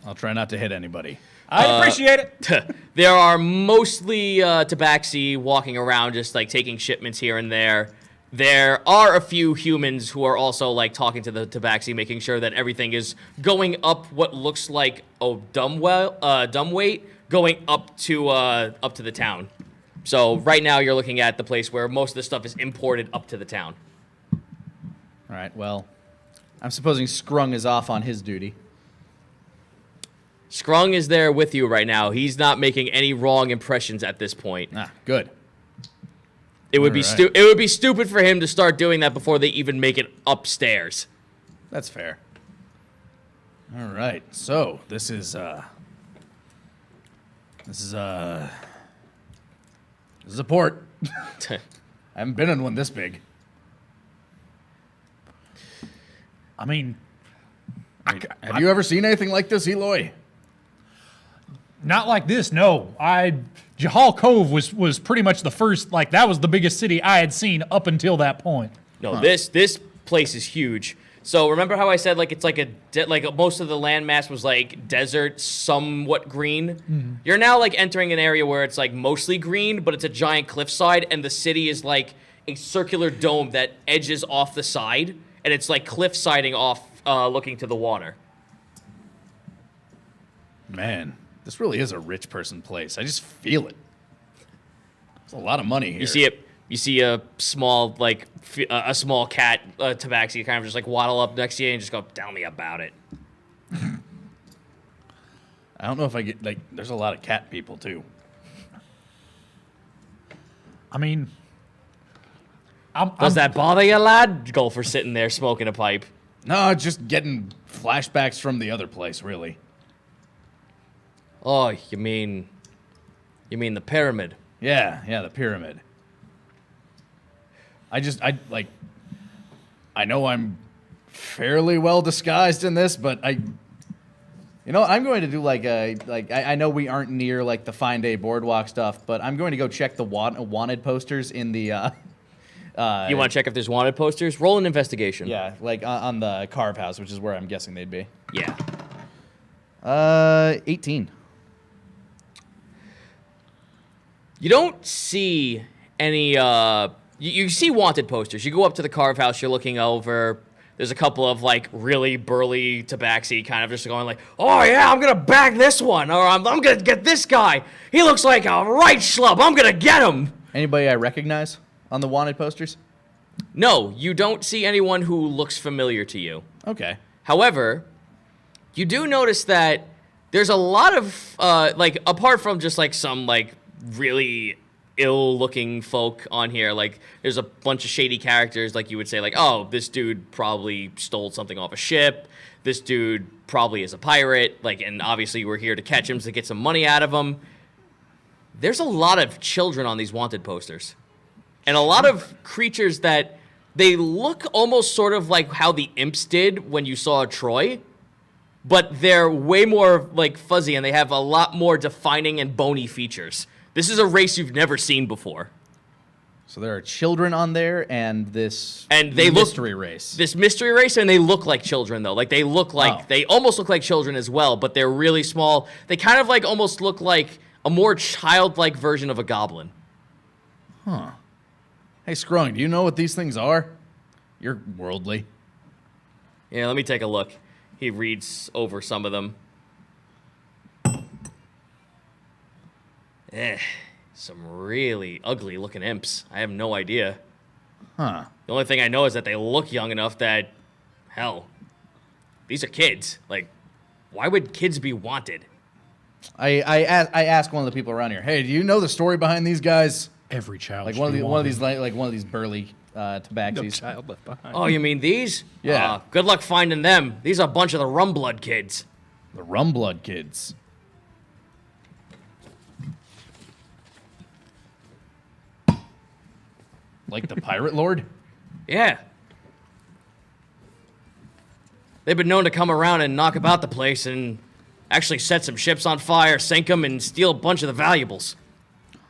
I'll try not to hit anybody. I appreciate it. There are mostly tabaxi walking around, just like taking shipments here and there. There are a few humans who are also like talking to the tabaxi, making sure that everything is going up what looks like a dumb weight, going up to the town. So right now you're looking at the place where most of the stuff is imported up to the town. All right, well, I'm supposing Scrung is off on his duty. Scrung is there with you right now. He's not making any wrong impressions at this point. Ah, good. It would be All it would be stupid for him to start doing that before they even make it upstairs. That's fair. All right, so this is a port. I haven't been in one this big. I mean, Have you ever seen anything like this, Eloy? not like this, no. Jahal Cove was pretty much the first, like, that was the biggest city I had seen up until that point. No, this place is huge. So remember how I said like it's like most of the landmass was like desert, somewhat green. Mm-hmm. You're now like entering an area where it's like mostly green, but it's a giant cliffside, and the city is like a circular dome that edges off the side, and it's like cliff siding off, looking to the water. Man, this really is a rich person place. I just feel it. There's a lot of money here. You see it. You see a small a small cat, tabaxi, kind of just like waddle up next to you and just go, "Tell me about it." I don't know if I get, like, there's a lot of cat people too. I mean, Does that bother you, lad? Golfer sitting there smoking a pipe. No, just getting flashbacks from the other place, really. Oh, you mean the pyramid? Yeah, the pyramid. I know I'm fairly well disguised in this, but I'm going to do I know we aren't near like the Fine Day Boardwalk stuff, but I'm going to go check the wanted posters in the. You want to check if there's wanted posters? Roll an investigation. Yeah, like on the Carve House, which is where I'm guessing they'd be. Yeah. 18. You don't see any. You see wanted posters. You go up to the Carve House. You're looking over. There's a couple of like really burly tabaxi kind of just going like, "Oh yeah, I'm gonna bag this one," or "I'm gonna get this guy. He looks like a right schlub. I'm gonna get him." Anybody I recognize on the wanted posters? No, you don't see anyone who looks familiar to you. Okay. However, you do notice that there's a lot of apart from just like some like really ill-looking folk on here. Like, there's a bunch of shady characters, like you would say, like, oh, this dude probably stole something off a ship. This dude probably is a pirate. Like, and obviously we're here to catch him to get some money out of him. There's a lot of children on these wanted posters. And a lot of creatures that they look almost sort of like how the imps did when you saw Troy, but they're way more like fuzzy and they have a lot more defining and bony features. This is a race you've never seen before. So there are children on there and this mystery race. This mystery race, and they look like children though. Like they look like they almost look like children as well, but they're really small. They kind of like almost look like a more childlike version of a goblin. Huh. Hey, Scrung, do you know what these things are? You're worldly. Yeah, let me take a look. He reads over some of them. Some really ugly looking imps. I have no idea. Huh. The only thing I know is that they look young enough that, hell, these are kids. Like, why would kids be wanted? I asked one of the people around here, hey, do you know the story behind these guys? Every child. Like should one of be these wanted. like one of these burly No tabaxis. child left behind. Oh, you mean these? Yeah. Good luck finding them. These are a bunch of the Rumblood kids. The Rumblood kids. Like the Pirate Lord? Yeah. They've been known to come around and knock about the place and actually set some ships on fire, sink them, and steal a bunch of the valuables.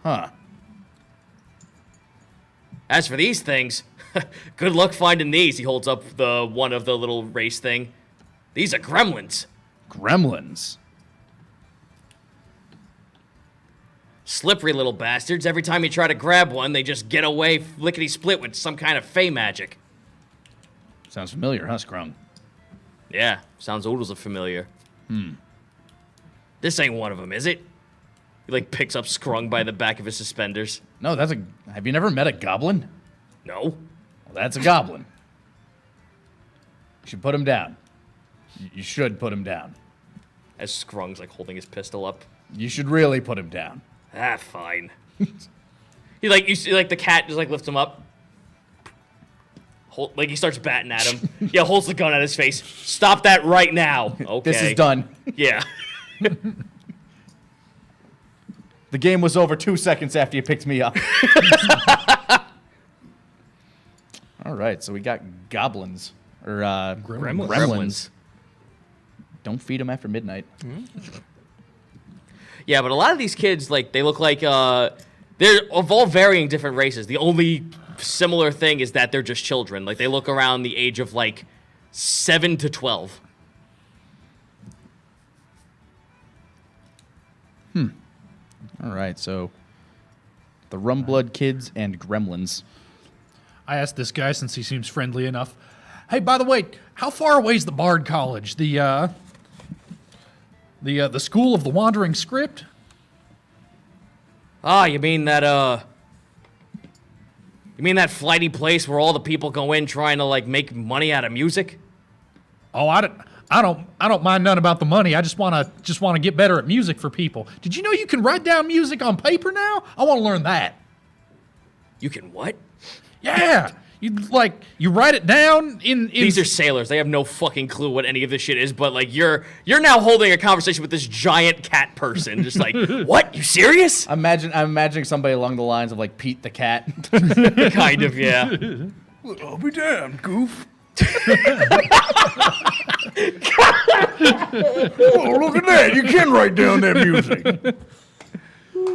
Huh. As for these things, good luck finding these. He holds up the one of the little race thing. These are gremlins. Gremlins. Slippery little bastards. Every time you try to grab one, they just get away lickety-split with some kind of fey magic. Sounds familiar, huh, Scrung? Yeah, sounds oodles of familiar. This ain't one of them, is it? He, like, picks up Scrung by the back of his suspenders. No, that's a... Have you never met a goblin? No. Well, that's a goblin. You should put him down. You should put him down. As Scrung's, like, holding his pistol up. You should really put him down. Ah, fine. He, like, you see, like, the cat just, like, lifts him up. Like, he starts batting at him. Yeah, holds the gun at his face. Stop that right now. Okay. This is done. Yeah. The game was over 2 seconds after you picked me up. All right, so we got goblins. Or, gremlins. Don't feed them after midnight. Yeah, but a lot of these kids, like, they look like, they're of all varying different races. The only similar thing is that they're just children. Like, they look around the age of, like, 7 to 12. All right, so the Rumblood kids and gremlins. I asked this guy since he seems friendly enough. Hey, by the way, how far away is the Bard College? The School of the Wandering Script? Ah, you mean that flighty place where all the people go in trying to, like, make money out of music? Oh, I don't mind none about the money. I just wanna get better at music for people. Did you know you can write down music on paper now? I want to learn that. You can what? Yeah, you write it down in. These are sailors. They have no fucking clue what any of this shit is, but, like, you're now holding a conversation with this giant cat person. Just like, what? You serious? I'm imagining somebody along the lines of, like, Pete the Cat. Kind of, yeah. Well, I'll be damned, goof. Oh, look at that. You can write down that music.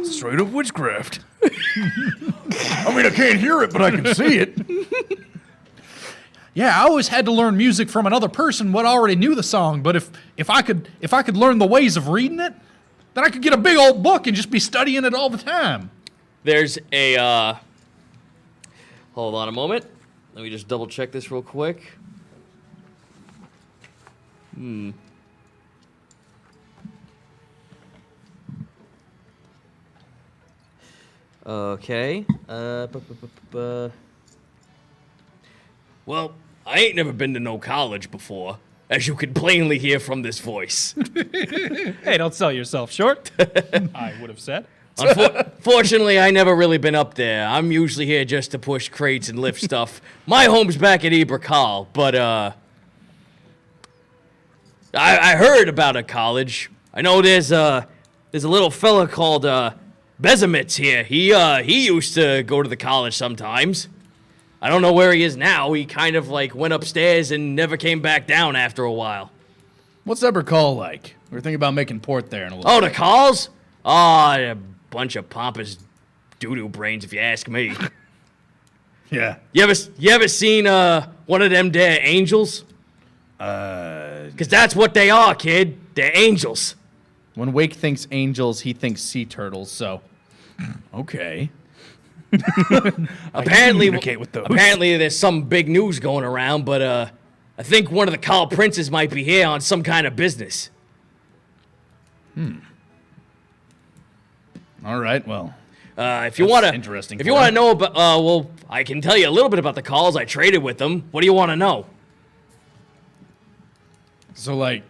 Straight up witchcraft. I mean, I can't hear it, but I can see it. Yeah, I always had to learn music from another person what already knew the song. But if I could learn the ways of reading it, then I could get a big old book and just be studying it all the time. There's a, hold on a moment. Let me just double check this real quick. Okay. Well, I ain't never been to no college before, as you can plainly hear from this voice. Hey, don't sell yourself short. I would have said. Fortunately, I never really been up there. I'm usually here just to push crates and lift stuff. My home's back at Eberkal, but I heard about a college. I know there's a little fella called Bezemitz here. He used to go to the college sometimes. I don't know where he is now. He kind of like went upstairs and never came back down after a while. What's Eberkal like? We're thinking about making port there in a little Oh, the calls? Oh, a bunch of pompous doo-doo brains, if you ask me. Yeah. You ever seen one of them there angels? Because that's what they are, kid. They're angels. When Wake thinks angels, he thinks sea turtles. So Okay. Apparently, communicate with those. apparently there's some big news going around, but I think one of the Carl Princes might be here on some kind of business. All right. Well, If you That's want to, interesting if you for want to him. know about, well, I can tell you a little bit about the calls. I traded with them. What do you want to know? so like,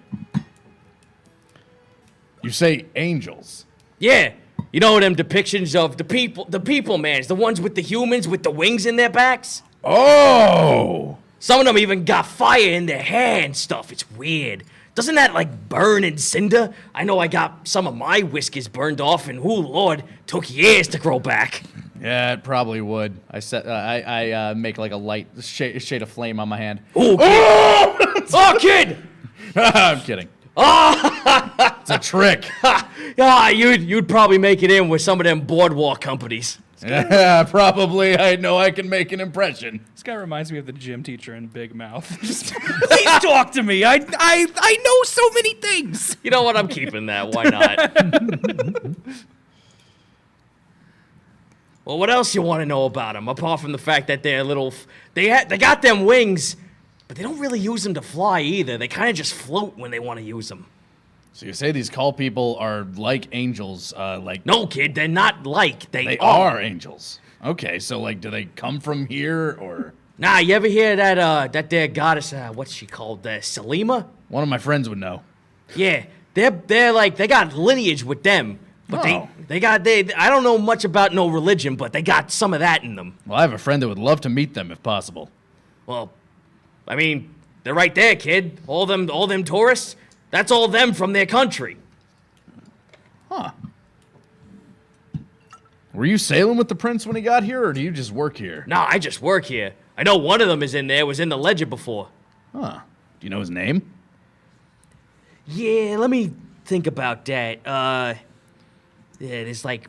you say angels. Yeah, you know them depictions of the people, man, the ones with the humans with the wings in their backs. Oh. Some of them even got fire in their hair and stuff. It's weird. Doesn't that like burn and cinder? I know I got some of my whiskers burned off, and oh lord, took years to grow back. yeah, it probably would. I make like a light shade of flame on my hand. Ooh, kid. Oh, kid! I'm kidding. It's a trick. Ah, you'd probably make it in with some of them boardwalk companies. Yeah, probably. I know I can make an impression. This guy reminds me of the gym teacher in Big Mouth. Just please talk to me. I know so many things. You know what? I'm keeping that. Why not? Well, what else you want to know about them? Apart from the fact that they're little, they got them wings, but they don't really use them to fly either. They kind of just float when they want to use them. So you say these call people are like angels, like No, kid, they're not like they are angels. Okay, so like, do they come from here or? Nah, you ever hear that there goddess? What's she called? Selima? One of my friends would know. Yeah, they're like they got lineage with them, but Oh. they I don't know much about no religion, but they got some of that in them. Well, I have a friend that would love to meet them if possible. Well, I mean, they're right there, kid. All them tourists. That's all them from their country. Huh. Were you sailing with the prince when he got here, or do you just work here? Nah, I just work here. I know one of them is in there. Was in the ledger before. Huh. Do you know his name? Yeah, let me think about that. Yeah,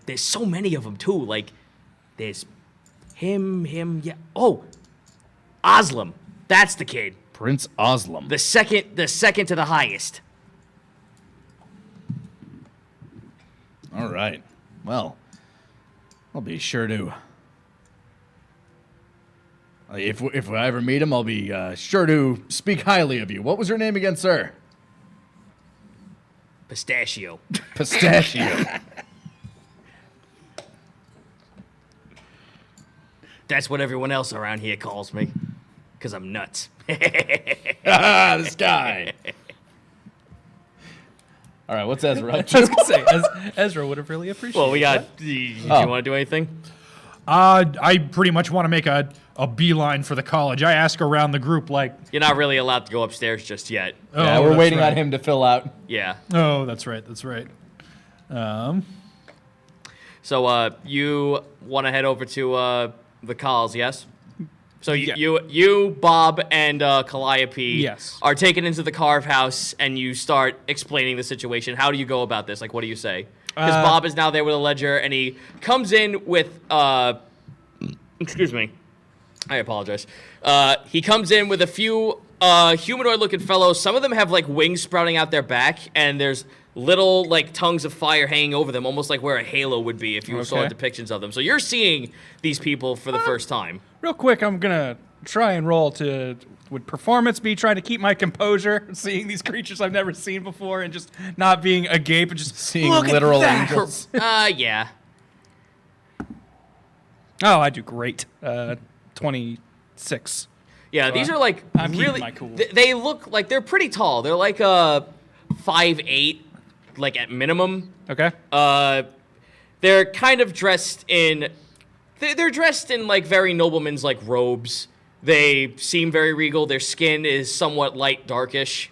there's so many of them too. Like, there's him, yeah. Oh, Oslam. That's the kid. Prince Oslam. The second to the highest. All right. Well, I'll be sure to. If I ever meet him, I'll be sure to speak highly of you. What was your name again, sir? Pistachio. Pistachio. That's what everyone else around here calls me. Because I'm nuts. Ah, this guy. All right, what's Ezra up I was to? gonna say, Ezra would have really appreciated. Well, we got. Do you want to do anything? I pretty much want to make a beeline for the college. I ask around the group, like, You're not really allowed to go upstairs just yet. Yeah, oh, we're that's waiting right. on him to fill out. Yeah. Oh, that's right. That's right. So you want to head over to the calls, yes? So Yeah. you, Bob, and Calliope Yes. are taken into the carve house, and you start explaining the situation. How do you go about this? Like, what do you say? Because Bob is now there with a ledger, and he comes in with excuse me, I apologize. He comes in with a few humanoid-looking fellows. Some of them have like wings sprouting out their back, and there's little like tongues of fire hanging over them, almost like where a halo would be if you saw Okay. depictions of them. So you're seeing these people for the first time. Real quick, I'm gonna try and roll to. Would performance be trying to keep my composure, seeing these creatures I've never seen before, and just not being agape and just Seeing look at literal that. angels. Yeah. Oh, I do great. 26. Yeah, these are like I'm keeping really. my cool. They look like they're pretty tall. They're like 5'8", like at minimum. Okay. They're kind of dressed in... They're dressed in, like, very noblemen's, like, robes. They seem very regal. Their skin is somewhat light darkish.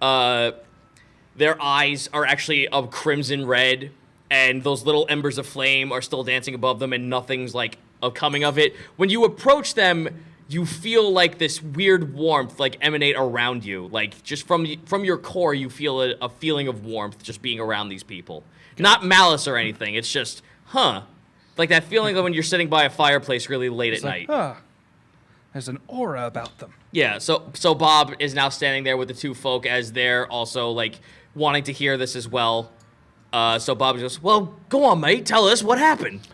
Their eyes are actually of crimson red, and those little embers of flame are still dancing above them, and nothing's, like, coming of it. When you approach them, you feel, like, this weird warmth, like, emanate around you. Like, just from your core, you feel a feeling of warmth just being around these people. Not malice or anything. It's just, like that feeling of when you're sitting by a fireplace really late at night. There's an aura about them. Yeah, so Bob is now standing there with the two folk as they're also, like, wanting to hear this as well. So Bob goes, well, go on, mate. Tell us what happened.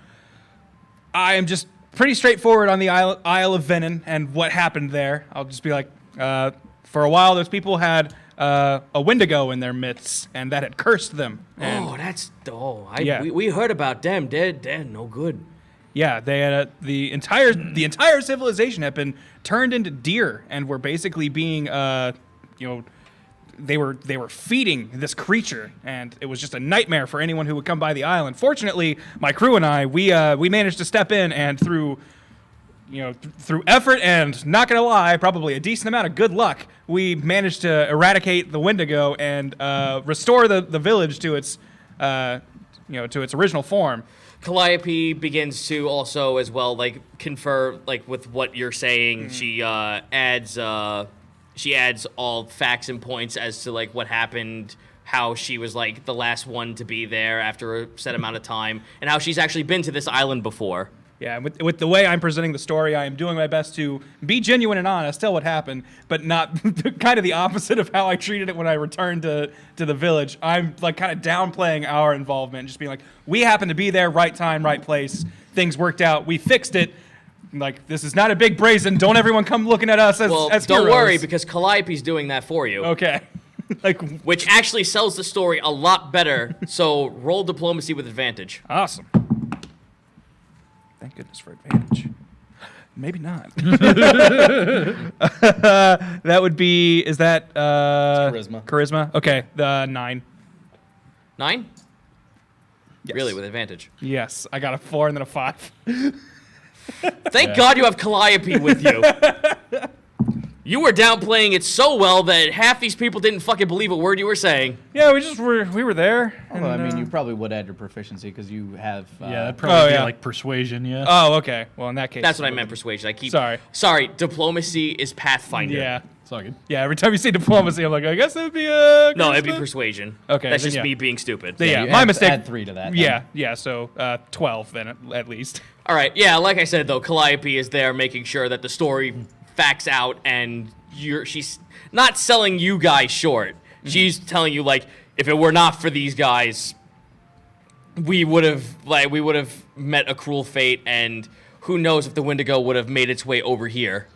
I am just pretty straightforward on the Isle of Venin and what happened there. I'll just be like, for a while, those people had a Wendigo in their midst, and that had cursed them. And We heard about them. They're no good. yeah, they had the entire civilization had been turned into deer, and were basically being, they were feeding this creature, and it was just a nightmare for anyone who would come by the island. Fortunately, my crew and I, we managed to step in, and through effort and, not gonna lie, probably a decent amount of good luck, we managed to eradicate the Wendigo and restore the village to its to its original form. Calliope begins to also as well, like, confer, like, with what you're saying. Mm-hmm. She adds all facts and points as to, like, what happened, how she was, like, the last one to be there after a set amount of time, and how she's actually been to this island before. Yeah, with the way I'm presenting the story, I am doing my best to be genuine and honest, tell what happened, but not kind of the opposite of how I treated it when I returned to the village. I'm, like, kind of downplaying our involvement, just being like, we happened to be there, right time, right place, things worked out, we fixed it. Like, this is not a big brazen, don't everyone come looking at us as heroes. Don't worry, because Calliope's doing that for you. Okay. Which actually sells the story a lot better, so roll diplomacy with advantage. Awesome. Thank goodness for advantage. Maybe not. That would be, is that charisma. Charisma? Okay, the 9. 9? Yes. Really, with advantage. Yes, I got a 4 and then a 5. Thank God you have Calliope with you. You were downplaying it so well that half these people didn't fucking believe a word you were saying. Yeah, we were there. Although, I mean, you probably would add your proficiency because you have... yeah, that'd probably be like persuasion, yeah. Oh, okay. Well, in that case... That's what I meant, persuasion. Sorry. Diplomacy is Pathfinder. Yeah. It's all good. Yeah, every time you say diplomacy, I'm like, I guess it would be a... No, it'd be persuasion. Okay, That's then just yeah. me being stupid. Yeah, you my add- mistake. Add 3 to that. Yeah, so 12 then, at least. All right, yeah, like I said, though, Calliope is there making sure that the story facts out, and she's not selling you guys short. Mm-hmm. She's telling you, like, if it were not for these guys, we would have met a cruel fate, and who knows if the Wendigo would have made its way over here.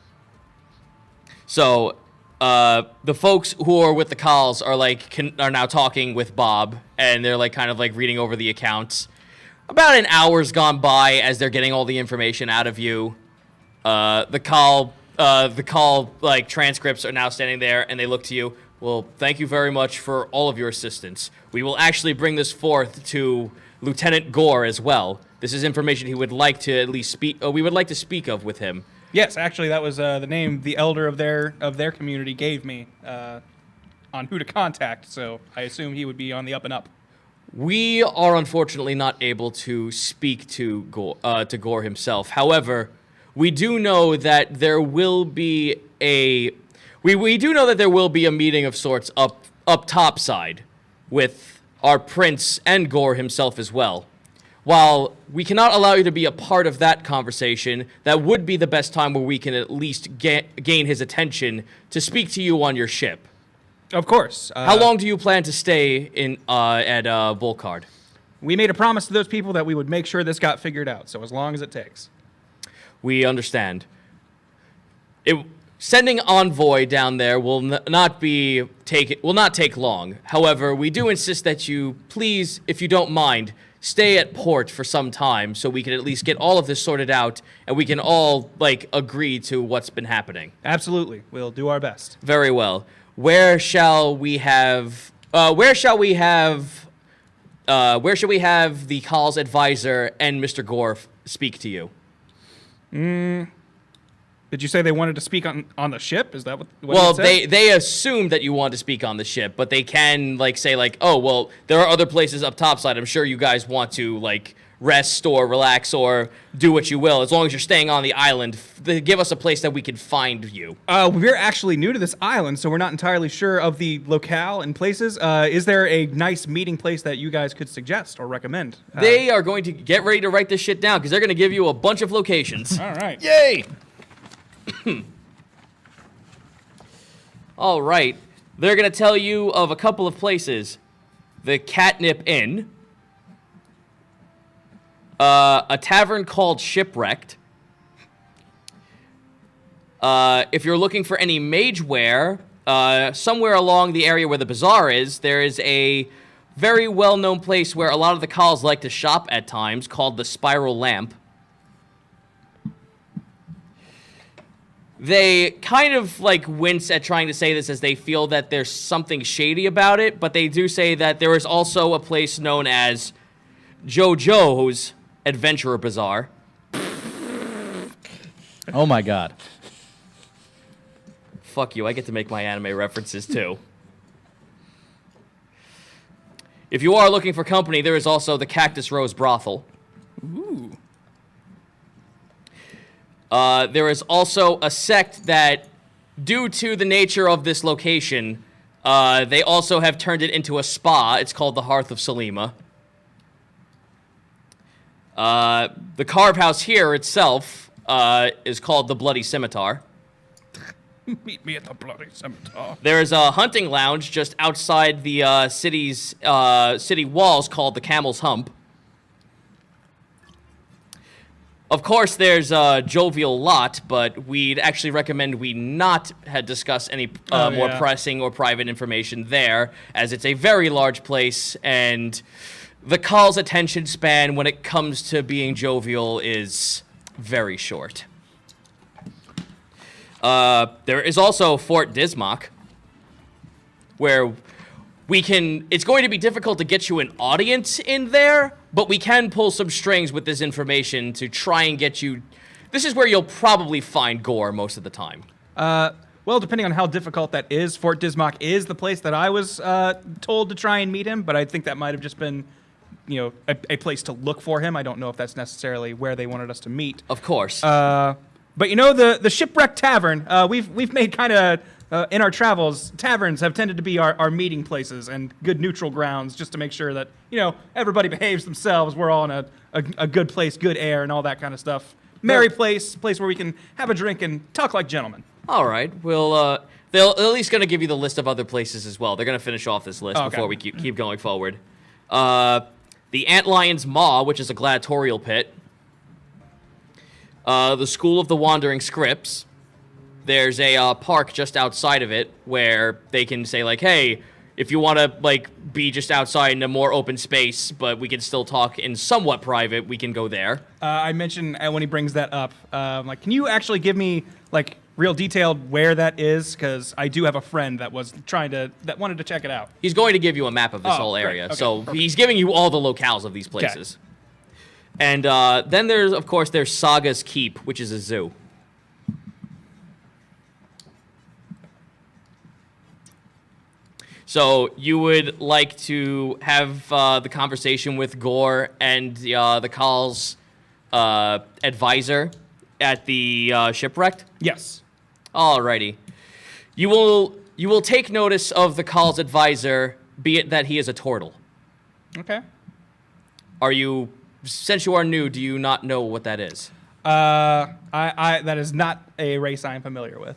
So, the folks who are with the Calls are now talking with Bob, and they're, like, kind of, like, reading over the accounts. About an hour's gone by as they're getting all the information out of you. The call like transcripts are now standing there, and they look to you. Well, thank you very much for all of your assistance. We will actually bring this forth to Lieutenant Gore as well. This is information he would like to at least speak. We would like to speak of with him. Yes, actually, that was the name the elder of their community gave me on who to contact. So I assume he would be on the up and up. We are unfortunately not able to speak to Gore himself. However, we do know that there will be a meeting of sorts up topside with our prince and Gore himself as well. While we cannot allow you to be a part of that conversation, that would be the best time where we can at least gain his attention to speak to you on your ship. Of course. How long do you plan to stay at Volcard? We made a promise to those people that we would make sure this got figured out, so as long as it takes. We understand. Sending envoy down there will not take long. However, we do insist that you please, if you don't mind, stay at port for some time so we can at least get all of this sorted out and we can all agree to what's been happening. Absolutely. We'll do our best. Very well. Where shall we have where should we have the call's advisor and Mr. Gore speak to you? Did you say they wanted to speak on the ship? Is that what Well, it said? they assume that you want to speak on the ship, but they can say oh well, there are other places up topside. I'm sure you guys want to rest or relax or do what you will, as long as you're staying on the island. Give us a place that we can find you. We're actually new to this island, so we're not entirely sure of the locale and places. Is there a nice meeting place that you guys could suggest or recommend? They are going to get ready to write this shit down because they're going to give you a bunch of locations. All right. Yay! All right. They're going to tell you of a couple of places. The Catnip Inn. A tavern called Shipwrecked. If you're looking for any mage wear, somewhere along the area where the bazaar is, there is a very well-known place where a lot of the Khals like to shop at times called the Spiral Lamp. They kind of wince at trying to say this as they feel that there's something shady about it, but they do say that there is also a place known as JoJo's Adventurer Bazaar. Oh my god. Fuck you, I get to make my anime references too. If you are looking for company, there is also the Cactus Rose Brothel. Ooh. There is also a sect that, due to the nature of this location, they also have turned it into a spa. It's called the Hearth of Selima. The carve house here itself is called the Bloody Scimitar. Meet me at the Bloody Scimitar. There is a hunting lounge just outside the city's city walls called the Camel's Hump. Of course, there's a jovial lot, but we'd actually recommend we not discuss any more pressing or private information there, as it's a very large place, and the call's attention span when it comes to being jovial is very short. There is also Fort Dismock, where it's going to be difficult to get you an audience in there, but we can pull some strings with this information to try and get you. This is where you'll probably find Gore most of the time. Well, depending on how difficult that is, Fort Dismock is the place that I was told to try and meet him, but I think that might have just been, a place to look for him. I don't know if that's necessarily where they wanted us to meet. Of course. But the Shipwreck Tavern, we've made kind of, in our travels, taverns have tended to be our meeting places and good neutral grounds, just to make sure that, everybody behaves themselves. We're all in a good place, good air, and all that kind of stuff. Merry place where we can have a drink and talk like gentlemen. All right. Well, they're at least going to give you the list of other places as well. They're going to finish off this list before we keep going forward. The Antlion's Maw, which is a gladiatorial pit. The School of the Wandering Scripts. There's a park just outside of it where they can say, hey, if you want to, be just outside in a more open space, but we can still talk in somewhat private, we can go there. I mentioned when he brings that up, can you actually give me, real detailed where that is? Because I do have a friend that wanted to check it out. He's going to give you a map of this whole great. area. Okay, So perfect. he's giving you all the locales of these places. And then there's Saga's Keep, which is a zoo. So you would like to have the conversation with Gore and the Call's advisor at the Shipwrecked? Yes. Alrighty. You will take notice of the Call's advisor, be it that he is a turtle. Okay. Since you are new, do you not know what that is? That is not a race I am familiar with.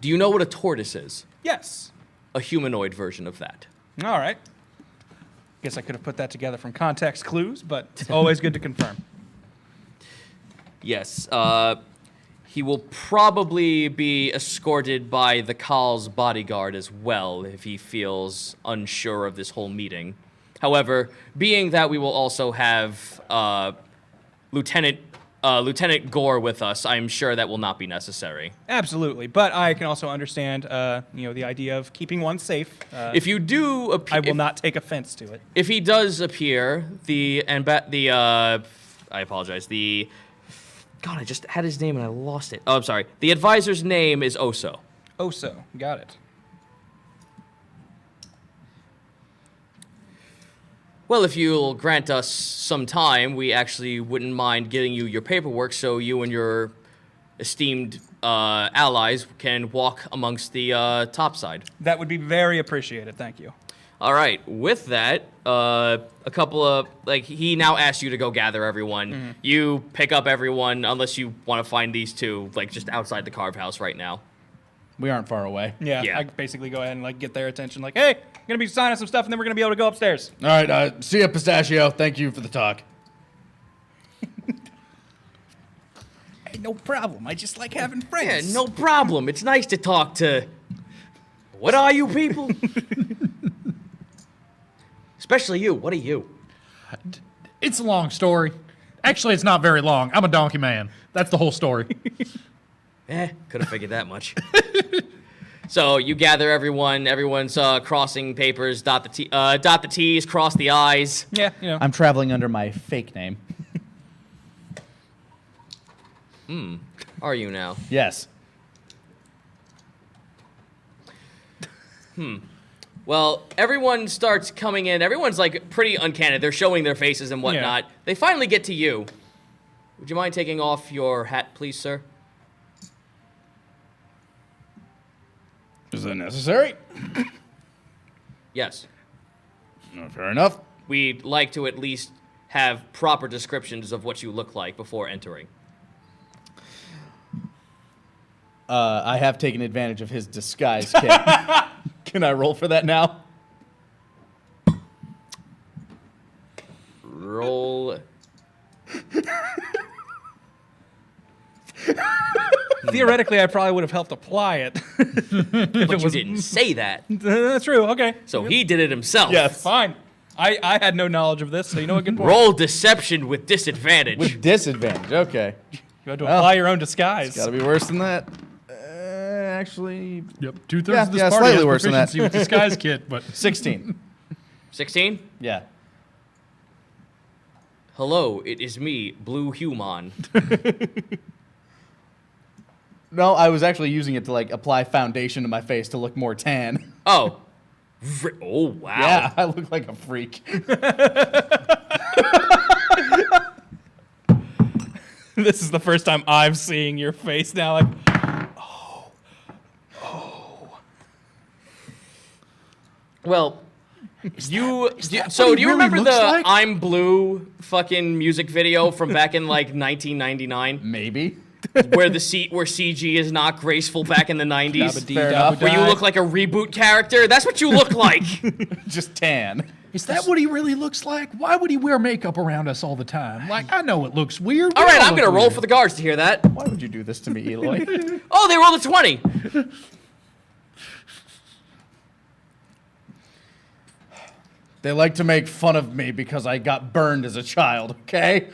Do you know what a tortoise is? Yes. A humanoid version of that. All right. Guess I could have put that together from context clues, but it's always good to confirm. Yes. He will probably be escorted by the Call's bodyguard as well if he feels unsure of this whole meeting. However, being that we will also have Lieutenant Lieutenant Gore with us, I'm sure that will not be necessary. Absolutely, but I can also understand, the idea of keeping one safe. If you do, I will not take offense to it. If he does appear, I apologize. God, I just had his name and I lost it. Oh, I'm sorry. The advisor's name is Oso. Oso, got it. Well, if you'll grant us some time, we actually wouldn't mind getting you your paperwork so you and your esteemed allies can walk amongst the topside. That would be very appreciated. Thank you. All right. With that, a couple of he now asks you to go gather everyone. Mm-hmm. You pick up everyone unless you want to find these two just outside the carve house right now. We aren't far away. Yeah, Yeah. I basically go ahead and get their attention. Hey, I'm gonna be signing some stuff, and then we're gonna be able to go upstairs. All right, see ya, Pistachio. Thank you for the talk. Hey, no problem. I just like having Yeah, friends. no problem. It's nice to talk to. What are you people? Especially you. What are you? It's a long story. Actually, it's not very long. I'm a donkey man. That's the whole story. Could have figured that much. So you gather everyone. Everyone's crossing papers. Dot the T's. Cross the I's. Yeah, I'm traveling under my fake name. Are you now? Yes. Well, everyone starts coming in. Everyone's pretty uncanny. They're showing their faces and whatnot. Yeah. They finally get to you. Would you mind taking off your hat, please, sir? Is that necessary? Yes. Fair enough. We'd like to at least have proper descriptions of what you look like before entering. I have taken advantage of his disguise kit. Can I roll for that now? Roll. Theoretically, I probably would have helped apply it. But you didn't say that. That's true. Okay. So he did it himself. Yes. Fine. I had no knowledge of this, so you know what? Good point. Roll deception with disadvantage. With disadvantage. Okay. You had to apply your own disguise. Gotta be worse than that. Actually, Yep, 2/3 Yeah, of this yeah, party slightly has worse than that. proficiency with disguise kit, but 16. 16? Yeah. Hello, it is me, Blue Human. No, I was actually using it to apply foundation to my face to look more tan. Oh. Oh, wow. Yeah, I look like a freak. This is the first time I'm seeing your face now. Well, do you what he really remember looks the like? I'm Blue fucking music video from back in 1999? Maybe. where CG is not graceful back in the 90s? Fair enough. Where you look like a reboot character? That's what you look like. Just tan. is that what he really looks like? Why would he wear makeup around us all the time? I know it looks weird. All We right, I'm look going to roll weird. for the guards to hear that. Why would you do this to me, Eloy? Oh, they rolled a 20. They like to make fun of me because I got burned as a child, okay?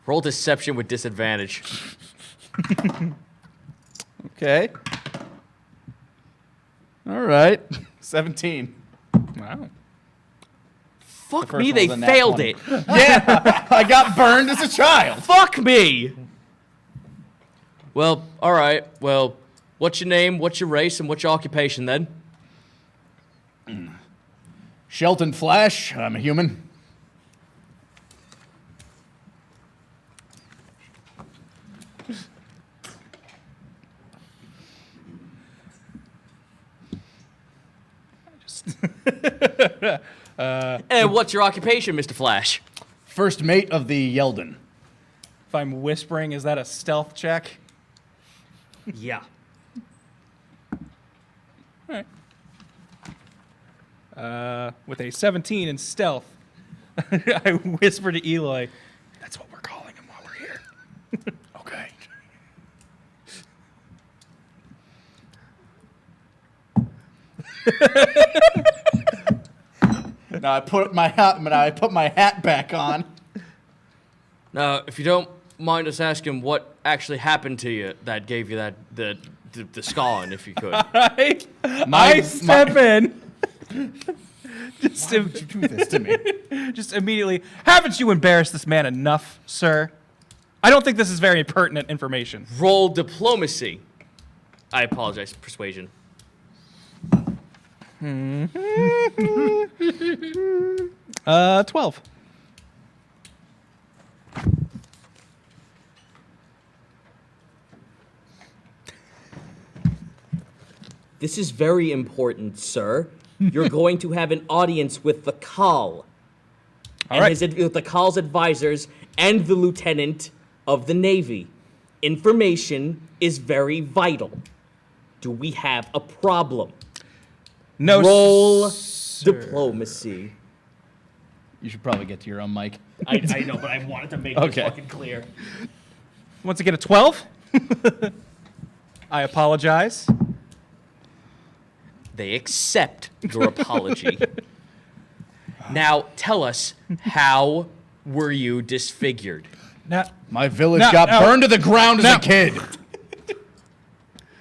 Roll deception with disadvantage. Okay. All right. 17. Wow. Fuck first me, one they was a nat failed 20. it. Yeah, I got burned as a child. Fuck me. Well, all right. Well, what's your name, what's your race, and what's your occupation then? Shelton Flash, I'm a human. And what's your occupation, Mr. Flash? First mate of the Yeldon. If I'm whispering, is that a stealth check? Yeah. With a 17 in stealth, I whisper to Eloy, "That's what we're calling him while we're here." Okay. Now I put my hat back on. Now, if you don't mind us asking what actually happened to you that gave you that the scarring, if you could. Right? I step in. Just, Why would you do this to me? just immediately. Haven't you embarrassed this man enough, sir? I don't think this is very pertinent information. Roll diplomacy. I apologize. Persuasion. 12. This is very important, sir. You're going to have an audience with the Khal. All right. With the Khal's advisors and the lieutenant of the Navy. Information is very vital. Do we have a problem? No. Roll sir. diplomacy. You should probably get to your own mic. I know, but I wanted to make Okay. this fucking clear. Once again, a 12. I apologize. They accept your apology. Now, tell us, how were you disfigured? Now, My village No, got no. burned to the ground as No. a kid.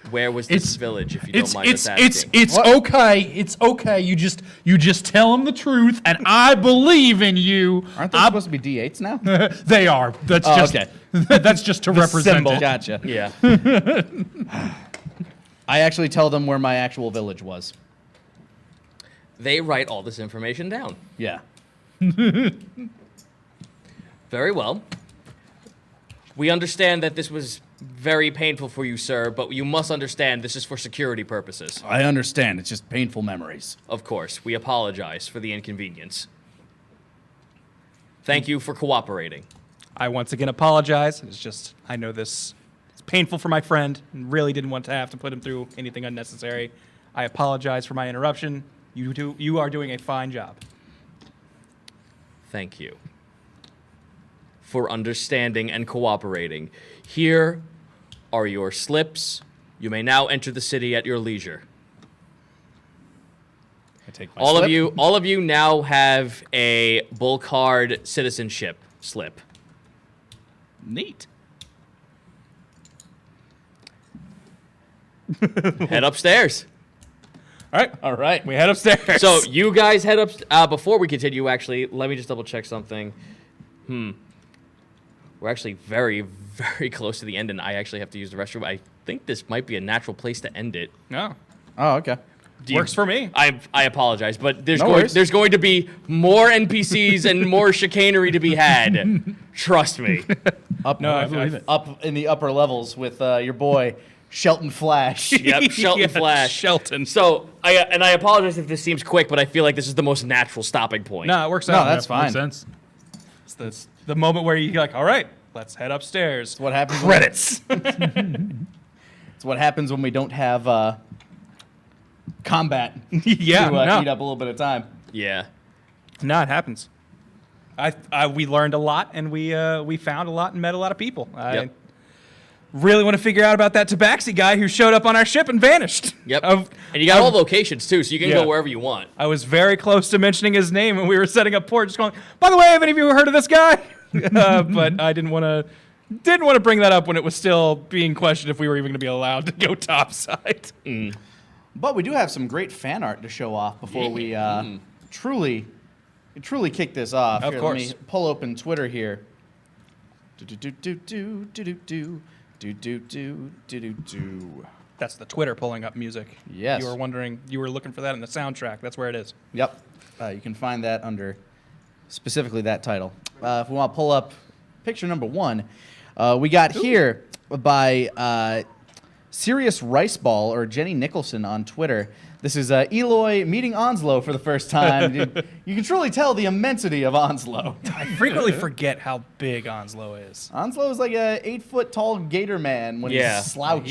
Where was this village, if you don't mind us asking? It's okay. It's okay. You just tell him the truth, and I believe in you. Aren't they supposed to be D8s now? They are. That's Oh, just okay. that's just to represent Symbol. it. Gotcha. Yeah. I actually tell them where my actual village was. They write all this information down. Yeah. Very well. We understand that this was very painful for you, sir, but you must understand this is for security purposes. I understand. It's just painful memories. Of course, we apologize for the inconvenience. Thank you for cooperating. I once again apologize. It's just, I know this is painful for my friend and really didn't want to have to put him through anything unnecessary. I apologize for my interruption. You are doing a fine job. Thank you for understanding and cooperating. Here are your slips. You may now enter the city at your leisure. I take my All slip. of you now have a Bullcard citizenship slip. Neat. Head upstairs. All right. All right. We head upstairs. So you guys head up. Before we continue, actually, let me just double check something. We're actually very, very close to the end, and I actually have to use the restroom. I think this might be a natural place to end it. No. Oh, okay. Works for me. I apologize, but No worries. there's going to be more NPCs and more chicanery to be had. Trust me. Up, No, I believe it. Up in the upper levels with your boy Shelton Flash. Yep, Shelton Yeah, Flash. Shelton. So I apologize if this seems quick, but I feel like this is the most natural stopping point. No, it works No, out. that's Makes fine. sense. It's the moment where you're like, all right, let's head upstairs. It's what happens. Credits. It's what happens when we don't have combat Yeah. to no. eat up a little bit of time. Yeah. No, it happens. We learned a lot, and we found a lot and met a lot of people. I Yep. really want to figure out about that Tabaxi guy who showed up on our ship and vanished. Yep. Of- And you got of- all locations too, so you can Yeah. go wherever you want. I was very close to mentioning his name when we were setting up port, just going, by the way, have any of you heard of this guy? But I didn't want to bring that up when it was still being questioned if we were even going to be allowed to go topside. But we do have some great fan art to show off before we truly kick this off. Of Here, course. Let me pull open Twitter here. Do-do-do-do-do-do-do-do-do-do-do-do. That's the Twitter pulling up music. Yes. You were wondering, you were looking for that in the soundtrack. That's where it is. Yep. You can find that under specifically that title. If we want to pull up picture number 1, we got here by Serious Rice Ball or Jenny Nicholson on Twitter. This is Eloy meeting Onslow for the first time. You can truly tell the immensity of Onslow. I frequently forget how big Onslow is. Onslow is like a 8-foot tall gator man when Yeah. he's slouched.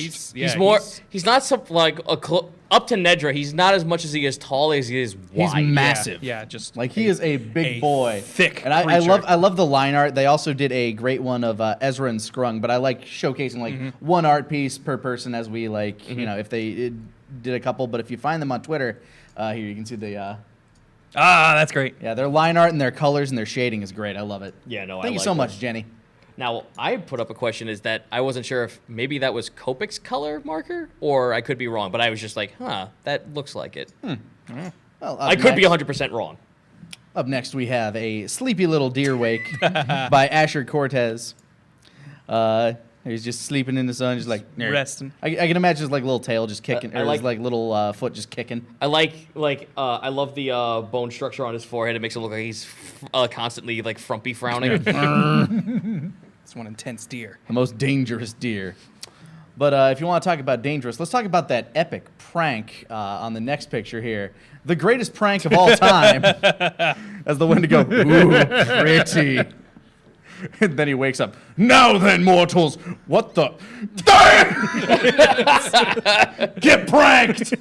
He's not like up to Nedra. He's not as much as he is tall as he is He's wide. massive. Yeah, just Like he is a big boy, thick and I creature. love the line art. They also did a great one of Ezra and Scrung, but I like showcasing like one art piece per person as we like you know if they did a couple. But if you find them on Twitter, here you can see the that's great. their line art and their colors and their shading is great. I love it. Yeah, no, Thank I you like so that. much, Jenny. Now, I put up a question is that I wasn't sure if maybe that was Kopic's color marker, or I could be wrong, but I was just like, huh, that looks like it. Well, up I could be next- 100% wrong. Up next, we have a Sleepy Little Deer Wake by Asher Cortez. He's just sleeping in the sun, just like Resting. I can imagine his like little tail just kicking, I or like- his like little foot just kicking. I I love the bone structure on his forehead. It makes it look like he's constantly like frumpy frowning. It's one intense deer. The most dangerous deer. But if you want to talk about dangerous, let's talk about that epic prank on the next picture here. The greatest prank of all time. As the Wendigo, ooh, pretty. And then he wakes up. Now then, mortals, what the? Get pranked!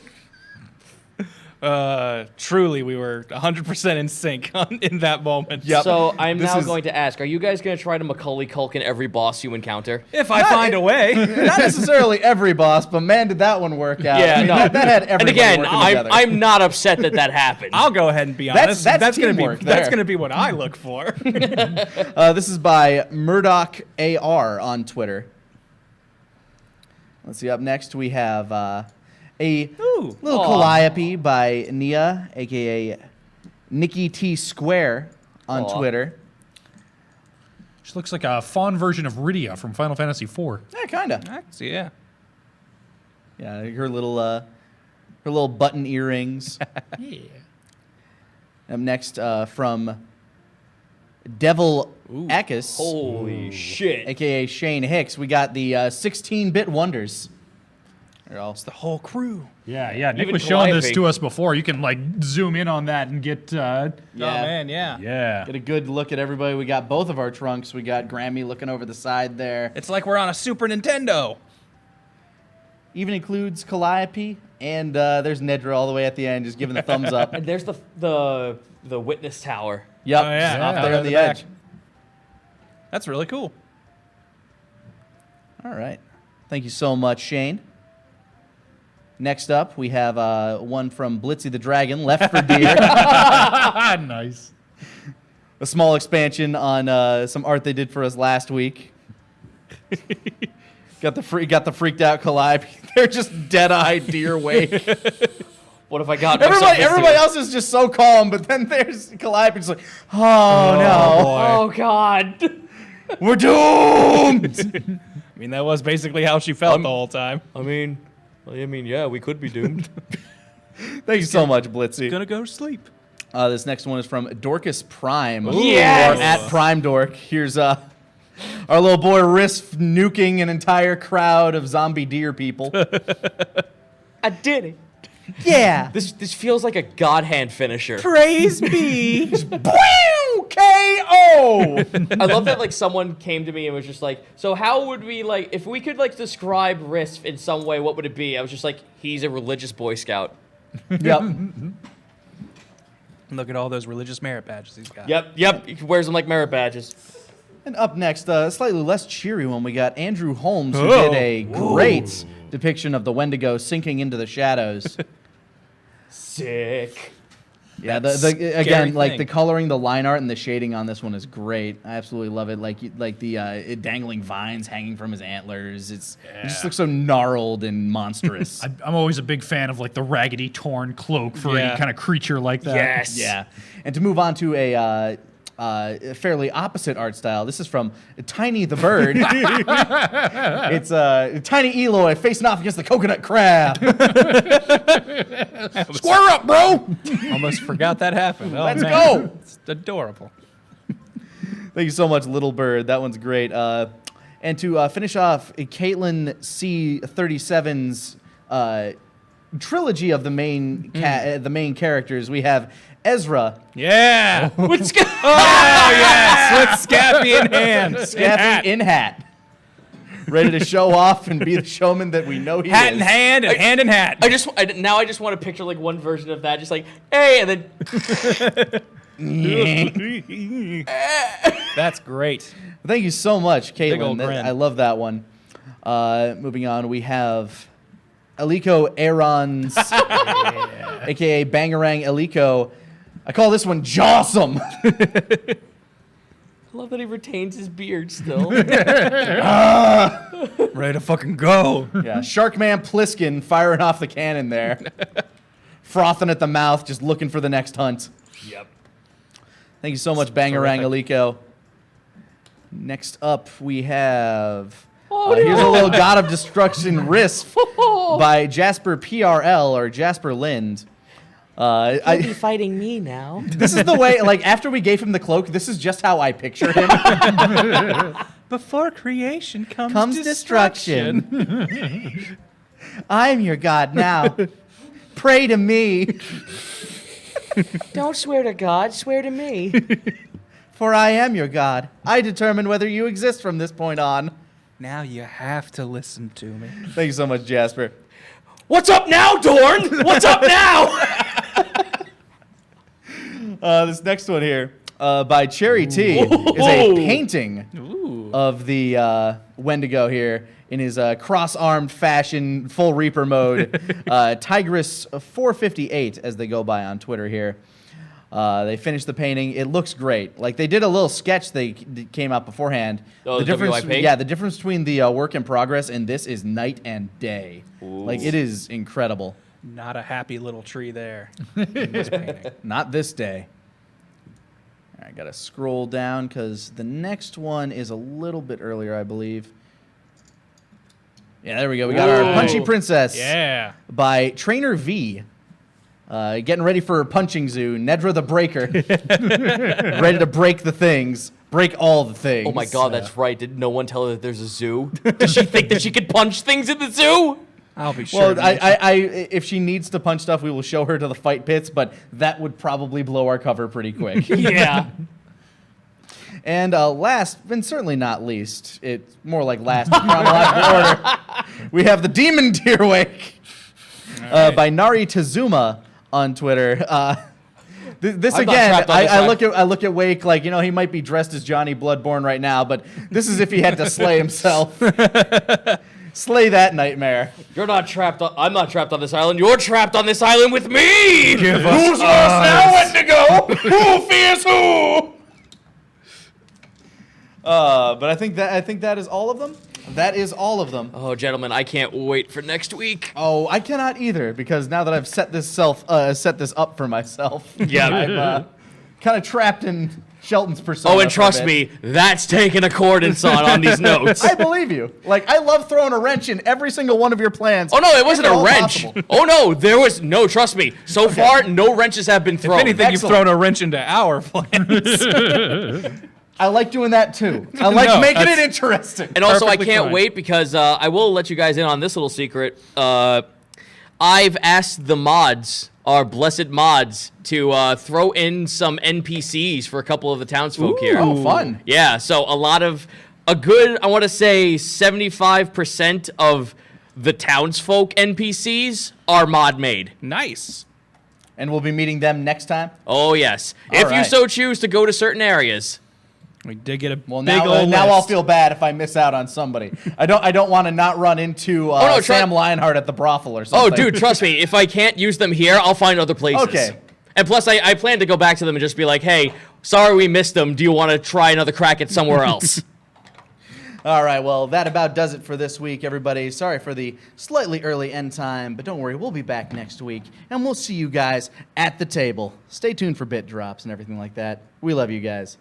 Truly, we were 100% in sync in that moment. Yep. So I'm This now is- going to ask: are you guys going to try to Macaulay Culkin every boss you encounter? If I find a way. Not necessarily every boss, but man, did that one work out. Yeah, no. That had everybody And again, working I'm together. I'm not upset that that happened. I'll go ahead and be That's- honest. that's gonna be teamwork that's there. gonna be what I look for. This is by Murdoch AR on Twitter. Let's see. Up next, we have a Ooh. little calliope by Nia, aka Nikki T Square on Aw. Twitter. She looks like a fawn version of Rydia from Final Fantasy IV. Yeah, kinda. Actually, yeah. Yeah, her little button earrings. Yeah. Up next, from Devil Eckes, Holy shit! aka Shane Hicks, we got the 16-bit wonders. They're all It's the whole crew. Yeah. Nick Even was showing this Calliope. to us before. You can like zoom in on that and get. Yeah. Oh man, yeah. Yeah. Get a good look at everybody. We got both of our trunks. We got Grammy looking over the side there. It's like we're on a Super Nintendo. Even includes Calliope, and there's Nedra all the way at the end, just giving the thumbs up. And there's the witness tower. Yep, Oh, yeah. off Yeah. there Out on in the the back. edge. That's really cool. All right. Thank you so much, Shane. Next up, we have one from Blitzy the Dragon, Left for Deer. Nice. A small expansion on some art they did for us last week. got the freaked out Calliope. They're just dead-eyed deer wake. What have I got? myself into? Everybody else is just so calm, but then there's Calliope just like, oh no, Oh god! we're doomed. I mean, that was basically how she felt the whole time. I mean, yeah, we could be doomed. Thank you so much, Blitzy. Gonna go to sleep. This next one is from Dorcas Prime. Yes! Or at Prime Dork. Here's our little boy Risk nuking an entire crowd of zombie deer people. I did it. Yeah. This feels like a god hand finisher. Praise be. KO! I love that like someone came to me and was just like, so how would we like if we could like describe Risk in some way, what would it be? I was just like, he's a religious Boy Scout. Yep. Look at all those religious merit badges he's got. Yep, he wears them like merit badges. And up next, a slightly less cheery one, we got Andrew Holmes, who did a great depiction of the Wendigo sinking into the shadows. Sick. Yeah, That again, scary like thing. the coloring, the line art, and the shading on this one is great. I absolutely love it. Like the dangling vines hanging from his antlers. It just looks so gnarled and monstrous. I'm always a big fan of like the raggedy, torn cloak for Yeah. any kind of creature like that. Yes. Yeah, and to move on to a fairly opposite art style, this is from Tiny the Bird. It's Tiny Eloy facing off against the coconut crab. Square up, bro! Almost forgot that happened. Oh, Let's man. go. It's adorable. Thank you so much, Little Bird. That one's great. And to finish off, Caitlin C37's trilogy of the main the main characters, we have Ezra, Yeah. What's Oh yes, with Scappy in hand. Scappy in hat, ready to show off and be the showman that we know he Hat is. in hand and hand in hat. I just want to picture like one version of that, just like, hey, and then That's great. Thank you so much, Big Caitlin. old grin. I love that one. Moving on, we have Aliko Aarons, aka Bangarang Aliko. I call this one Jawsome. love that he retains his beard still. Ready to fucking go. Yeah, Sharkman Pliskin firing off the cannon there. Frothing at the mouth, just looking for the next hunt. Yep. Thank you so much, Bangarang Aliko. Next up, we have... Here's a little God of Destruction Risp by Jasper PRL, or Jasper Lind. He'll be fighting me now. This is the way, like, after we gave him the cloak, this is just how I picture him. Before creation Comes destruction. I'm your God now. Pray to me, Don't swear to God, swear to me. for I am your God. I determine whether you exist from this point on. Now you have to listen to me. Thank you so much, Jasper. What's up now, Dorn? What's up now? This next one here, by Cherry T, is a painting of the Wendigo here in his cross-armed fashion, full Reaper mode. Tigress 458, as they go by on Twitter here. They finished the painting. It looks great. Like, they did a little sketch they came out beforehand. Oh, the the difference, WIP? yeah, the difference between the work in progress and this is night and day. Like, it is incredible. Not a happy little tree there in this painting. Not this day. All right, gotta scroll down because the next one is a little bit earlier, I believe. Yeah, there we go. We got our Punchy Princess Yeah. by Trainer V. Getting ready for a punching zoo. Nedra the Breaker. Ready to break the things. Break all the things. Oh my God, that's right. Did no one tell her that there's a zoo? Does she think that she could punch things in the zoo? I'll be sure. Well, if she needs to punch stuff, we will show her to the fight pits, but that would probably blow our cover pretty quick. Yeah. And last, and certainly not least, it's more like last in chronological order, we have the Demon Deer Wake by Nari Tazuma on Twitter. This I'm not again, trapped on this I side. look at Wake like, you know, he might be dressed as Johnny Bloodborne right now, but this is if he had to slay himself. Slay that nightmare. You're not trapped on, I'm not trapped on this island. You're trapped on this island with me! Give us Who's lost now, Wendigo? Who fears who? But I think that is all of them. That is all of them. Oh, gentlemen, I can't wait for next week. Oh, I cannot either because now that I've set this up for myself, Yeah. I'm kind of trapped in Shelton's persona. Oh, and for a trust bit. me, that's taking accordance on these notes. I believe you. Like, I love throwing a wrench in every single one of your plans. Oh no, it wasn't If at a all wrench. possible. Oh no, there was no. Trust me. So far, no wrenches have been thrown. If anything, Excellent. you've thrown a wrench into our plans. I like doing that too. I like No, making it that's- interesting. And also, I Perfectly can't fine. wait because I will let you guys in on this little secret. I've asked the mods, our blessed mods, to throw in some NPCs for a couple of the townsfolk here. Oh, fun. Yeah, so a good, I want to say 75% of the townsfolk NPCs are mod made. Nice. And we'll be meeting them next time. Oh yes, All if you right. so choose to go to certain areas. We did get a Well, big now, old now I'll list. feel bad if I miss out on somebody. I don't want to not run into no, try- Sam Lionheart at the brothel or Oh, something. dude, trust me. If I can't use them here, I'll find other places. Okay. And plus, I plan to go back to them and just be like, hey, sorry we missed them. Do you want to try another crack at somewhere else? All right, well, that about does it for this week, everybody. Sorry for the slightly early end time, but don't worry, we'll be back next week, and we'll see you guys at the table. Stay tuned for bit drops and everything like that. We love you guys.